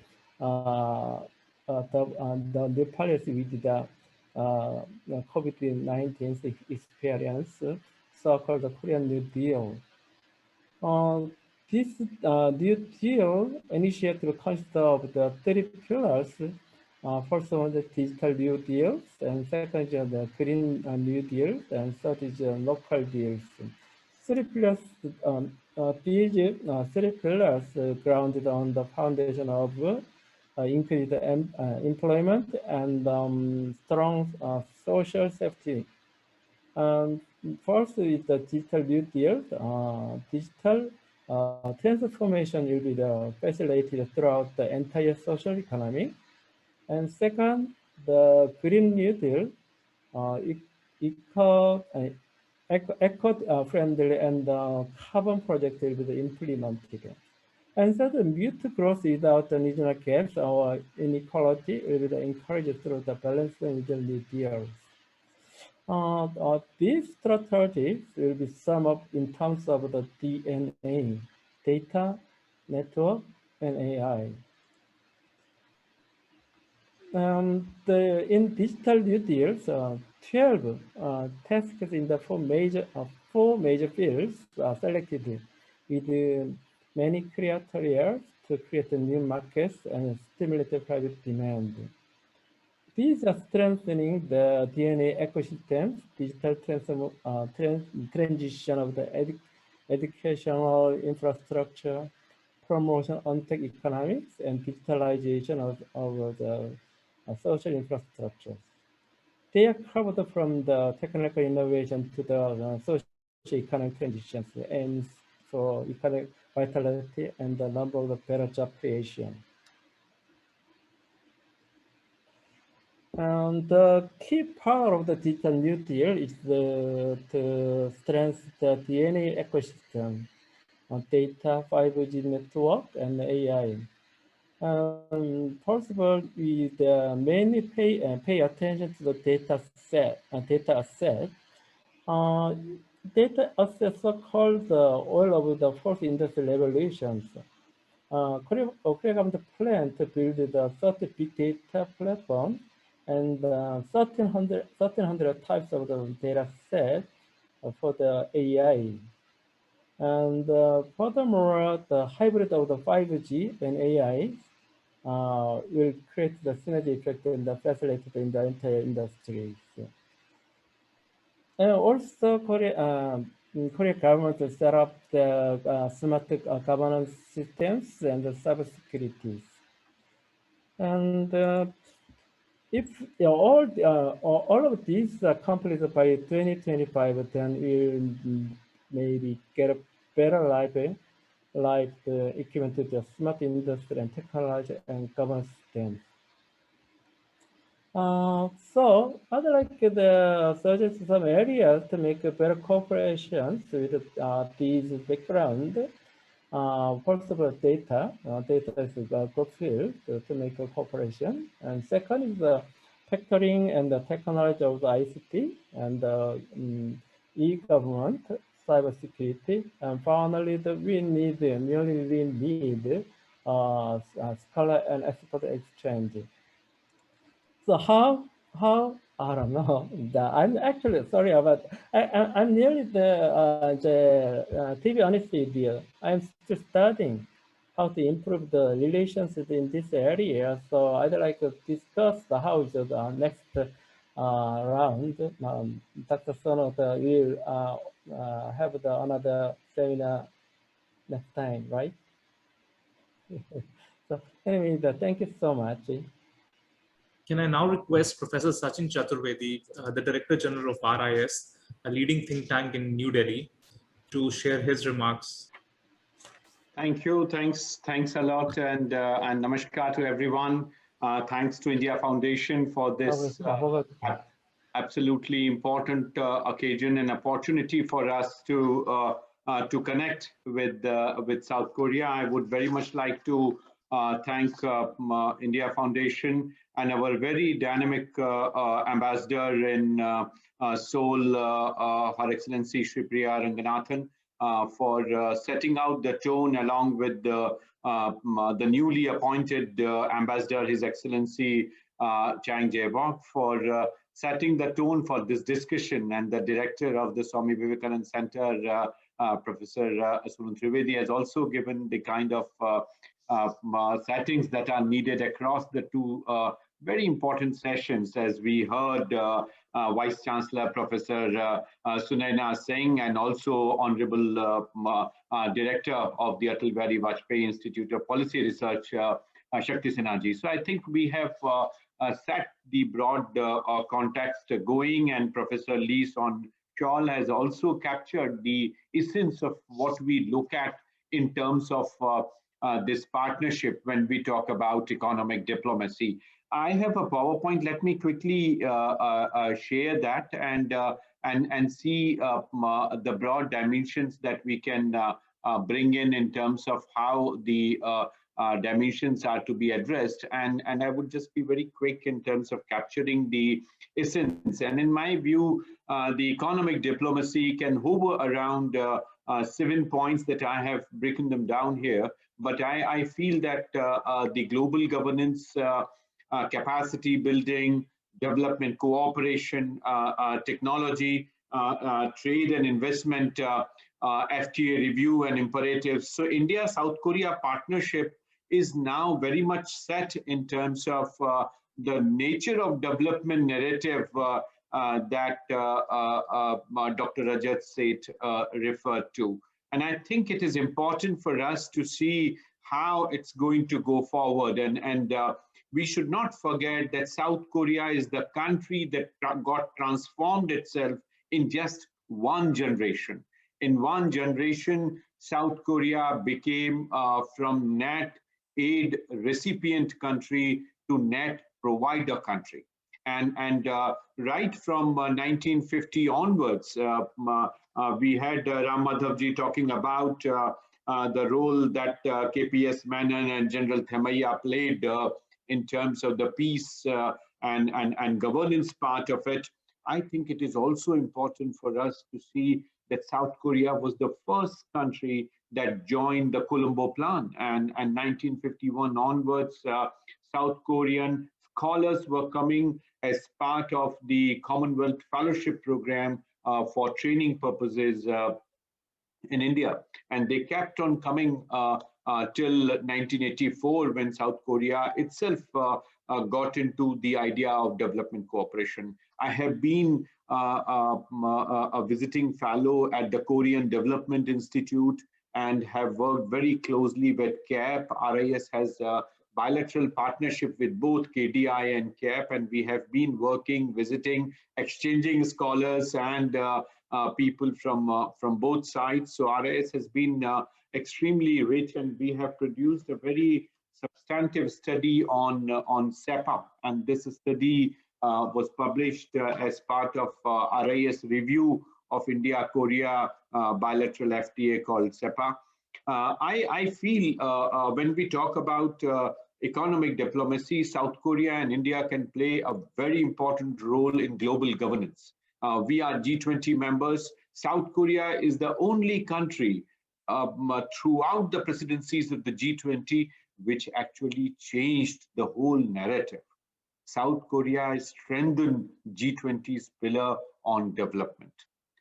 new policy with the COVID-19 experience, so-called the Korean New Deal. This New Deal initiative consists of the 3 pillars. First one, the digital New Deals, and second is the green New Deal, and third is local deals. 3 pillars, these 3 pillars grounded on the foundation of increased employment and strong social safety. First is the digital New Deal. Digital transformation will be facilitated throughout the entire social economy. And second, the Green New Deal, eco-friendly and carbon project will be implemented. And third, mute growth without the regional gaps or inequality will be encouraged through the balanced regional New Deals. These strategies will be summed up in terms of the DNA, data, network, and AI. In digital New Deals, 12 tasks in the 4 major fields are selected with many criteria to create new markets and stimulate private demand. These are strengthening the DNA ecosystems, digital transition of the educational infrastructure, promotion on tech economics, and digitalization of the social infrastructures. They are covered from the technical innovation to the socio-economic transitions, aims for economic vitality and the number of the better job creation. And the key part of the digital New Deal is to strengthen the DNA ecosystem on data, 5G network, and AI. First of all, we mainly pay attention to the data set and data asset. Data assets are called the oil of the fourth industrial revolutions. Korea government plan to build the 30 big data platform and 1,300 types of the data set for the AI. And furthermore, the hybrid of the 5G and AI will create the synergy effect and facilitate in the entire industry. And also, Korea government to set up the smart governance systems and the cybersecurity. And if all of these are completed by 2025, then we'll maybe get a better life equivalent to the smart industry and technology and governance systems. So I'd like to suggest some areas to make better cooperations with these background. First of all, data. Data is a good field to make a cooperation. And second is the factoring and the technology of the ICT and e-government, cybersecurity. And finally, we need scholar and expert exchange. So how I don't know. I'm actually sorry about. I'm nearly to be honest with you, I'm still studying how to improve the relationship in this area. So I'd like to discuss how is the next round. Dr. Sono will have another seminar next time, right? So anyway, thank you so much. Can I now request Professor Sachin Chaturvedi, the Director General of RIS, a leading think tank in New Delhi, to share his remarks. Thank you. Thanks a lot, and namaskar to everyone. Thanks to India Foundation for this absolutely important occasion and opportunity for us to connect with South Korea. I would very much like to thank India Foundation and our very dynamic ambassador in Seoul, Her Excellency Shri Priya Ranganathan, for setting out the tone along with the newly appointed ambassador, His Excellency Chang Jae-bok, for setting the tone for this discussion, and the director of the Swami Vivekananda Center, Professor Sonu Trivedi, has also given the kind of settings that are needed across the two very important sessions, as we heard Vice Chancellor Professor Sunaina Singh and also Honorable Director of the Atal Bihari Vajpayee Institute of Policy Research, Shakti Sinha ji. So I think we have set the broad context going, and Professor Lee Son Chol has also captured the essence of what we look at in terms of this partnership when we talk about economic diplomacy. I have a PowerPoint. Let me quickly share that and see the broad dimensions that we can bring in terms of how the dimensions are to be addressed. And I would just be very quick in terms of capturing the essence. And in my view, the economic diplomacy can hover around 7 points that I have broken them down here. But I feel that the global governance, capacity building, development cooperation, technology, trade and investment, FTA review and imperatives. So India-South Korea partnership is now very much set in terms of the nature of development narrative that Dr. Rajat Seth referred to. And I think it is important for us to see how it's going to go forward. And we should not forget that South Korea is the country that got transformed itself in just one generation. In one generation, South Korea became from net aid recipient country to net provider country. And right from 1950 onwards, we had Ram Madhavji talking about the role that KPS Menon and General Themaiya played in terms of the peace and governance part of it. I think it is also important for us to see that South Korea was the first country that joined the Colombo Plan. And 1951 onwards, South Korean scholars were coming as part of the Commonwealth Fellowship Program for training purposes in India. And they kept on coming till 1984, when South Korea itself got into the idea of development cooperation. I have been a visiting fellow at the Korean Development Institute and have worked very closely with CAP. RIS has a bilateral partnership with both KDI and CAP, and we have been working, visiting, exchanging scholars and people from both sides. So RIS has been extremely rich, and we have produced a very substantive study on SEPA, and this study was published as part of RIS review of India-Korea bilateral FTA called SEPA. I feel when we talk about economic diplomacy, South Korea and India can play a very important role in global governance. We are G20 members. South Korea is the only country throughout the presidencies of the G20 which actually changed the whole narrative. South Korea strengthened G20's pillar on development.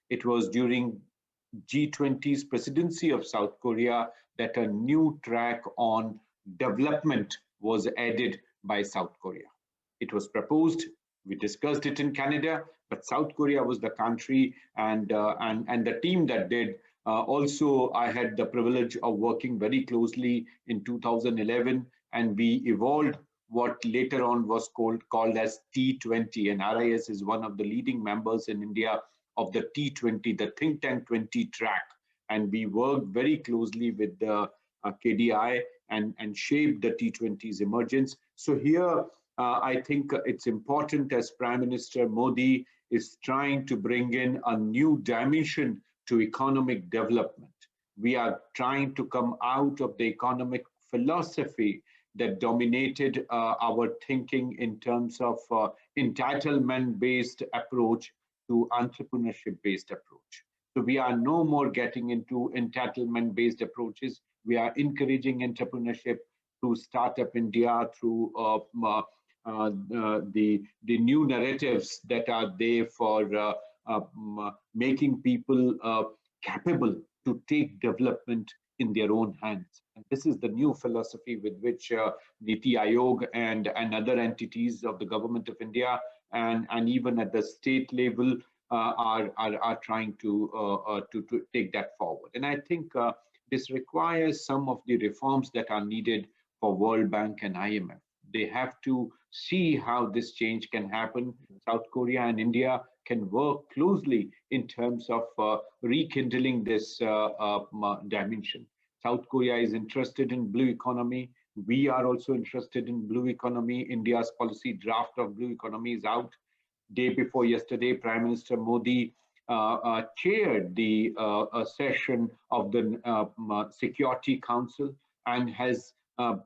It was during G20's presidency of South Korea that a new track on development was added by South Korea. It was proposed, we discussed it in Canada, but South Korea was the country and the team that did. Also, I had the privilege of working very closely in 2011, and we evolved what later on was called as T20, and RIS is one of the leading members in India of the T20, the Think Tank 20 track. And we worked very closely with the KDI and shaped the T20's emergence. So here, I think it's important, as Prime Minister Modi is trying to bring in a new dimension to economic development. We are trying to come out of the economic philosophy that dominated our thinking in terms of entitlement-based approach to entrepreneurship-based approach. So we are no more getting into entitlement-based approaches. We are encouraging entrepreneurship through Startup India, through the new narratives that are there for making people capable to take development in their own hands. And this is the new philosophy with which Niti Aayog and other entities of the government of India and even at the state level are trying to take that forward. And I think this requires some of the reforms that are needed for World Bank and IMF. They have to see how this change can happen. South Korea and India can work closely in terms of rekindling this dimension. South Korea is interested in blue economy. We are also interested in blue economy. India's policy draft of blue economy is out. Day before yesterday, Prime Minister Modi chaired the session of the Security Council and has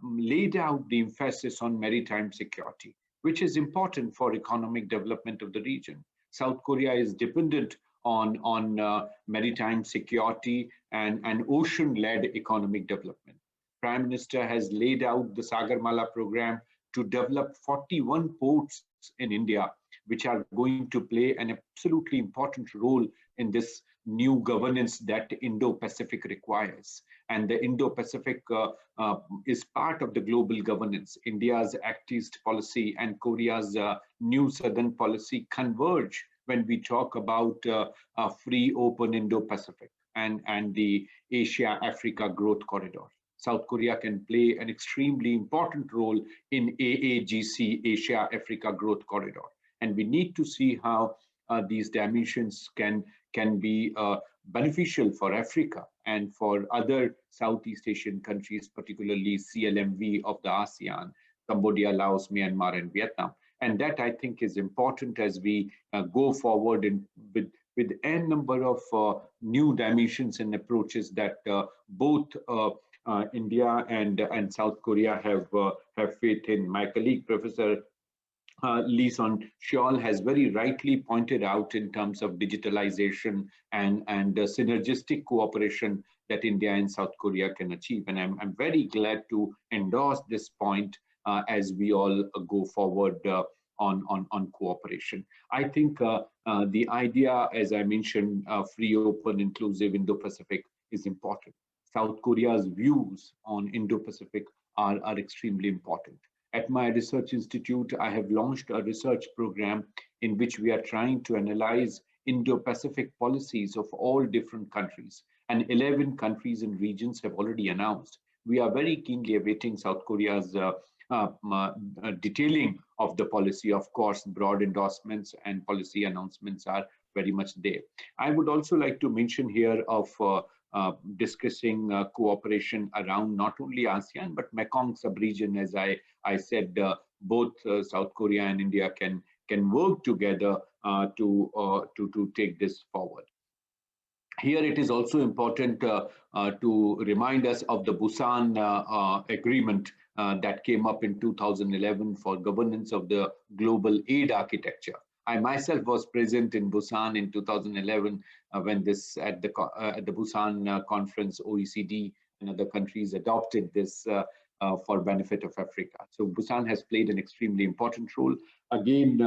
laid out the emphasis on maritime security, which is important for economic development of the region. South Korea is dependent on maritime security and ocean-led economic development. Prime Minister has laid out the Sagarmala program to develop 41 ports in India, which are going to play an absolutely important role in this new governance that Indo-Pacific requires. And the Indo-Pacific is part of the global governance. India's Act East policy and Korea's new Southern policy converge when we talk about a free, open Indo-Pacific and the Asia-Africa growth corridor. South Korea can play an extremely important role in AAGC, Asia-Africa Growth Corridor. And we need to see how these dimensions can be beneficial for Africa and for other Southeast Asian countries, particularly CLMV of the ASEAN, Cambodia, Laos, Myanmar, and Vietnam. And that, I think, is important as we go forward with n number of new dimensions and approaches that both India and South Korea have faith in. My colleague, Professor Lee Seoul, has very rightly pointed out in terms of digitalization and synergistic cooperation that India and South Korea can achieve. And I'm very glad to endorse this point as we all go forward on cooperation. I think the idea, as I mentioned, free, open, inclusive Indo-Pacific is important. South Korea's views on Indo-Pacific are extremely important. At my research institute, I have launched a research program in which we are trying to analyze Indo-Pacific policies of all different countries. And 11 countries and regions have already announced. We are very keenly awaiting South Korea's detailing of the policy. Of course, broad endorsements and policy announcements are very much there. I would also like to mention here of discussing cooperation around not only ASEAN, but Mekong sub-region. As I said, both South Korea and India can work together to take this forward. Here, it is also important to remind us of the Busan agreement that came up in 2011 for governance of the global aid architecture. I myself was present in Busan in 2011 when this at the Busan conference, OECD and other countries adopted this for benefit of Africa. So Busan has played an extremely important role. Again,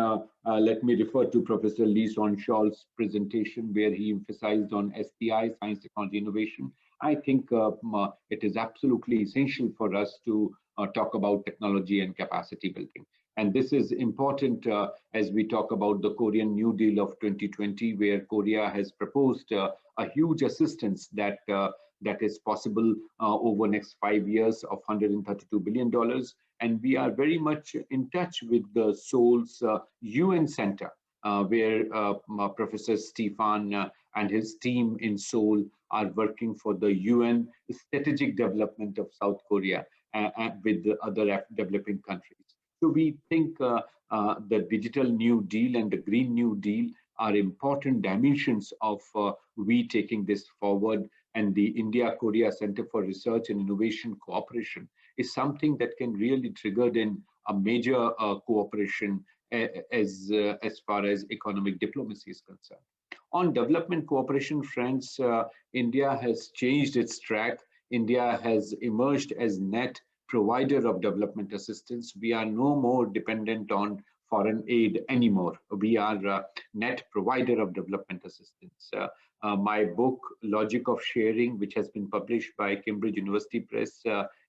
let me refer to Professor Lee Seoul's presentation where he emphasized on STI, science, technology, innovation. I think it is absolutely essential for us to talk about technology and capacity building. And this is important as we talk about the Korean New Deal of 2020, where Korea has proposed a huge assistance that is possible over next 5 years of $132 billion. And we are very much in touch with the Seoul's UN Center, where Professor Stefan and his team in Seoul are working for the UN strategic development of South Korea with the other developing countries. So we think the Digital New Deal and the Green New Deal are important dimensions of we taking this forward. And the India-Korea Center for Research and Innovation Cooperation is something that can really trigger in a major cooperation as far as economic diplomacy is concerned. On development cooperation, friends, India has changed its track. India has emerged as net provider of development assistance. We are no more dependent on foreign aid anymore. We are a net provider of development assistance. My book, Logic of Sharing, which has been published by Cambridge University Press,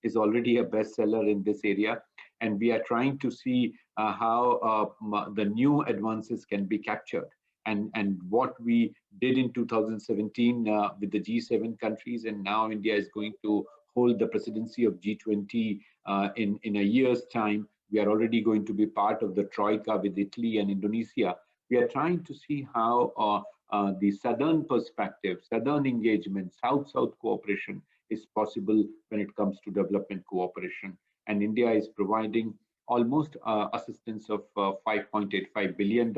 is already a bestseller in this area. And we are trying to see how the new advances can be captured. And what we did in 2017 with the G7 countries, and now India is going to hold the presidency of G20 in a year's time. We are already going to be part of the Troika with Italy and Indonesia. We are trying to see how the Southern perspective, Southern engagement, South-South cooperation is possible when it comes to development cooperation. And India is providing almost assistance of $5.85 billion.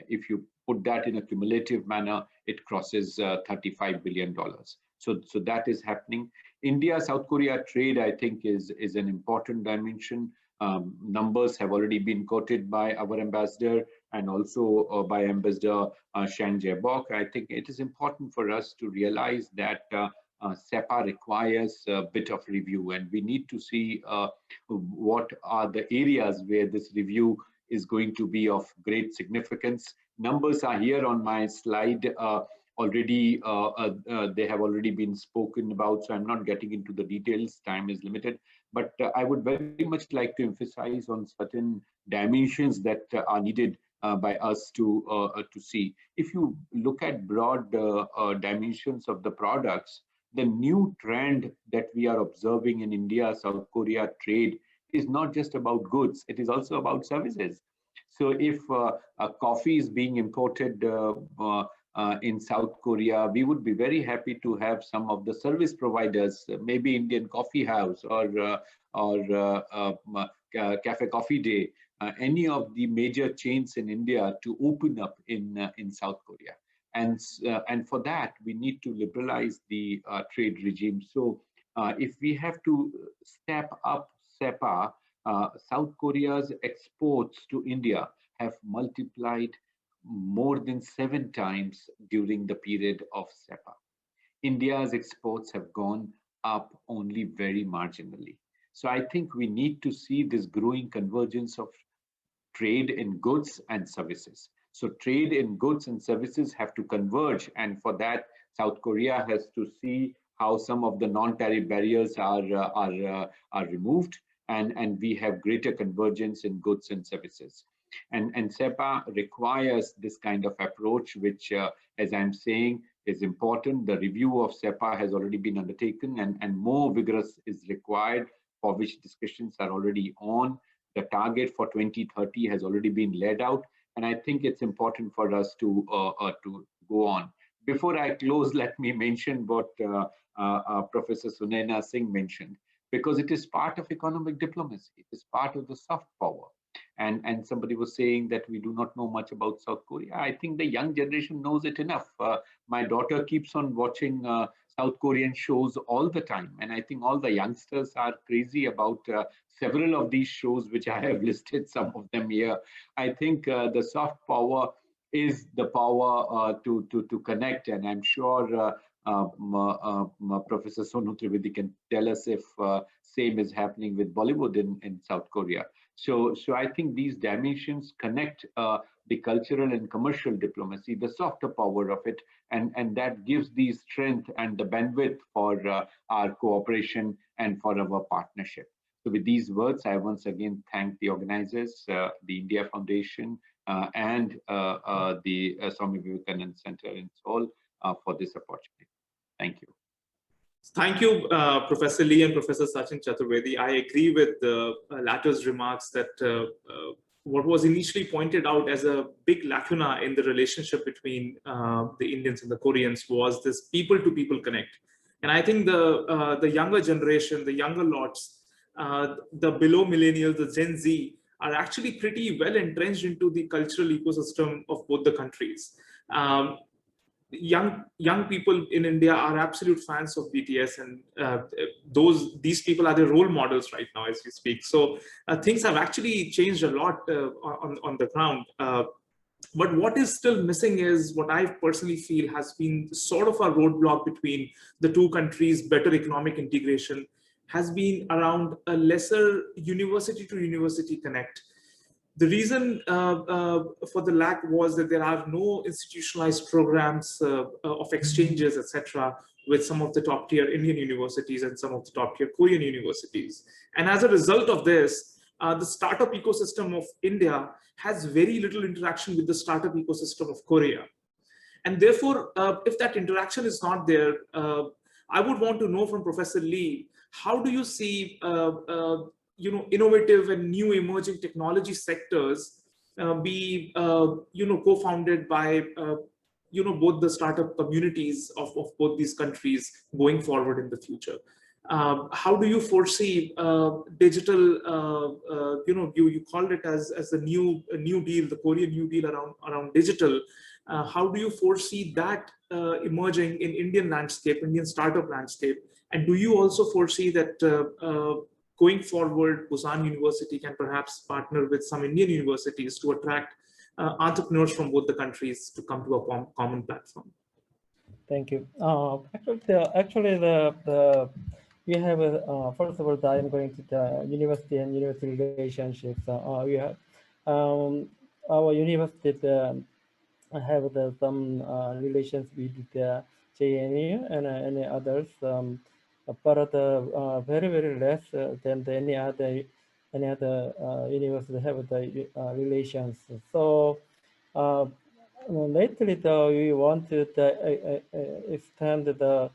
If you put that in a cumulative manner, it crosses $35 billion. So that is happening. India-South Korea trade, I think, is an important dimension. Numbers have already been quoted by our ambassador and also by Ambassador Shang Jae-bok. I think it is important for us to realize that SEPA requires a bit of review, and we need to see what are the areas where this review is going to be of great significance. Numbers are here on my slide. Already, they have already been spoken about, so I'm not getting into the details, time is limited, but I would very much like to emphasize on certain dimensions that are needed by us to see. If you look at broad dimensions of the products, the new trend that we are observing in India-South Korea trade is not just about goods, it is also about services. So if coffee is being imported in South Korea, we would be very happy to have some of the service providers, maybe Indian Coffee House or Cafe Coffee Day, any of the major chains in India to open up in South Korea. And for that, we need to liberalize the trade regime. So if we have to step up SEPA, South Korea's exports to India have multiplied more than 7 times during the period of SEPA. India's exports have gone up only very marginally. So I think we need to see this growing convergence of trade in goods and services. So trade in goods and services have to converge, and for that, South Korea has to see how some of the non-tariff barriers are removed, and we have greater convergence in goods and services. And SEPA requires this kind of approach, which, as I'm saying, is important. The review of SEPA has already been undertaken, and more vigorous is required, for which discussions are already on. The target for 2030 has already been laid out, and I think it's important for us to go on. Before I close, let me mention what Professor Sunaina Singh mentioned, because it is part of economic diplomacy. It is part of the soft power. And somebody was saying that we do not know much about South Korea. I think the young generation knows it enough. My daughter keeps on watching South Korean shows all the time. And I think all the youngsters are crazy about several of these shows, which I have listed some of them here. I think the soft power is the power to connect. And I'm sure Professor Sonu Trivedi can tell us if same is happening with Bollywood in South Korea. So I think these dimensions connect the cultural and commercial diplomacy, the softer power of it, and that gives the strength and the bandwidth for our cooperation and for our partnership. So with these words, I once again thank the organizers, the India Foundation, and the Swami Vivekananda Center in Seoul for this opportunity. Thank you. Thank you, Professor Lee and Professor Sachin Chaturvedi. I agree with the latter's remarks that what was initially pointed out as a big lacuna in the relationship between the Indians and the Koreans was this people-to-people connect. And I think the younger generation, the younger lots, the below millennials, the Gen Z, are actually pretty well entrenched into the cultural ecosystem of both the countries. Young people in India are absolute fans of BTS, and these people are their role models right now as we speak. So things have actually changed a lot on the ground. But what is still missing is what I personally feel has been sort of a roadblock between the two countries' better economic integration, has been around a lesser university to university connect. The reason for the lack was that there are no institutionalized programs of exchanges, etc., with some of the top tier Indian universities and some of the top tier Korean universities. And as a result of this, the startup ecosystem of India has very little interaction with the startup ecosystem of Korea. And therefore, if that interaction is not there, I would want to know from Professor Lee, how do you see innovative and new emerging technology sectors be co-founded by both the startup communities of both these countries going forward in the future? How do you foresee digital? You called it as the new deal, the Korean New Deal around digital. How do you foresee that emerging in Indian landscape, Indian startup landscape? And do you also foresee that going forward, Busan University can perhaps partner with some Indian universities to attract entrepreneurs from both the countries to come to a common platform? Thank you. Actually, we have first of all, I'm going to the university and university relationships. We have our university have some relations with the JNU and others. But very less than any other university have the relations. So lately, though, we want to extend the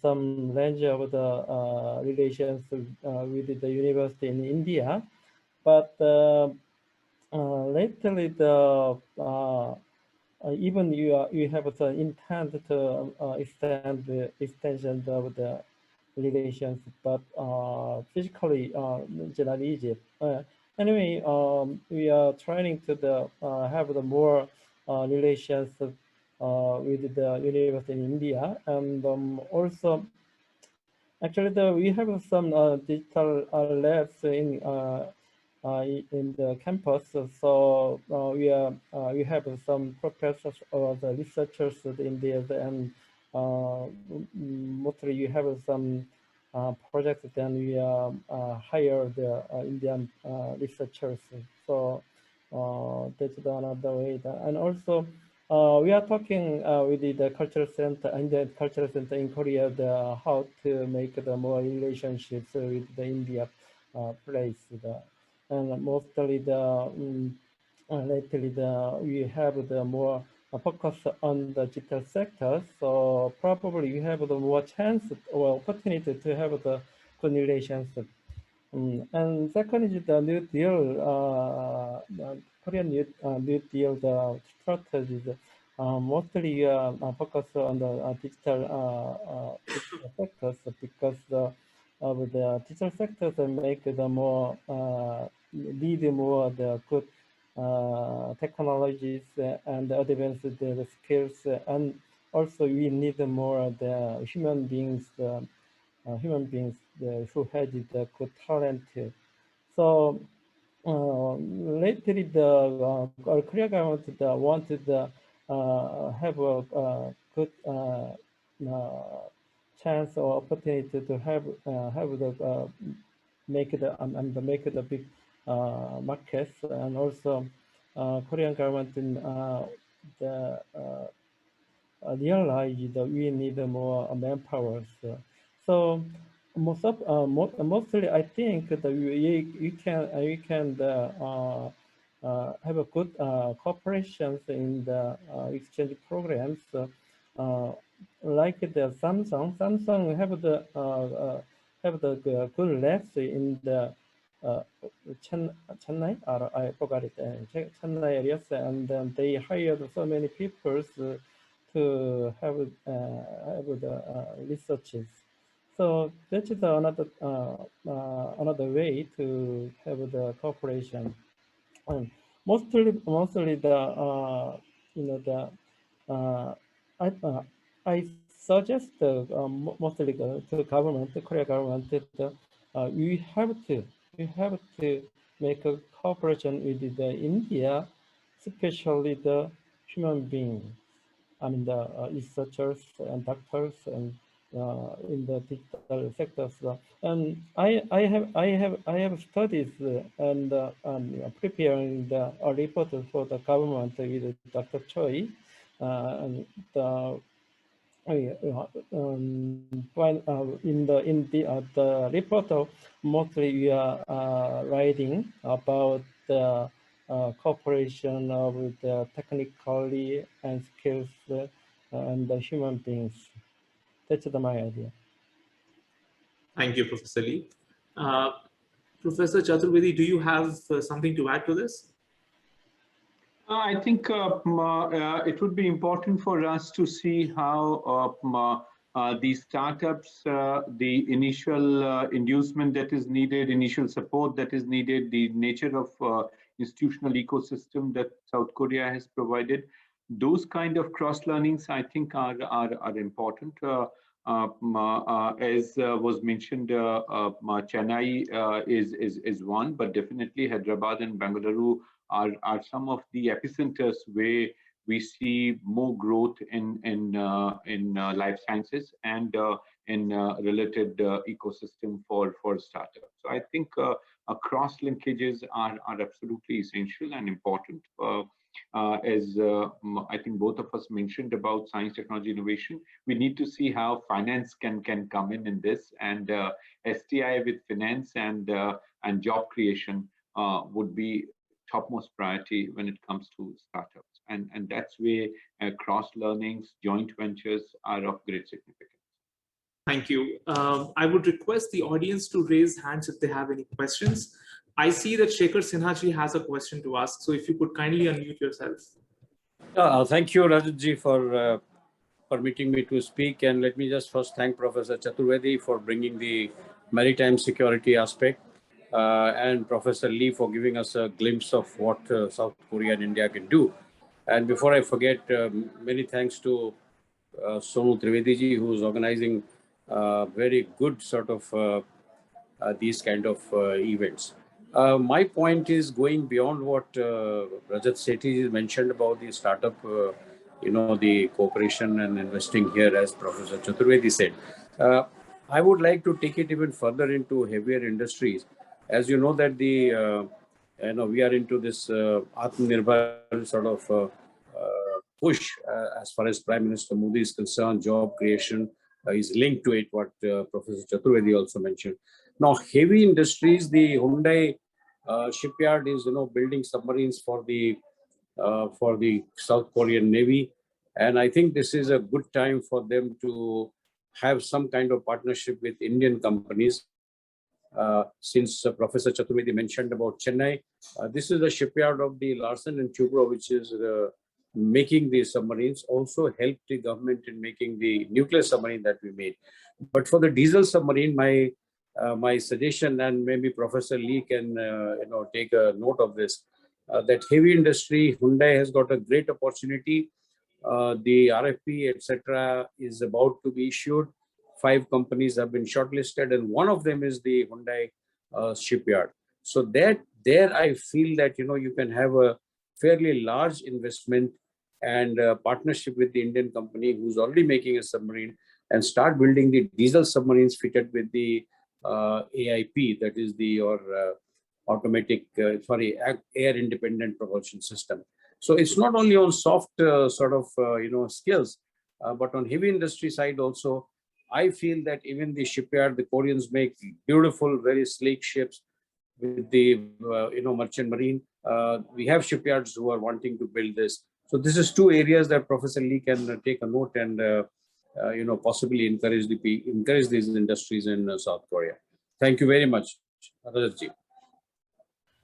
some range of the relations with the university in India, but lately the even you have the intent to extend the extension of the relations, but physically not easy. Anyway, we are trying to have the more relations with the university in India, and also actually we have some digital labs in the campus. So we have some professors or the researchers in there, and mostly you have some projects. Then we hire the Indian researchers. So that's another way. And also we are talking with the cultural center, Indian cultural center in Korea, how to make the more relationships with the India place. And mostly lately we have the more focus on the digital sector. So probably you have the more chance or opportunity to have the good relations. And second is the New Deal, the Korean New Deal, the strategies. Mostly focus on the digital sectors, because of the digital sectors make the more lead more the good technologies and advance the skills, and also we need more the human beings who had the good talent. So lately our Korea government wanted have a good chance or opportunity to have the make the big markets, and also Korean government realize that we need more manpower. So mostly I think that we can have a good cooperation in the exchange programs, like the Samsung. Samsung have the good labs in the Chennai, or I forgot it, Chennai areas, and then they hired so many people to have the researches. So that's another another way to have the cooperation. Mostly the you know the I suggest mostly to government, the Korea government, that we have to make a cooperation with the India, especially the human beings. I mean the researchers and doctors and in the digital sectors. And I have studies and preparing a report for the government with Dr. Choi, and the report mostly we are writing about the cooperation of the technically and skills and the human beings. That's my idea. Thank you, Professor Lee. Professor Chaturvedi, do you have something to add to this? I think it would be important for us to see how these startups, the initial inducement that is needed, initial support that is needed, the nature of institutional ecosystem that South Korea has provided, those kind of cross learnings, I think, are important. As was mentioned, Chennai is one, but definitely Hyderabad and Bengaluru are some of the epicenters where we see more growth in life sciences and in related ecosystem for startups. So I think cross linkages are absolutely essential and important. As I think both of us mentioned about science, technology, innovation, we need to see how finance can come in this, and STI with finance and job creation would be topmost priority when it comes to startups, and that's where cross learnings, joint ventures are of great significance. Thank you. I would request the audience to raise hands if they have any questions. I see that Shekhar Sinhaji has a question to ask. So if you could kindly unmute yourself. Thank you, Rajatji, for permitting me to speak. And let me just first thank Professor Chaturvedi for bringing the maritime security aspect and Professor Lee for giving us a glimpse of what South Korea and India can do. And before I forget, many thanks to Sonu Trivedi, who is organizing very good sort of these kind of events. My point is going beyond what Rajat Sethi mentioned about the startup, the cooperation and investing here, as Professor Chaturvedi said. I would like to take it even further into heavier industries. As you know that we are into this Atmanirbhar sort of push as far as Prime Minister Modi is concerned. Job creation is linked to it, what Professor Chaturvedi also mentioned. Now, heavy industries, the Hyundai shipyard is, building submarines for the South Korean Navy, and I think this is a good time for them to have some kind of partnership with Indian companies. Since Professor Chaturvedi mentioned about Chennai, this is the shipyard of the Larsen and Toubro, which is making the submarines, also helped the government in making the nuclear submarine that we made. But for the diesel submarine, my suggestion, and maybe Professor Lee can take a note of this, that heavy industry, Hyundai has got a great opportunity. The RFP, etc., is about to be issued. 5 companies have been shortlisted, and one of them is the Hyundai shipyard. So there I feel that you can have a fairly large investment and partnership with the Indian company who's already making a submarine, and start building the diesel submarines fitted with the AIP, that is automatic, air independent propulsion system. So it's not only on soft skills, but on heavy industry side also. I feel that even the shipyard, the Koreans make beautiful, very sleek ships with the merchant marine. We have shipyards who are wanting to build this. So this is 2 areas that Professor Lee can take a note and possibly encourage these industries in South Korea. Thank you very much, Rajatji.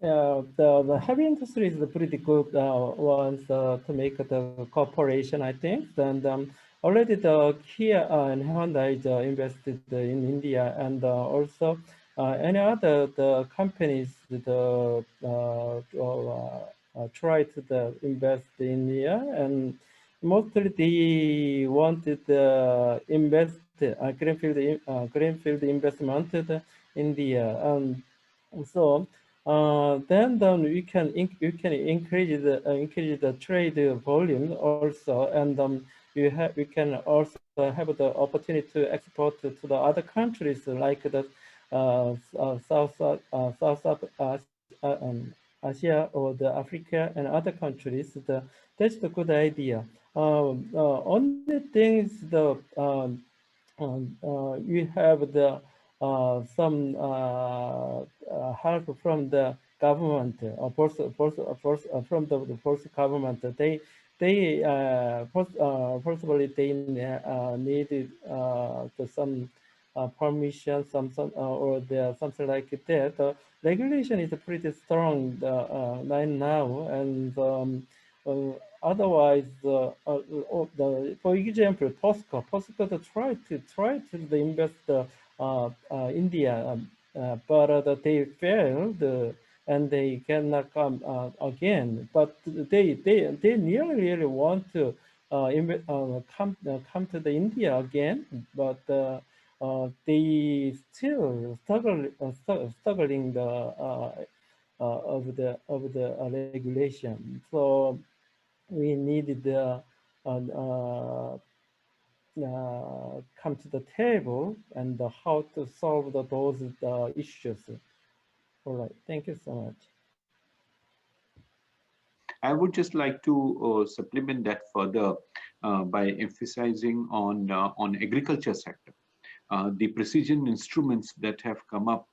The heavy industry is a pretty good ones to make the cooperation, I think. And already the Kia and Honda is invested in India, and also any other companies that try to invest in India, and mostly they wanted invest greenfield investment in India. So then we can increase the trade volume also, and we can also have the opportunity to export to the other countries like the South Asia or the Africa and other countries. That's the good idea. Only thing is we have the some help from the government, from the first government. Possibly they needed some permission, or something like that. The regulation is pretty strong right now, and otherwise, for example, POSCO tried to invest India, but they failed, and they cannot come again. But they really want to come to the India again, but they still struggling of the regulation. So we needed come to the table and how to solve those issues. All right, thank you so much. I would just like to supplement that further by emphasizing on agriculture sector. The precision instruments that have come up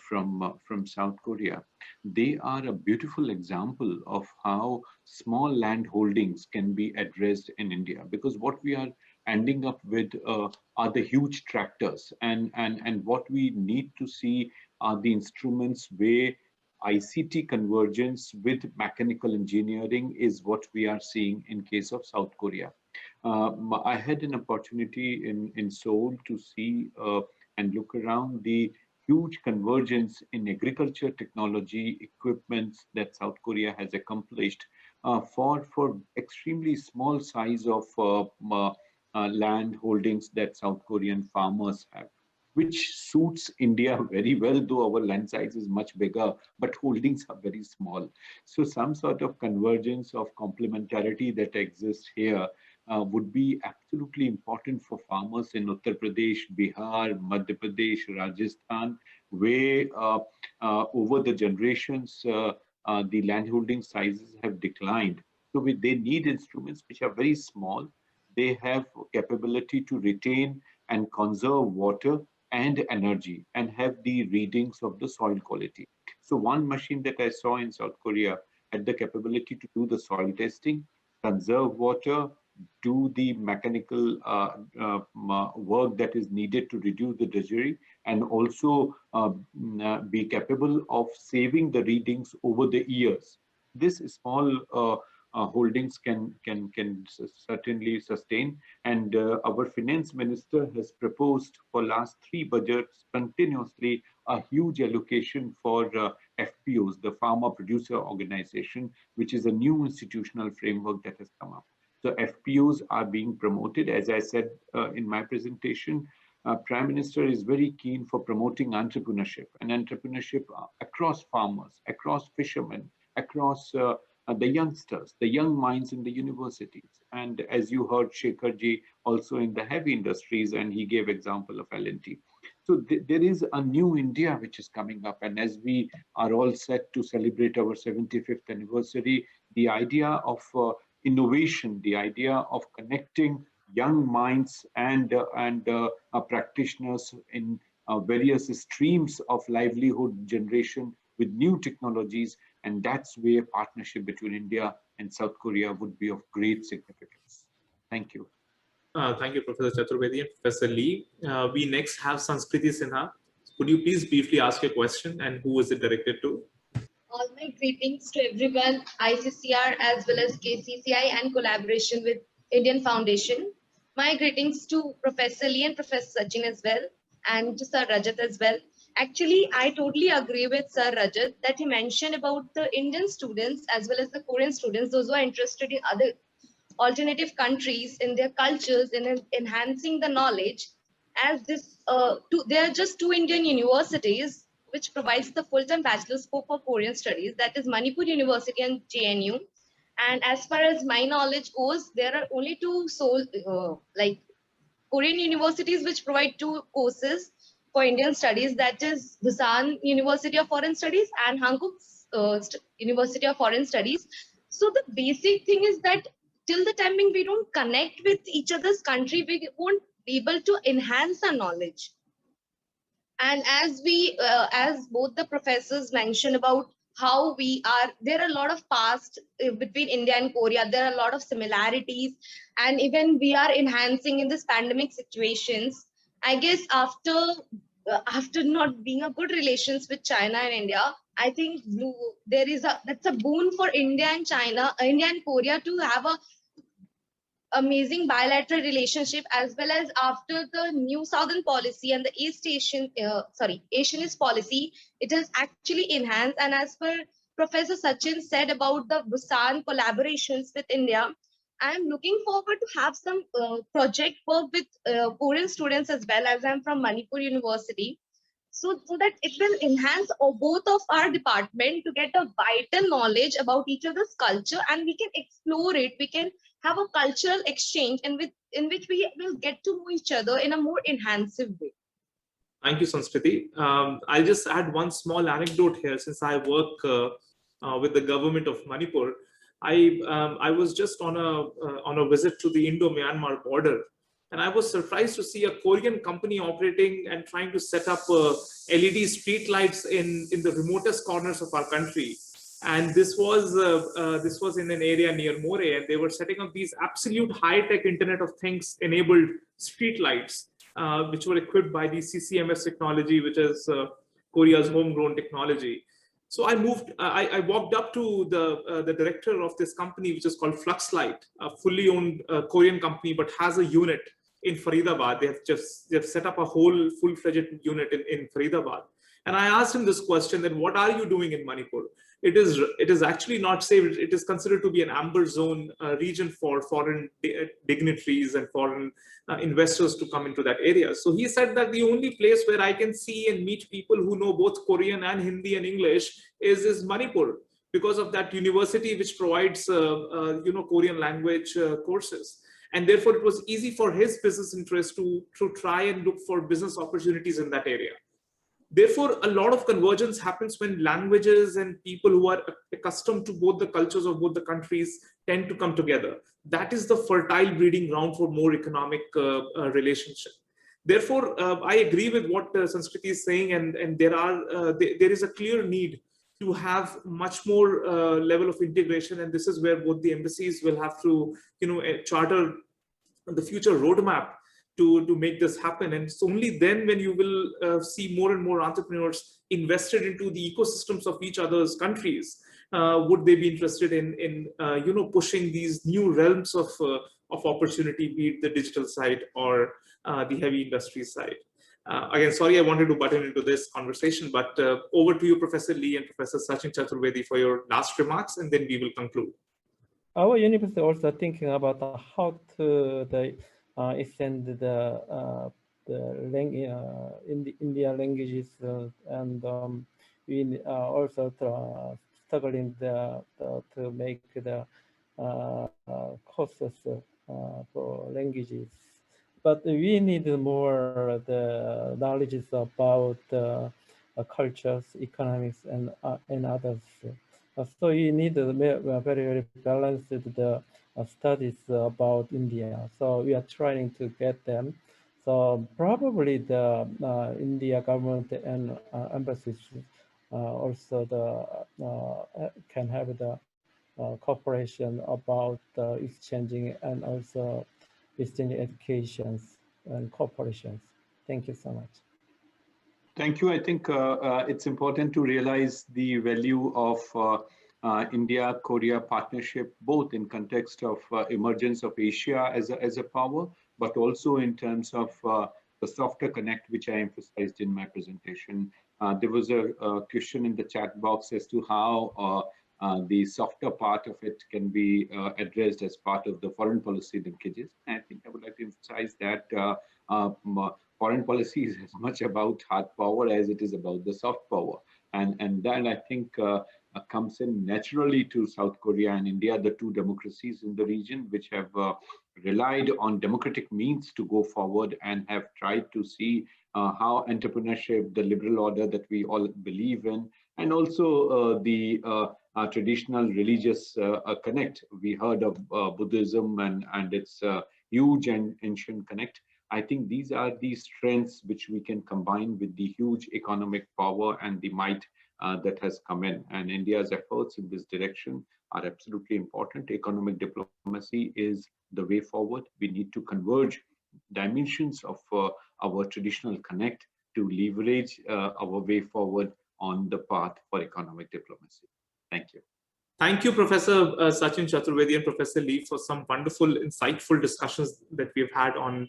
from South Korea, they are a beautiful example of how small land holdings can be addressed in India. Because what we are ending up with are the huge tractors. And what we need to see are the instruments where ICT convergence with mechanical engineering is what we are seeing in case of South Korea. I had an opportunity in Seoul to see and look around the huge convergence in agriculture technology equipments that South Korea has accomplished for extremely small size of land holdings that South Korean farmers have, which suits India very well, though our land size is much bigger, but holdings are very small. So some sort of convergence of complementarity that exists here would be absolutely important for farmers in Uttar Pradesh, Bihar, Madhya Pradesh, Rajasthan, where over the generations, the landholding sizes have declined. So they need instruments which are very small. They have capability to retain and conserve water and energy and have the readings of the soil quality. So one machine that I saw in South Korea had the capability to do the soil testing, conserve water, do the mechanical work that is needed to reduce the drudgery, and also be capable of saving the readings over the years. This small holdings can certainly sustain, and our finance minister has proposed for last 3 budgets continuously a huge allocation for FPOs, the Farmer Producer Organization, which is a new institutional framework that has come up. So FPOs are being promoted. As I said in my presentation, Prime Minister is very keen for promoting entrepreneurship and entrepreneurship across farmers, across fishermen, across the youngsters, the young minds in the universities. And as you heard Shekharji also in the heavy industries, and he gave example of L&T. So there is a new India which is coming up. And as we are all set to celebrate our 75th anniversary, the idea of innovation, the idea of connecting young minds and practitioners in various streams of livelihood generation with new technologies, and that's where partnership between India and South Korea would be of great significance. Thank you. Thank you, Professor Chaturvedi and Professor Lee. We next have Sanskriti Sinha. Could you please briefly ask your question and who is it directed to? All my greetings to everyone, ICCR as well as KCCI and collaboration with Indian Foundation. My greetings to Professor Lee and Professor Sachin as well, and to Sir Rajat as well. Actually, I totally agree with Sir Rajat that he mentioned about the Indian students as well as the Korean students, those who are interested in other alternative countries, in their cultures, in enhancing the knowledge. As this, there are just 2 Indian universities which provides the full-time bachelor's scope for Korean studies, that is Manipur University and JNU. And as far as my knowledge goes, there are only 2 Korean universities which provide 2 courses for Indian studies, that is Busan University of Foreign Studies and Hankuk University of Foreign Studies. So the basic thing is that till the time we don't connect with each other's country, we won't be able to enhance our knowledge. And as both the professors mentioned about how there are a lot of past between India and Korea, there are a lot of similarities, and even we are enhancing in this pandemic situations. I guess after not being a good relations with China and India, I think that's a boon for India and Korea to have a amazing bilateral relationship, as well as after the new Southern policy and the Asianist policy, it has actually enhanced. And as per Professor Sachin said about the Busan collaborations with India, I am looking forward to have some project work with Korean students as well, as I'm from Manipur University. So that it will enhance both of our department to get a vital knowledge about each other's culture, and we can explore it. We can have a cultural exchange in which we will get to know each other in a more enhancing way. Thank you, Sanskriti. I'll just add one small anecdote here. Since I work with the government of Manipur, I was just on a visit to the Indo-Myanmar border, and I was surprised to see a Korean company operating and trying to set up LED street lights in the remotest corners of our country. And this was in an area near More, and they were setting up these absolute high-tech Internet of Things enabled street lights, which were equipped by the CCMS technology, which is Korea's homegrown technology. So I walked up to the director of this company, which is called Fluxlight, a fully owned Korean company, but has a unit in Faridabad. They've set up a whole full-fledged unit in Faridabad. And I asked him this question: that what are you doing in Manipur? It is actually not safe. It is considered to be an amber zone region for foreign dignitaries and foreign investors to come into that area. So he said that the only place where I can see and meet people who know both Korean and Hindi and English is Manipur, because of that university which provides Korean language courses. And therefore, it was easy for his business interests to try and look for business opportunities in that area. Therefore, a lot of convergence happens when languages and people who are accustomed to both the cultures of both the countries tend to come together. That is the fertile breeding ground for more economic relationship. Therefore, I agree with what Sanskriti is saying, and there is a clear need to have much more level of integration, and this is where both the embassies will have to, charter the future roadmap to make this happen. And it's only then when you will see more and more entrepreneurs invested into the ecosystems of each other's countries, would they be interested in pushing these new realms of opportunity, be it the digital side or the heavy industry side. Again, sorry, I wanted to button into this conversation, but over to you, Professor Lee and Professor Sachin Chaturvedi, for your last remarks, and then we will conclude. Our university also thinking about how to extend the Indian languages, and we also struggling to make the courses for languages. But we need more the knowledge about cultures, economics, and others. So you need a very, very balanced studies about India. So we are trying to get them. So probably the India government and embassies also can have the cooperation about exchanging and also exchanging educations and corporations. Thank you so much. Thank you. I think it's important to realize the value of India-Korea partnership, both in context of emergence of Asia as a power, but also in terms of the softer connect, which I emphasized in my presentation. There was a question in the chat box as to how the softer part of it can be addressed as part of the foreign policy linkages. And I think I would like to emphasize that foreign policy is as much about hard power as it is about the soft power. And that, I think, comes in naturally to South Korea and India, the two democracies in the region, which have relied on democratic means to go forward and have tried to see how entrepreneurship, the liberal order that we all believe in, and also the traditional religious connect. We heard of Buddhism and its huge and ancient connect. I think these are the strengths which we can combine with the huge economic power and the might that has come in. And India's efforts in this direction are absolutely important. Economic diplomacy is the way forward. We need to converge dimensions of our traditional connect to leverage our way forward on the path for economic diplomacy. Thank you. Thank you, Professor Sachin Chaturvedi and Professor Lee, for some wonderful, insightful discussions that we've had on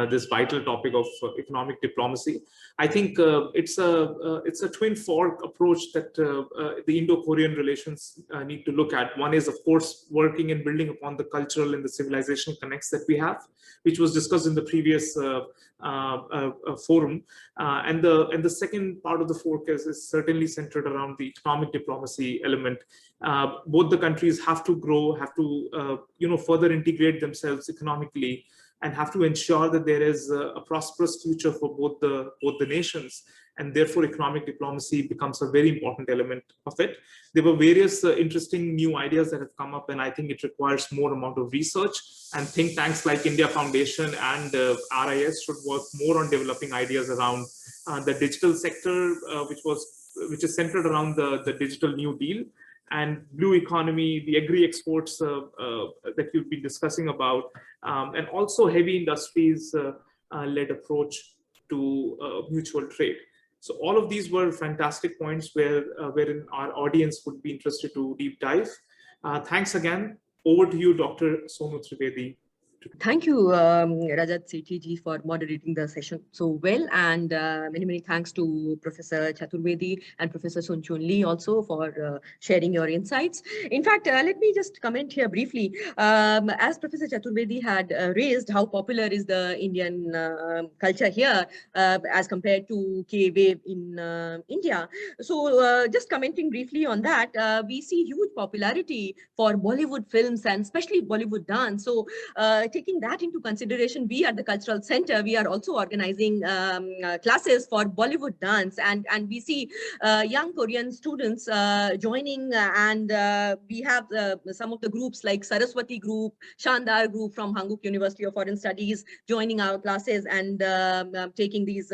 this vital topic of economic diplomacy. I think it's a twin fork approach that the Indo-Korean relations need to look at. One is, of course, working and building upon the cultural and the civilizational connects that we have, which was discussed in the previous forum. And the second part of the fork is certainly centered around the economic diplomacy element. Both the countries have to grow, have to further integrate themselves economically, and have to ensure that there is a prosperous future for both the nations. And therefore, economic diplomacy becomes a very important element of it. There were various interesting new ideas that have come up, and I think it requires more amount of research. And think tanks like India Foundation and RIS should work more on developing ideas around the digital sector, which is centered around the digital New Deal, and blue economy, the agri exports that you've been discussing about, and also heavy industries led approach to mutual trade. So all of these were fantastic points wherein our audience would be interested to deep dive. Thanks again. Over to you, Dr. Sonu Trivedi. Thank you, Rajat Sethi ji, for moderating the session so well, and many thanks to Professor Chaturvedi and Professor Sunchun Lee also for sharing your insights. In fact, let me just comment here briefly. As Professor Chaturvedi had raised how popular is the Indian culture here as compared to K-wave in India. So just commenting briefly on that, we see huge popularity for Bollywood films and especially Bollywood dance. So taking that into consideration, we at the Cultural Center, we are also organizing classes for Bollywood dance, and we see young Korean students joining, and we have some of the groups like Saraswati Group, Shandar Group from Hanguk University of Foreign Studies joining our classes and taking these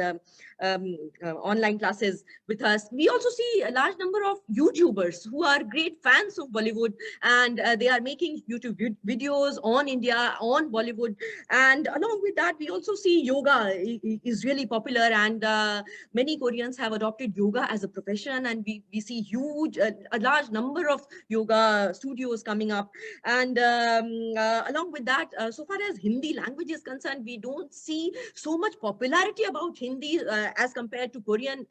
online classes with us. We also see a large number of YouTubers who are great fans of Bollywood, and they are making YouTube videos on India, on Bollywood. And along with that, we also see yoga is really popular, and many Koreans have adopted yoga as a profession, and we see a large number of yoga studios coming up. And along with that, so far as Hindi language is concerned, we don't see so much popularity about Hindi as compared to Korean,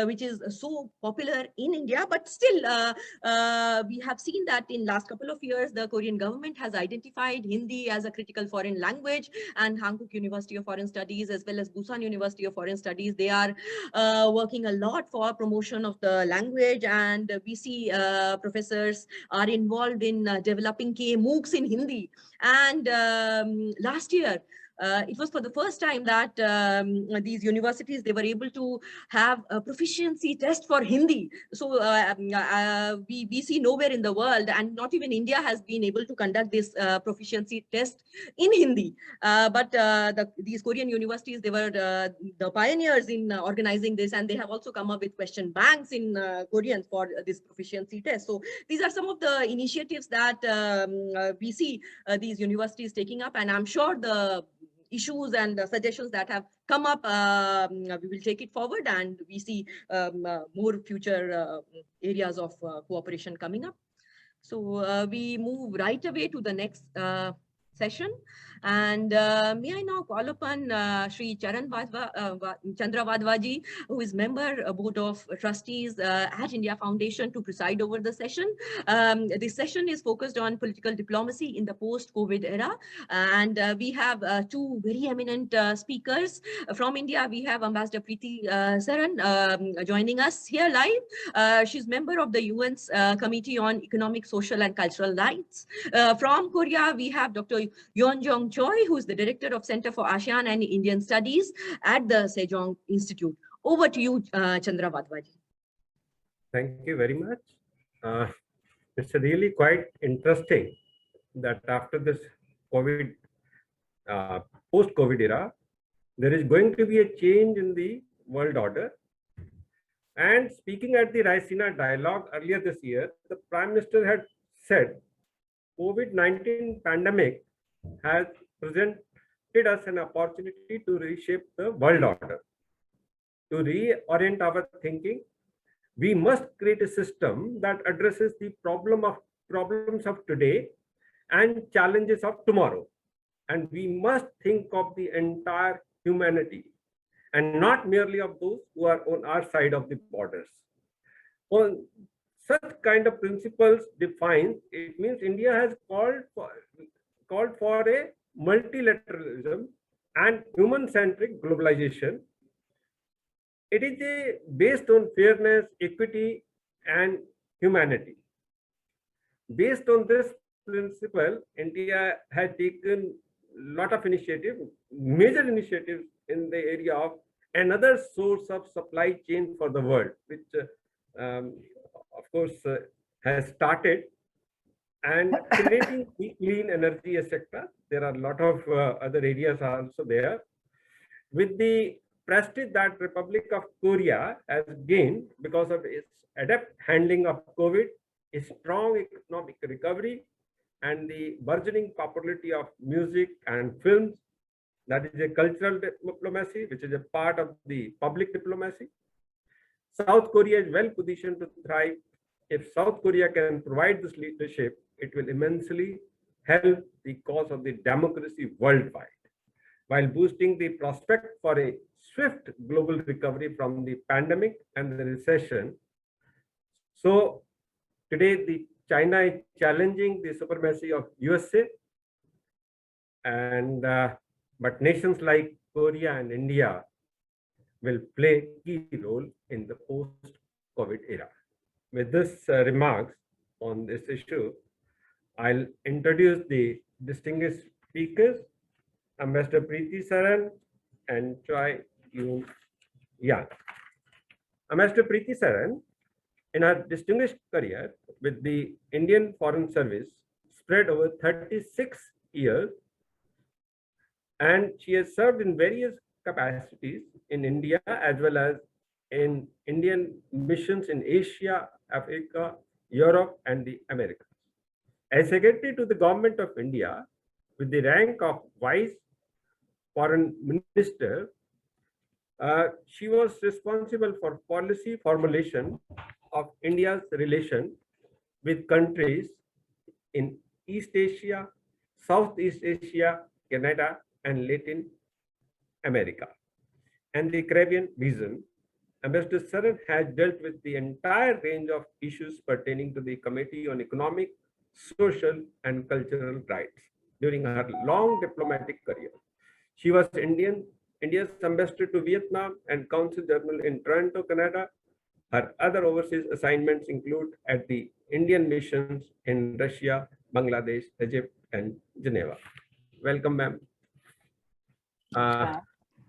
which is so popular in India. But still, we have seen that in last couple of years, the Korean government has identified Hindi as a critical foreign language, and Hanguk University of Foreign Studies as well as Busan University of Foreign Studies, they are working a lot for promotion of the language, and we see professors are involved in developing MOOCs in Hindi. And last year, it was for the first time that these universities, they were able to have a proficiency test for Hindi. So we see nowhere in the world, and not even India has been able to conduct this proficiency test in Hindi. But these Korean universities, they were the pioneers in organizing this, and they have also come up with question banks in Korean for this proficiency test. So these are some of the initiatives that we see these universities taking up, and I'm sure the issues and suggestions that have come up, we will take it forward, and we see more future areas of cooperation coming up. So we move right away to the next session. And may I now call upon Sri Chandra Vadvaji, who is member board of trustees at India Foundation, to preside over the session. This session is focused on political diplomacy in the post-COVID era. And we have two very eminent speakers. From India, we have Ambassador Preeti Saran joining us here live. She's member of the UN's Committee on Economic, Social and Cultural Rights. From Korea, we have Dr. Yeonjong Choi, who is the director of Center for ASEAN and Indian Studies at the Sejong Institute. Over to you, Chandra Vadvaji. Thank you very much. It's really quite interesting that after this COVID, post-COVID era, there is going to be a change in the world order. And speaking at the Raisina dialogue earlier this year, the Prime Minister had said, COVID-19 pandemic has presented us an opportunity to reshape the world order. To reorient our thinking, we must create a system that addresses the problems of today and challenges of tomorrow. And we must think of the entire humanity and not merely of those who are on our side of the borders. On such kind of principles defined, it means India has called for a multilateralism and human-centric globalization. It is based on fairness, equity, and humanity. Based on this principle, India has taken a lot of major initiatives in the area of another source of supply chain for the world, which of course has started, and creating clean energy, etc. There are a lot of other areas also there. With the prestige that Republic of Korea has gained because of its adept handling of COVID, a strong economic recovery, and the burgeoning popularity of music and films. That is a cultural diplomacy, which is a part of the public diplomacy. South Korea is well positioned to thrive. If South Korea can provide this leadership, it will immensely help the cause of the democracy worldwide, while boosting the prospect for a swift global recovery from the pandemic and the recession. So today, China is challenging the supremacy of USA, and but nations like Korea and India will play a key role in the post-COVID era. With this remarks on this issue, I'll introduce the distinguished speakers, Ambassador Preeti Saran and Choi Yoon Yang. Ambassador Preeti Saran, in her distinguished career with the Indian Foreign Service, spread over 36 years, and she has served in various capacities in India as well as in Indian missions in Asia, Africa, Europe, and the Americas. As Secretary to the Government of India, with the rank of Vice Foreign Minister, she was responsible for policy formulation of India's relation with countries in East Asia, Southeast Asia, Canada, and Latin America, and the Caribbean region. Ambassador Saran has dealt with the entire range of issues pertaining to the Committee on Economic, Social, and Cultural Rights during her long diplomatic career. She was India's ambassador to Vietnam and Consul General in Toronto, Canada. Her other overseas assignments include at the Indian missions in Russia, Bangladesh, Egypt, and Geneva. Welcome, ma'am.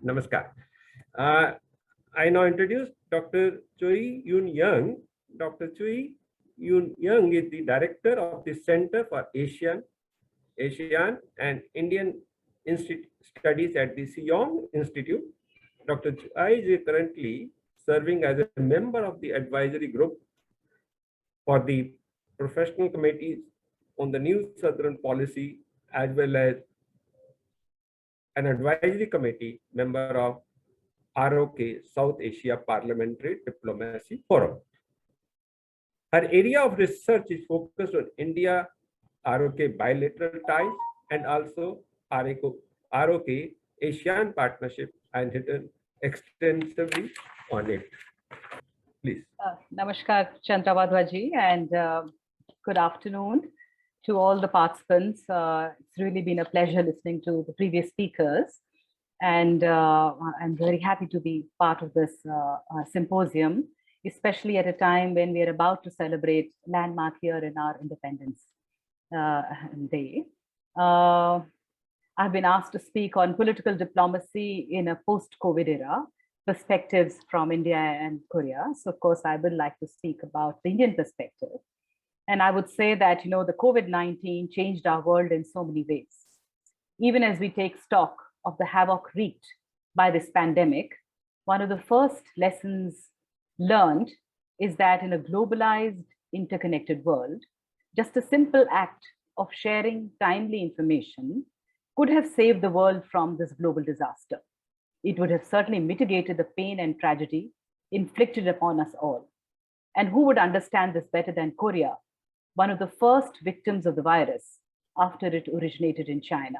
Namaskar. I now introduce Dr. Choi Yoon Yang. Dr. Choi Yoon Yang is the director of the Center for Asian and Indian Studies at the Seoul Institute. Dr. Choi is currently serving as a member of the advisory group for the professional committees on the New Southern Policy, as well as an advisory committee member of ROK, South Asia Parliamentary Diplomacy Forum. Her area of research is focused on India-ROK bilateral ties and also ROK ASEAN partnership, and written extensively on it. Please. Namaskar, Chandravadwaji, and good afternoon to all the participants. It's really been a pleasure listening to the previous speakers, and I'm very happy to be part of this symposium, especially at a time when we are about to celebrate landmark year in our Independence Day. I've been asked to speak on political diplomacy in a post-COVID era, perspectives from India and Korea. So of course, I would like to speak about the Indian perspective. And I would say that, you know, the COVID-19 changed our world in so many ways. Even as we take stock of the havoc wreaked by this pandemic, one of the first lessons learned is that in a globalized, interconnected world, just a simple act of sharing timely information could have saved the world from this global disaster. It would have certainly mitigated the pain and tragedy inflicted upon us all. And who would understand this better than Korea, one of the first victims of the virus after it originated in China?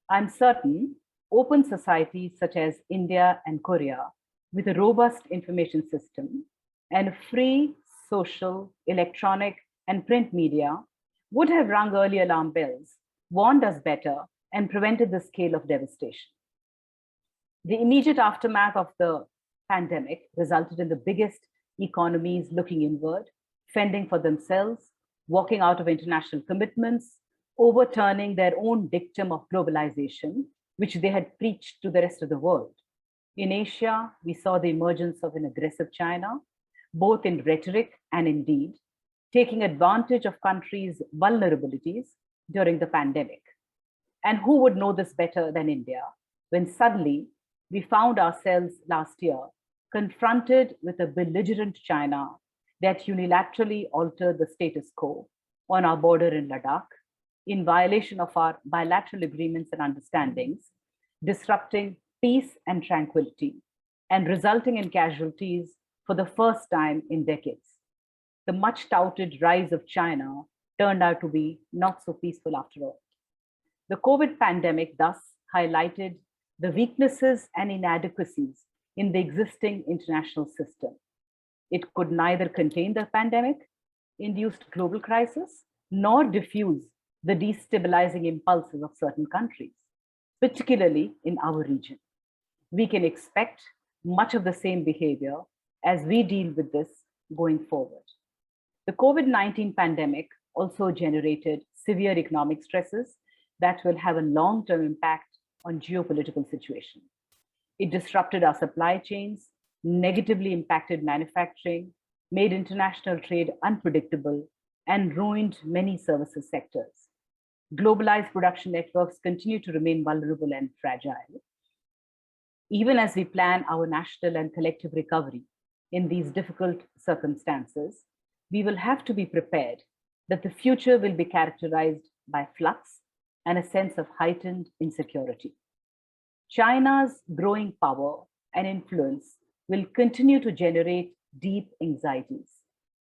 I'm certain open societies such as India and Korea, with a robust information system and a free social, electronic, and print media, would have rung early alarm bells, warned us better, and prevented the scale of devastation. The immediate aftermath of the pandemic resulted in the biggest economies looking inward, fending for themselves, walking out of international commitments, overturning their own dictum of globalization, which they had preached to the rest of the world. In Asia, we saw the emergence of an aggressive China, both in rhetoric and in deed, taking advantage of countries' vulnerabilities during the pandemic. And who would know this better than India, when suddenly we found ourselves last year confronted with a belligerent China that unilaterally altered the status quo on our border in Ladakh in violation of our bilateral agreements and understandings, disrupting peace and tranquility, and resulting in casualties for the first time in decades. The much touted rise of China turned out to be not so peaceful after all. The COVID pandemic thus highlighted the weaknesses and inadequacies in the existing international system. It could neither contain the pandemic-induced global crisis nor diffuse the destabilizing impulses of certain countries, particularly in our region. We can expect much of the same behavior as we deal with this going forward. The COVID-19 pandemic also generated severe economic stresses that will have a long-term impact on geopolitical situation. It disrupted our supply chains, negatively impacted manufacturing, made international trade unpredictable, and ruined many services sectors. Globalized production networks continue to remain vulnerable and fragile. Even as we plan our national and collective recovery in these difficult circumstances, we will have to be prepared that the future will be characterized by flux and a sense of heightened insecurity. China's growing power and influence will continue to generate deep anxieties.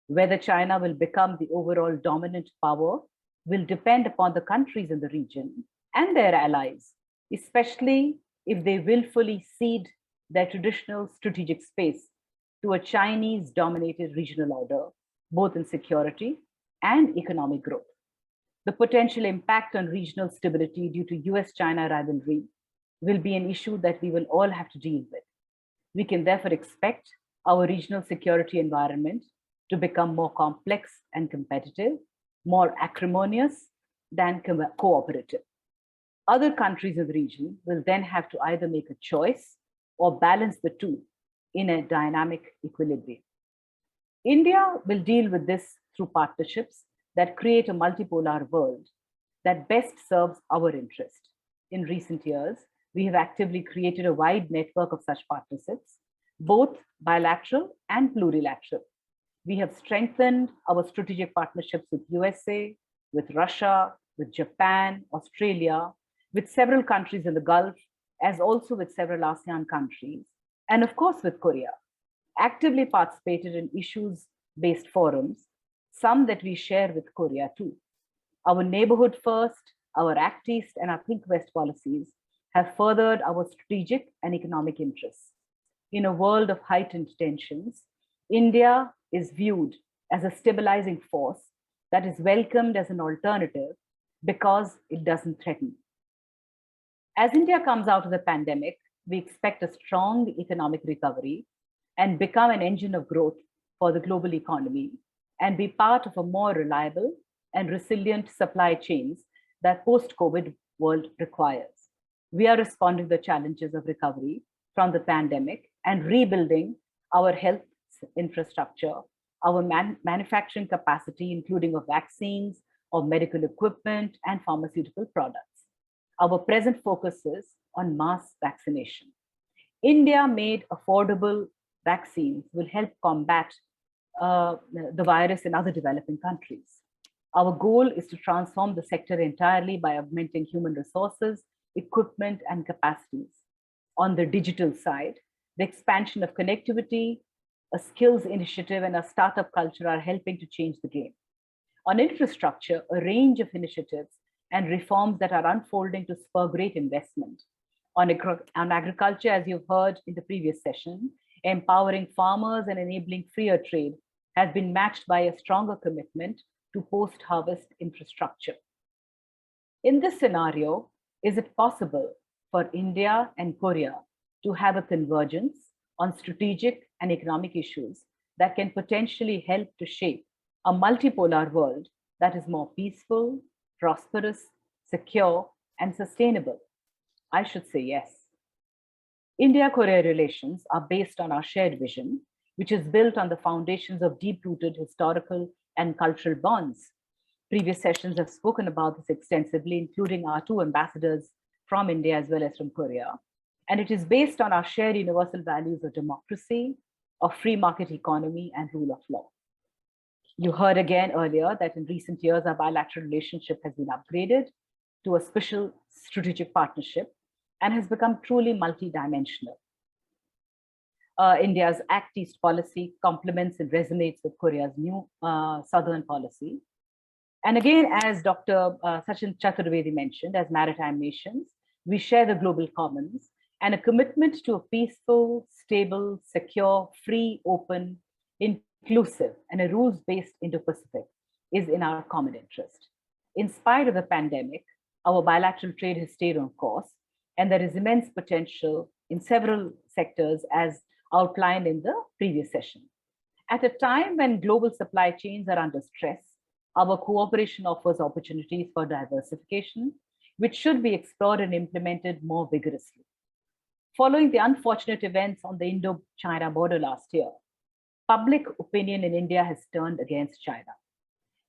Whether China will become the overall dominant power will depend upon the countries in the region and their allies, especially if they willfully cede their traditional strategic space to a Chinese-dominated regional order, both in security and economic growth. The potential impact on regional stability due to US-China rivalry will be an issue that we will all have to deal with. We can therefore expect our regional security environment to become more complex and competitive, more acrimonious than cooperative. Other countries in the region will then have to either make a choice or balance the two in a dynamic equilibrium. India will deal with this through partnerships that create a multipolar world that best serves our interest. In recent years, we have actively created a wide network of such partnerships, both bilateral and plurilateral. We have strengthened our strategic partnerships with USA, with Russia, with Japan, Australia, with several countries in the Gulf, as also with several ASEAN countries, and of course with Korea. Actively participated in issues-based forums, some that we share with Korea too. Our neighborhood first, our Act East, and our Think West policies have furthered our strategic and economic interests. In a world of heightened tensions, India is viewed as a stabilizing force that is welcomed as an alternative because it doesn't threaten. As India comes out of the pandemic, we expect a strong economic recovery and become an engine of growth for the global economy and be part of a more reliable and resilient supply chains that post-COVID world requires. We are responding to the challenges of recovery from the pandemic and rebuilding our health infrastructure, our manufacturing capacity, including of vaccines, of medical equipment, and pharmaceutical products. Our present focus is on mass vaccination. India-made affordable vaccines will help combat the virus in other developing countries. Our goal is to transform the sector entirely by augmenting human resources, equipment, and capacities. On the digital side, the expansion of connectivity, a skills initiative, and a startup culture are helping to change the game. On infrastructure, a range of initiatives and reforms that are unfolding to spur great investment. On agriculture, as you've heard in the previous session, empowering farmers and enabling freer trade has been matched by a stronger commitment to post-harvest infrastructure. In this scenario, is it possible for India and Korea to have a convergence on strategic and economic issues that can potentially help to shape a multipolar world that is more peaceful, prosperous, secure, and sustainable? I should say yes. India-Korea relations are based on our shared vision, which is built on the foundations of deep-rooted historical and cultural bonds. Previous sessions have spoken about this extensively, including our two ambassadors from India as well as from Korea. And it is based on our shared universal values of democracy, of free market economy, and rule of law. You heard again earlier that in recent years, our bilateral relationship has been upgraded to a special strategic partnership and has become truly multidimensional. India's Act East policy complements and resonates with Korea's new Southern policy. And again, as Dr. Sachin Chaturvedi mentioned, as maritime nations, we share the global commons, and a commitment to a peaceful, stable, secure, free, open, inclusive, and a rules-based Indo-Pacific is in our common interest. In spite of the pandemic, our bilateral trade has stayed on course, and there is immense potential in several sectors as outlined in the previous session. At a time when global supply chains are under stress, our cooperation offers opportunities for diversification, which should be explored and implemented more vigorously. Following the unfortunate events on the Indo-China border last year, public opinion in India has turned against China.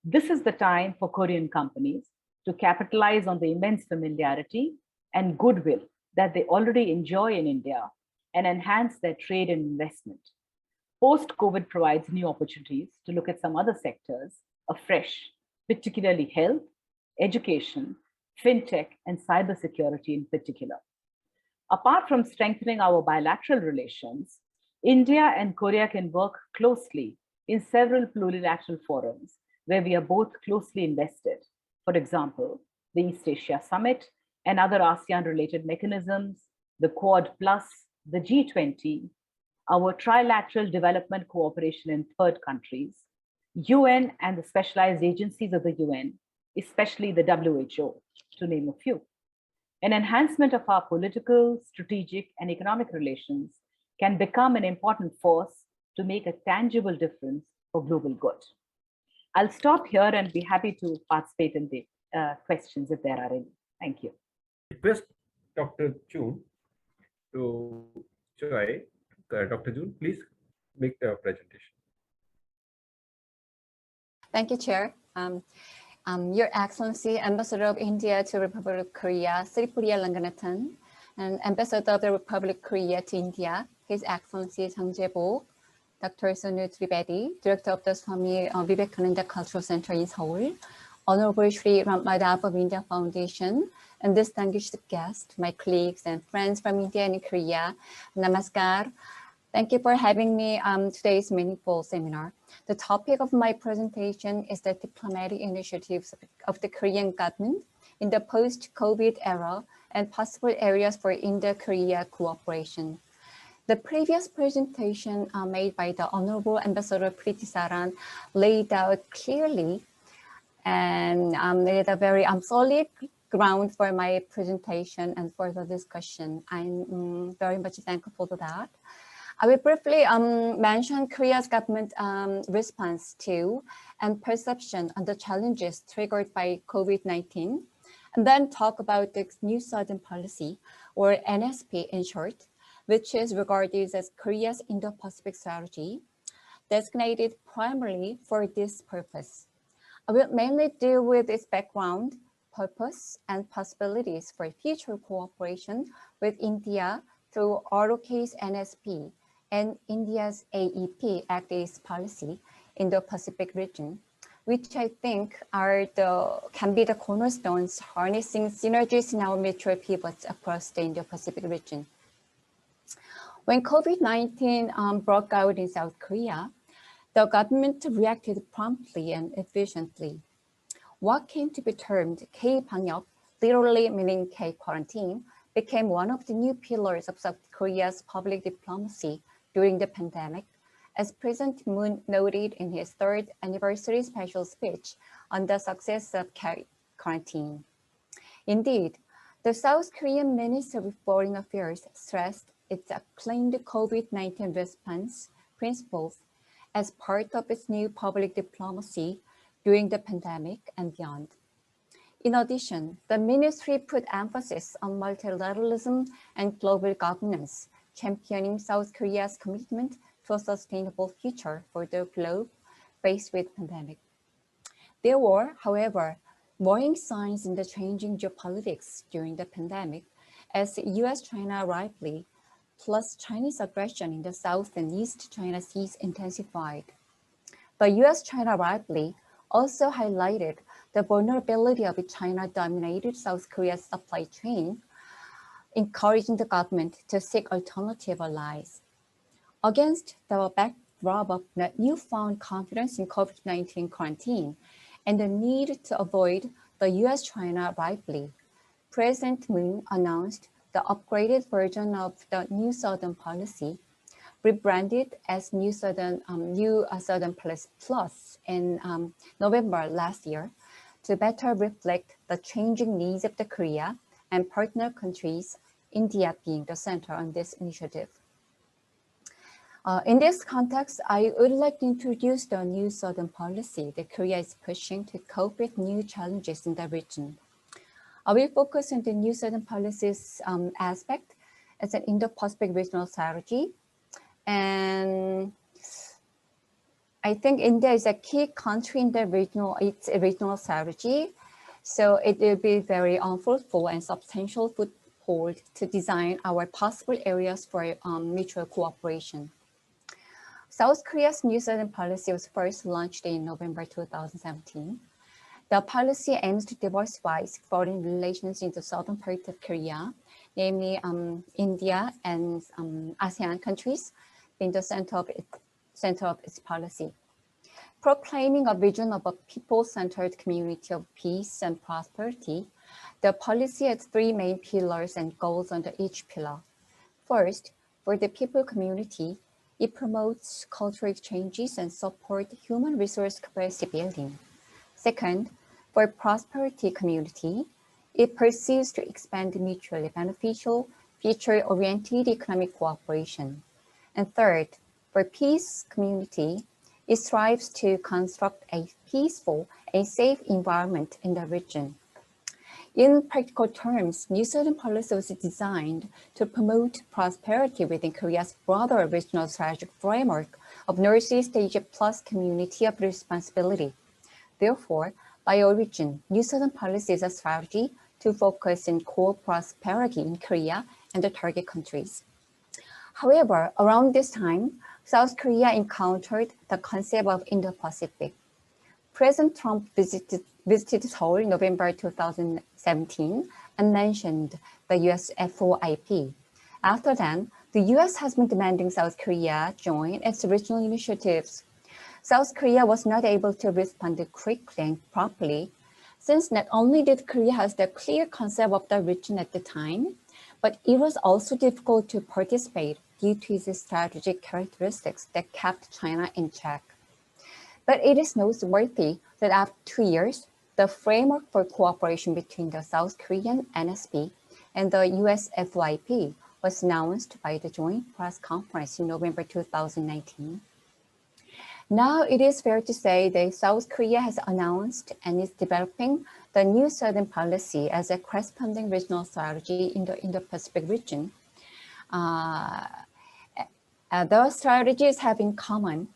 This is the time for Korean companies to capitalize on the immense familiarity and goodwill that they already enjoy in India and enhance their trade and investment. Post-COVID provides new opportunities to look at some other sectors afresh, particularly health, education, fintech, and cybersecurity in particular. Apart from strengthening our bilateral relations, India and Korea can work closely in several plurilateral forums where we are both closely invested. For example, the East Asia Summit and other ASEAN-related mechanisms, the Quad Plus, the G20, our trilateral development cooperation in third countries, UN and the specialized agencies of the UN, especially the WHO, to name a few. An enhancement of our political, strategic, and economic relations can become an important force to make a tangible difference for global good. I'll stop here and be happy to participate in the questions if there are any. Thank you. Request Dr. June to join. Dr. June, please make the presentation. Thank you, Chair. Your Excellency, Ambassador of India to Republic of Korea, Sri Priya Ranganathan, and Ambassador of the Republic of Korea to India, His Excellency Chang Jae-bok, Dr. Sonu Trivedi, Director of the Swami Vivekananda Cultural Center in Seoul, Honorable Shri Ramadab of India Foundation, and distinguished guests, my colleagues and friends from India and Korea, Namaskar. Thank you for having me on today's meaningful seminar. The topic of my presentation is the diplomatic initiatives of the Korean government in the post-COVID era and possible areas for Indo-Korea cooperation. The previous presentation made by the Honorable Ambassador Preeti Saran laid out clearly and laid a very solid ground for my presentation and for the discussion. I'm very much thankful for that. I will briefly mention Korea's government response to and perception on the challenges triggered by COVID-19, and then talk about the New Southern Policy, or NSP in short, which is regarded as Korea's Indo-Pacific strategy, designated primarily for this purpose. I will mainly deal with its background, purpose, and possibilities for future cooperation with India through ROK's NSP and India's AEP, Act East policy, in the Pacific region, which I think can be the cornerstones harnessing synergies in our mutual pivots across the Indo-Pacific region. When COVID-19 broke out in South Korea, the government reacted promptly and efficiently. What came to be termed K-방역, literally meaning K-quarantine, became one of the new pillars of South Korea's public diplomacy during the pandemic, as President Moon noted in his 3rd anniversary special speech on the success of K-quarantine. Indeed, the South Korean Minister of Foreign Affairs stressed its acclaimed COVID-19 response principles as part of its new public diplomacy during the pandemic and beyond. In addition, the ministry put emphasis on multilateralism and global governance, championing South Korea's commitment to a sustainable future for the globe faced with pandemic. There were, however, worrying signs in the changing geopolitics during the pandemic as US-China rivalry plus Chinese aggression in the South and East China Seas intensified. The US-China rivalry also highlighted the vulnerability of a China-dominated South Korea's supply chain, encouraging the government to seek alternative allies. Against the backdrop of newfound confidence in COVID-19 quarantine and the need to avoid the US-China rivalry, President Moon announced the upgraded version of the New Southern Policy, rebranded as New Southern Plus in November last year, to better reflect the changing needs of the Korea and partner countries, India being the center on this initiative. In this context, I would like to introduce the New Southern Policy that Korea is pushing to cope with new challenges in the region. I will focus on the New Southern Policy's aspect as an Indo-Pacific regional strategy. And I think India is a key country in the regional strategy. So it will be very fruitful and substantial foothold to design our possible areas for mutual cooperation. South Korea's New Southern Policy was first launched in November 2017. The policy aims to diversify foreign relations in the southern part of Korea, namely India and ASEAN countries, being the center of its policy. Proclaiming a vision of a people-centered community of peace and prosperity, the policy has three main pillars and goals under each pillar. First, for the people community, it promotes cultural exchanges and supports human resource capacity building. Second, for prosperity community, it pursues to expand mutually beneficial, future-oriented economic cooperation. And third, for peace community, it strives to construct a peaceful and safe environment in the region. In practical terms, New Southern Policy was designed to promote prosperity within Korea's broader regional strategic framework of Northeast Asia Plus community of responsibility. Therefore, by origin, New Southern Policy is a strategy to focus on core prosperity in Korea and the target countries. However, around this time, South Korea encountered the concept of Indo-Pacific. President Trump visited Seoul in November 2017 and mentioned the US FOIP. After then, the US has been demanding South Korea join its regional initiatives. South Korea was not able to respond quickly and promptly, since not only did Korea have the clear concept of the region at the time, but it was also difficult to participate due to its strategic characteristics that kept China in check. But it is noteworthy that after 2 years, the framework for cooperation between the South Korean NSP and the US FYP was announced by the Joint Press Conference in November 2019. Now it is fair to say that South Korea has announced and is developing the New Southern Policy as a corresponding regional strategy in the Indo-Pacific region. Those strategies have in common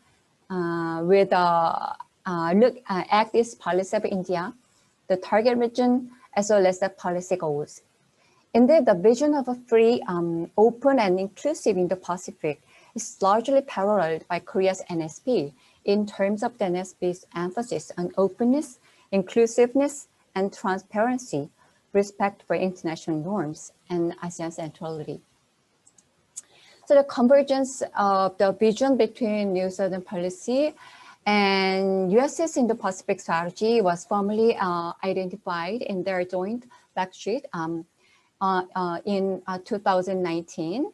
with the Act-East policy of India, the target region, as well as the policy goals. Indeed, the vision of a free, open, and inclusive Indo-Pacific is largely paralleled by Korea's NSP in terms of the NSP's emphasis on openness, inclusiveness, and transparency, respect for international norms, and ASEAN centrality. So the convergence of the vision between New Southern Policy and US's Indo-Pacific strategy was formally identified in their joint fact sheet in 2019.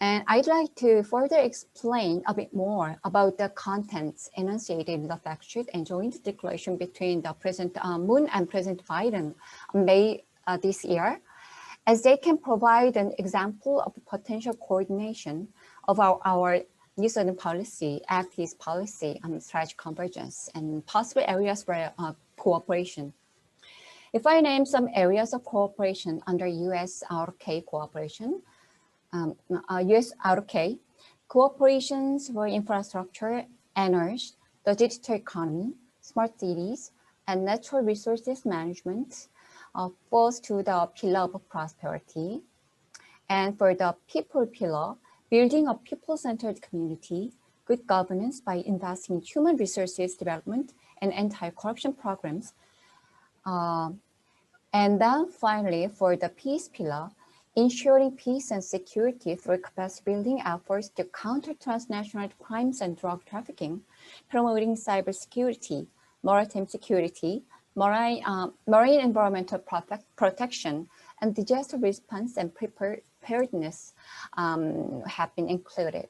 And I'd like to further explain a bit more about the contents enunciated in the fact sheet and joint declaration between the President Moon and President Biden in May this year, as they can provide an example of potential coordination of our New Southern Policy, Act-East policy, strategic convergence, and possible areas for cooperation. If I name some areas of cooperation under US-ROK cooperation, US-ROK, cooperations for infrastructure, energy, the digital economy, smart cities, and natural resources management falls to the pillar of prosperity. And for the people pillar, building a people-centered community, good governance by investing in human resources development and anti-corruption programs. And then finally, for the peace pillar, ensuring peace and security through capacity building efforts to counter transnational crimes and drug trafficking, promoting cybersecurity, maritime security, marine environmental protection, and disaster response and preparedness have been included.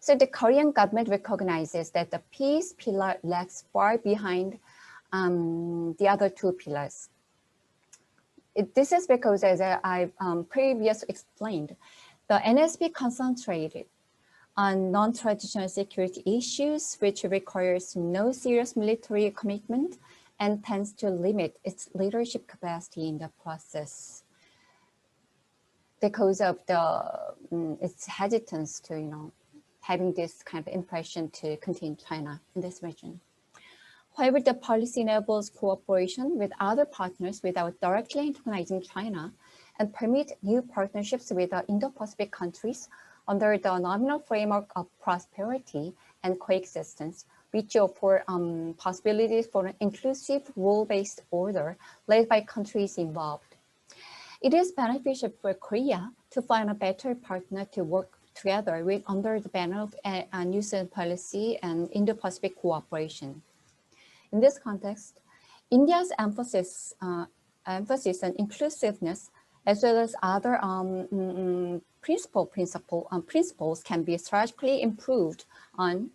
So the Korean government recognizes that the peace pillar lags far behind the other two pillars. This is because, as I previously explained, the NSP concentrated on non-traditional security issues, which requires no serious military commitment and tends to limit its leadership capacity in the process because of its hesitance to, having this kind of impression to contain China in this region. However, the policy enables cooperation with other partners without directly antagonizing China and permit new partnerships with the Indo-Pacific countries under the nominal framework of prosperity and coexistence, which offer possibilities for an inclusive rule-based order led by countries involved. It is beneficial for Korea to find a better partner to work together with under the banner of New Zealand policy and Indo-Pacific cooperation. In this context, India's emphasis on inclusiveness, as well as other principles can be strategically improved on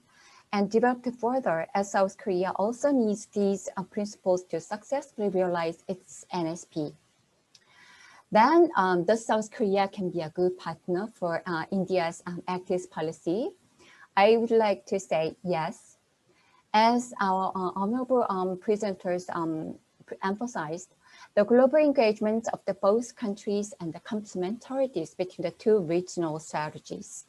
and developed further, as South Korea also needs these principles to successfully realize its NSP. Then the South Korea can be a good partner for India's activist policy. I would like to say yes. As our honorable presenters emphasized, the global engagement of the both countries and the complementarities between the two regional strategies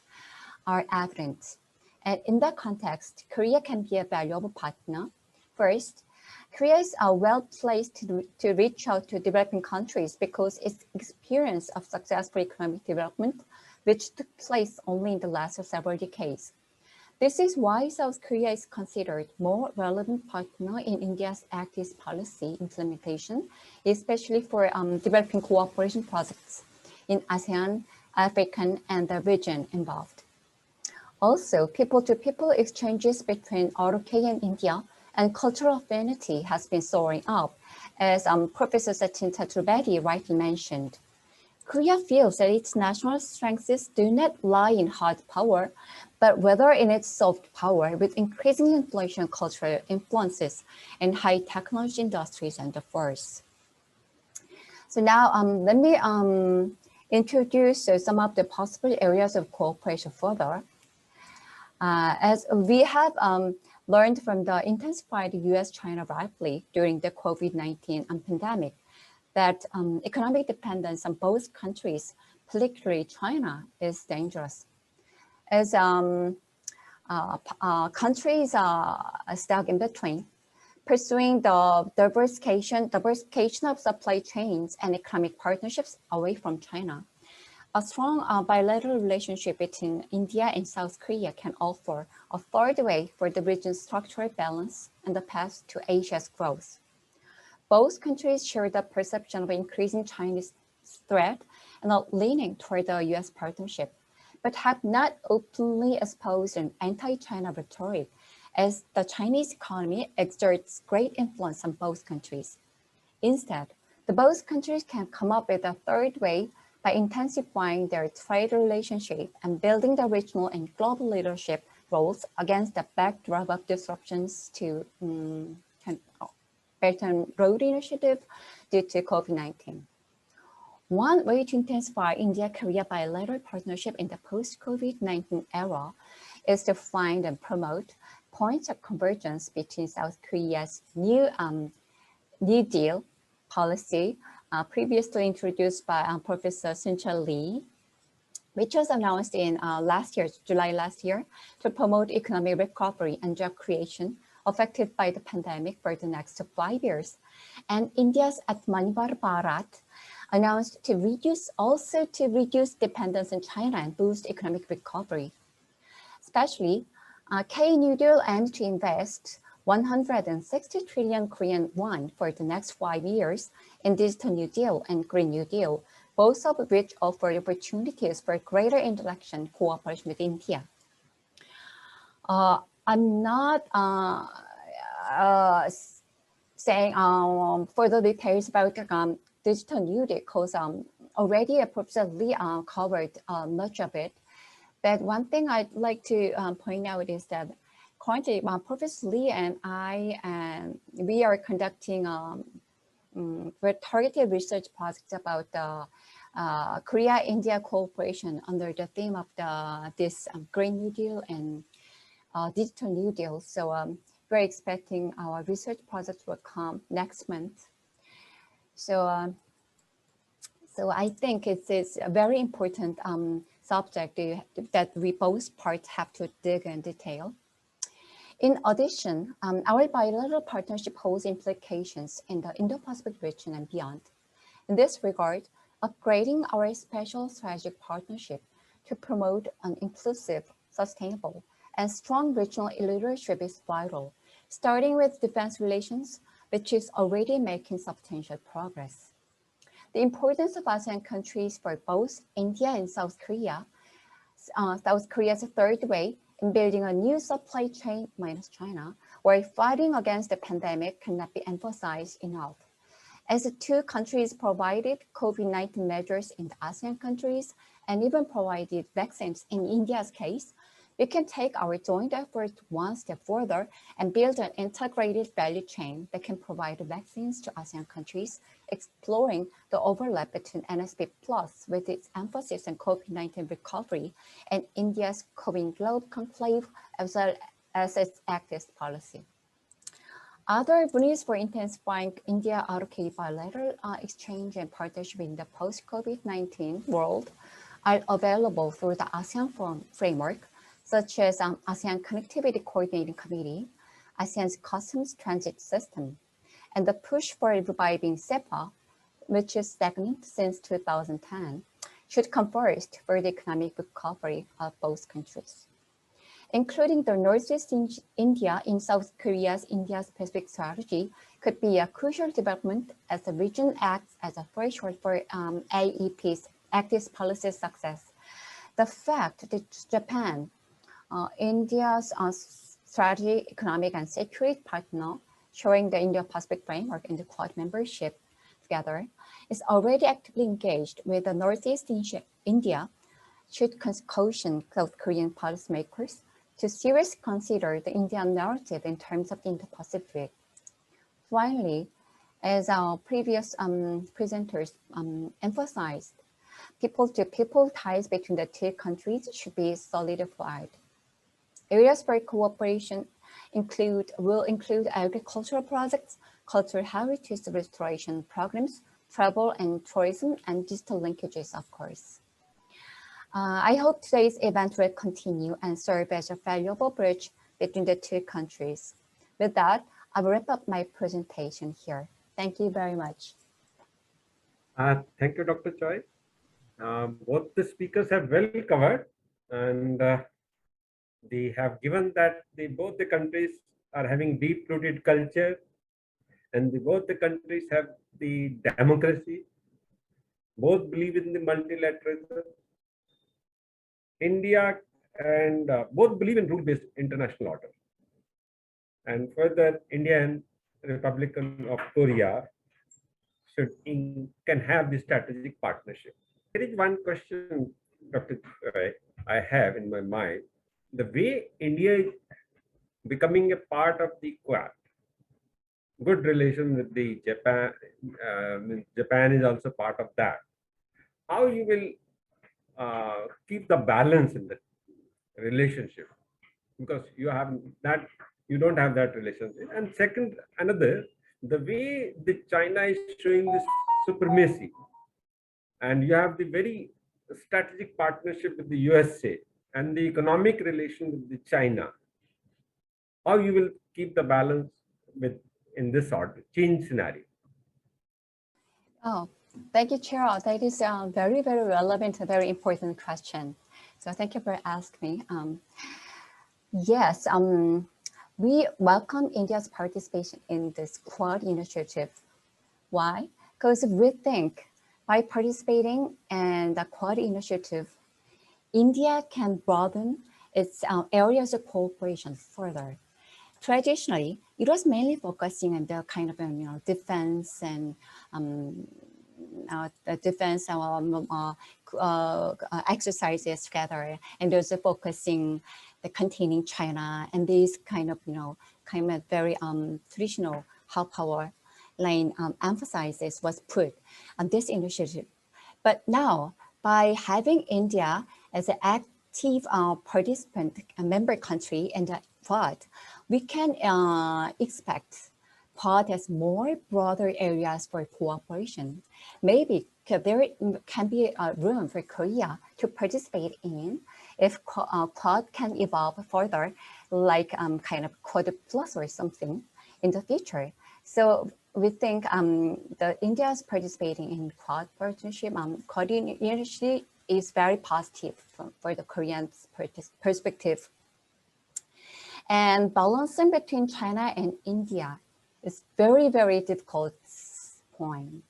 are evident. And in that context, Korea can be a valuable partner. First, Korea is well placed to reach out to developing countries because its experience of successful economic development, which took place only in the last several decades. This is why South Korea is considered more relevant partner in India's activist policy implementation, especially for developing cooperation projects in ASEAN, African, and the region involved. Also, people-to-people exchanges between ROK and India and cultural affinity has been soaring up, as Professor Sachin Chaturvedi rightly mentioned. Korea feels that its national strengths do not lie in hard power, but rather in its soft power with increasingly influential cultural influences in high technology industries and the force. So now let me introduce some of the possible areas of cooperation further. As we have learned from the intensified US-China rivalry during the COVID-19 pandemic, that economic dependence on both countries, particularly China, is dangerous. As countries are stuck in between, pursuing the diversification of supply chains and economic partnerships away from China. A strong bilateral relationship between India and South Korea can offer a third way for the region's structural balance and the path to Asia's growth. Both countries share the perception of increasing Chinese threat and are leaning toward the US partnership, but have not openly espoused an anti-China rhetoric, as the Chinese economy exerts great influence on both countries. Instead, the both countries can come up with a third way by intensifying their trade relationship and building the regional and global leadership roles against the backdrop of disruptions to Belt and Road Initiative due to COVID-19. One way to intensify India-Korea bilateral partnership in the post-COVID-19 era is to find and promote points of convergence between South Korea's New Deal policy, previously introduced by Professor Suncha Lee, which was announced in July last year, to promote economic recovery and job creation affected by the pandemic for the next 5 years. And India's Atmanirbhar Bharat announced to reduce dependence on China and boost economic recovery. Especially, K-New Deal aims to invest 160 trillion Korean won for the next 5 years in Digital New Deal and Green New Deal, both of which offer opportunities for greater interaction cooperation with India. I'm not saying further details about Digital New Deal because already Professor Lee covered much of it. But one thing I'd like to point out is that currently Professor Lee and we are conducting very targeted research projects about the Korea-India cooperation under the theme of this Green New Deal and Digital New Deal. So we're expecting our research project will come next month. So, so I think it's a very important subject that we both parts have to dig in detail. In addition, our bilateral partnership holds implications in the Indo-Pacific region and beyond. In this regard, upgrading our special strategic partnership to promote an inclusive, sustainable, and strong regional leadership is vital, starting with defense relations, which is already making substantial progress. The importance of ASEAN countries for both India and South Korea, South Korea's third way in building a new supply chain minus China, while fighting against the pandemic cannot be emphasized enough. As the two countries provided COVID-19 measures in the ASEAN countries and even provided vaccines in India's case, we can take our joint effort one step further and build an integrated value chain that can provide vaccines to ASEAN countries, exploring the overlap between NSP Plus with its emphasis on COVID-19 recovery and India's COVID Globe Conclave, as well as its active policy. Other avenues for intensifying India-ROK bilateral exchange and partnership in the post-COVID-19 world are available through the ASEAN framework, such as ASEAN Connectivity Coordinating Committee, ASEAN's Customs Transit System, and the push for reviving SEPA, which is stagnant since 2010, should come first for the economic recovery of both countries. Including the Northeast India in South Korea's India-Pacific strategy could be a crucial development as the region acts as a threshold for AEP's active policy success. The fact that Japan, India's strategic, economic, and security partner, showing the Indo-Pacific framework and the Quad membership together, is already actively engaged with the Northeast India, should caution South Korean policymakers to seriously consider the Indian narrative in terms of the Indo-Pacific. Finally, as our previous presenters emphasized, people-to-people ties between the two countries should be solidified. Areas for cooperation will include agricultural projects, cultural heritage restoration programs, travel and tourism, and digital linkages, of course. I hope today's event will continue and serve as a valuable bridge between the two countries. With that, I will wrap up my presentation here. Thank you very much. Thank you, Dr. Choi. Both the speakers have well covered, and they have given that both the countries are having deep-rooted culture, and both the countries have the democracy, both believe in the multilateralism. India and both believe in rule-based international order. And further, India and Republic of Korea can have the strategic partnership. There is one question, Dr. Choi, I have in my mind. The way India is becoming a part of the Quad, good relation with the Japan, Japan is also part of that. How you will keep the balance in the relationship, because you don't have that relationship. And second, the way China is showing this supremacy, and you have the very strategic partnership with the USA and the economic relation with the China, how you will keep the balance in this order, change scenario? Oh, thank you, Chair. That is a very, very relevant and very important question. So thank you for asking me. Yes, we welcome India's participation in this Quad initiative. Why? Because we think by participating in the Quad initiative, India can broaden its areas of cooperation further. Traditionally, it was mainly focusing on the kind of defense and the defense exercises together, and also focusing the containing China and these kind of very traditional hard power line emphasis was put on this initiative. But now, by having India as an active participant, a member country in the Quad, we can expect Quad has more broader areas for cooperation. Maybe there can be room for Korea to participate in if Quad can evolve further, like kind of Quad Plus or something in the future. So we think the India's participating in Quad partnership, Quad initiative is very positive for the Korean perspective. And balancing between China and India is very, very difficult point.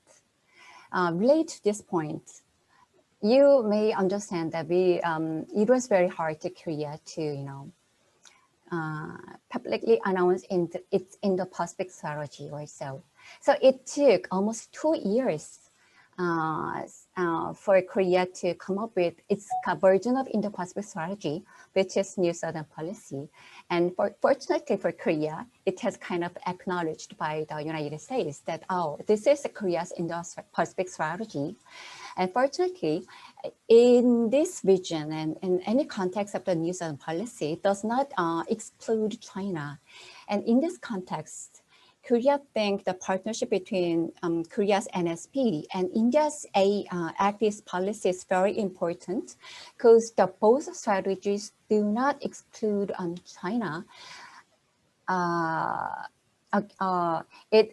Related to this point, you may understand that it was very hard to Korea to, publicly announce its Indo-Pacific strategy or so. So it took almost 2 years for Korea to come up with its version of Indo-Pacific strategy, which is New Southern Policy. And fortunately for Korea, it has kind of acknowledged by the United States that, oh, this is Korea's Indo-Pacific strategy. And fortunately, in this vision and in any context of the New Southern Policy, it does not exclude China. And in this context, Korea thinks the partnership between Korea's NSP and India's active policy is very important because both strategies do not exclude China. In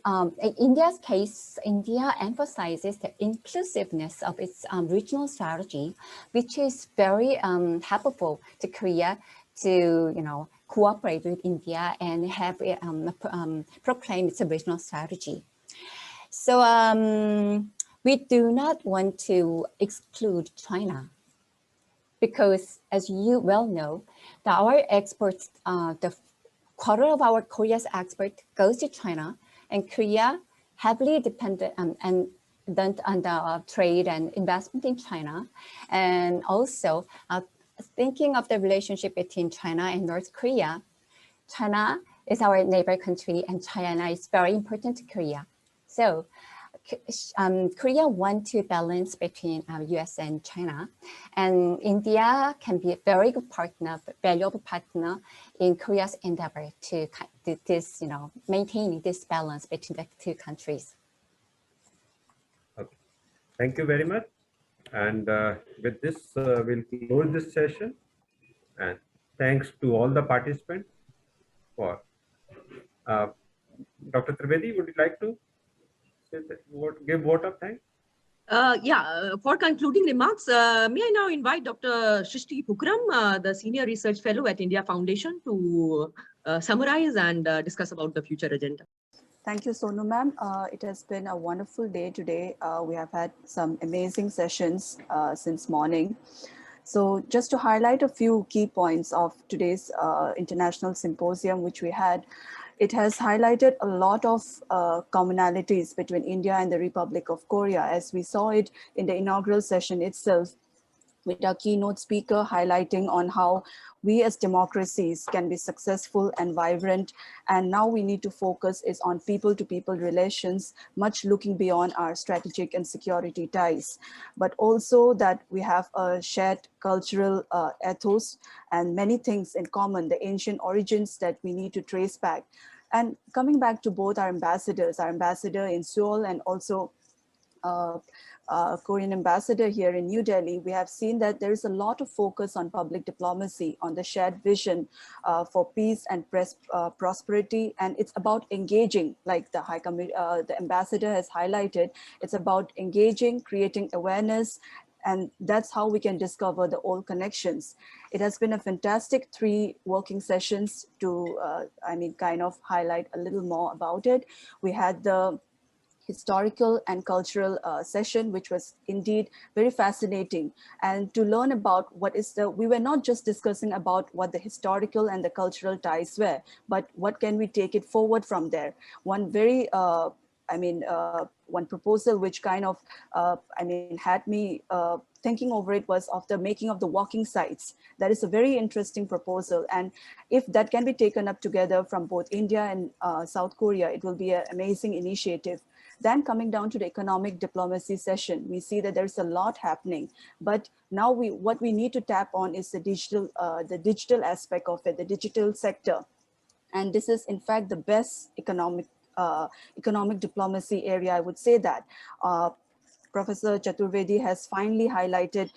India's case, India emphasizes the inclusiveness of its regional strategy, which is very helpful to Korea to, cooperate with India and have proclaim its regional strategy. So we do not want to exclude China because, as you well know, our exports, the quarter of our Korea's export goes to China, and Korea heavily dependent on the trade and investment in China, and also thinking of the relationship between China and North Korea. China is our neighbor country, and China is very important to Korea. So Korea wants to balance between US and China, and India can be a very good partner, valuable partner in Korea's endeavor to this, maintaining this balance between the two countries. Okay. Thank you very much. And with this, we'll close this session. And thanks to all the participants for. Dr. Trivedi, would you like to give vote of thanks? For concluding remarks, may I now invite Dr. Shrishti Pukram, the Senior Research Fellow at India Foundation, to summarize and discuss about the future agenda. Thank you, Sonu ma'am. It has been a wonderful day today. We have had some amazing sessions since morning. So just to highlight a few key points of today's international symposium, which we had, it has highlighted a lot of commonalities between India and the Republic of Korea, as we saw it in the inaugural session itself, with our keynote speaker highlighting on how we as democracies can be successful and vibrant. And now we need to focus is on people-to-people relations, much looking beyond our strategic and security ties, but also that we have a shared cultural ethos and many things in common, the ancient origins that we need to trace back. And coming back to both our ambassador in Seoul and also Korean ambassador here in New Delhi, we have seen that there is a lot of focus on public diplomacy, on the shared vision for peace and prosperity, and it's about engaging, like the ambassador has highlighted. It's about engaging, creating awareness, And that's how we can discover the old connections. It has been a fantastic 3 working sessions to, kind of highlight a little more about it. We had the historical and cultural session, which was indeed very fascinating. And to learn about we were not just discussing about what the historical and the cultural ties were, but what can we take it forward from there. One very, one proposal which kind of, had me thinking over it was of the making of the walking sites. That is a very interesting proposal. And if that can be taken up together from both India and South Korea, it will be an amazing initiative. Then coming down to the economic diplomacy session, we see that there's a lot happening, but now what we need to tap on is the digital aspect of it, the digital sector. And this is in fact the best economic diplomacy area, I would say that. Professor Chaturvedi has finally highlighted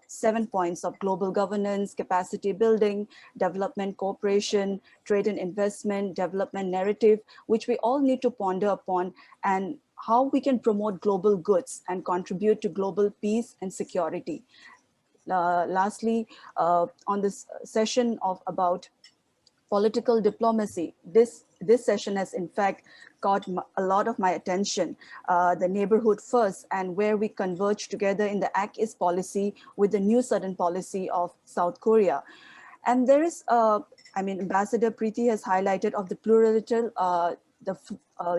7 points of global governance, capacity building, development cooperation, trade and investment, development narrative, which we all need to ponder upon, and how we can promote global goods and contribute to global peace and security. Lastly, on this session about political diplomacy, this session has in fact caught a lot of my attention. The neighborhood first, and where we converge together in the Act East policy with the new Southern policy of South Korea. And there is, Ambassador Preeti has highlighted of the plurality,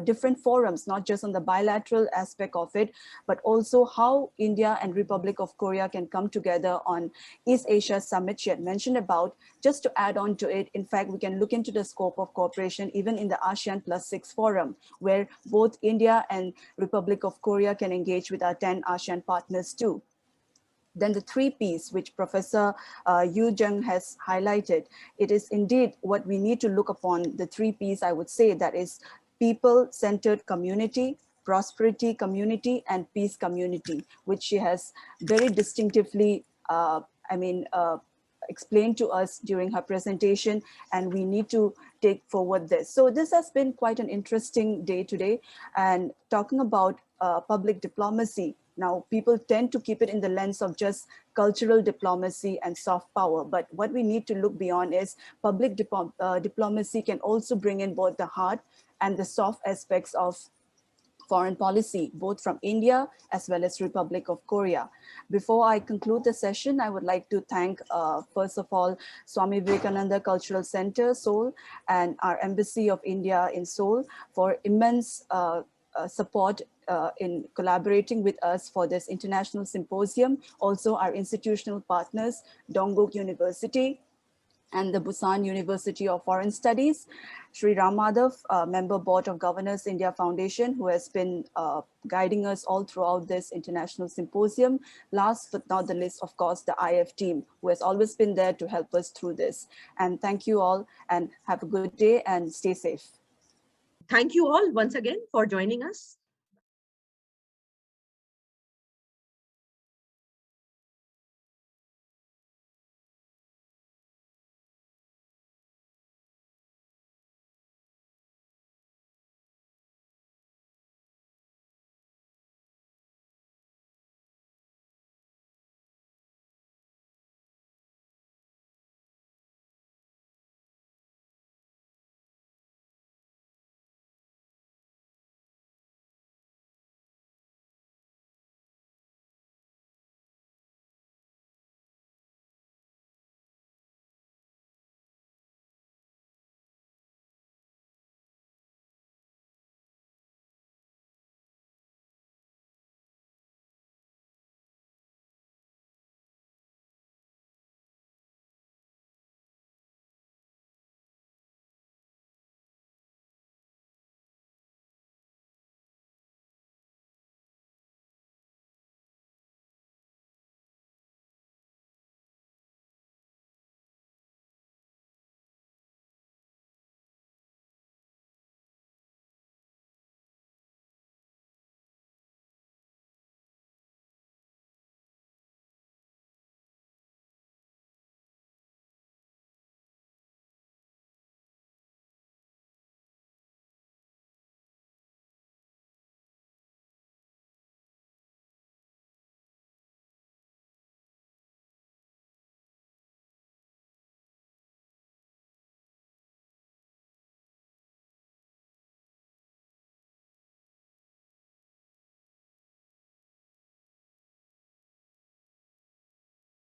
different forums, not just on the bilateral aspect of it, but also how India and Republic of Korea can come together on East Asia Summit she had mentioned about. Just to add on to it, in fact, we can look into the scope of cooperation even in the ASEAN +6 forum, where both India and Republic of Korea can engage with our 10 ASEAN partners too. Then the 3 Ps, which Professor Yu Jung has highlighted, it is indeed what we need to look upon, the 3 Ps, I would say, that is people-centered community, prosperity community, and peace community, which she has very distinctively explained to us during her presentation, and we need to take forward this. So this has been quite an interesting day today. And talking about public diplomacy, now people tend to keep it in the lens of just cultural diplomacy and soft power, but what we need to look beyond is public diplomacy can also bring in both the hard and the soft aspects of foreign policy, both from India as well as Republic of Korea. Before I conclude the session, I would like to thank, first of all, Swami Vivekananda Cultural Center, Seoul, and our Embassy of India in Seoul for immense support in collaborating with us for this international symposium. Also our institutional partners, Dongguk University and the Busan University of Foreign Studies, Sri Ram Madhav, member board of governors, India Foundation, who has been guiding us all throughout this international symposium. Last but not the least, of course, the IF team, who has always been there to help us through this. And thank you all, and have a good day and stay safe. Thank you all once again for joining us.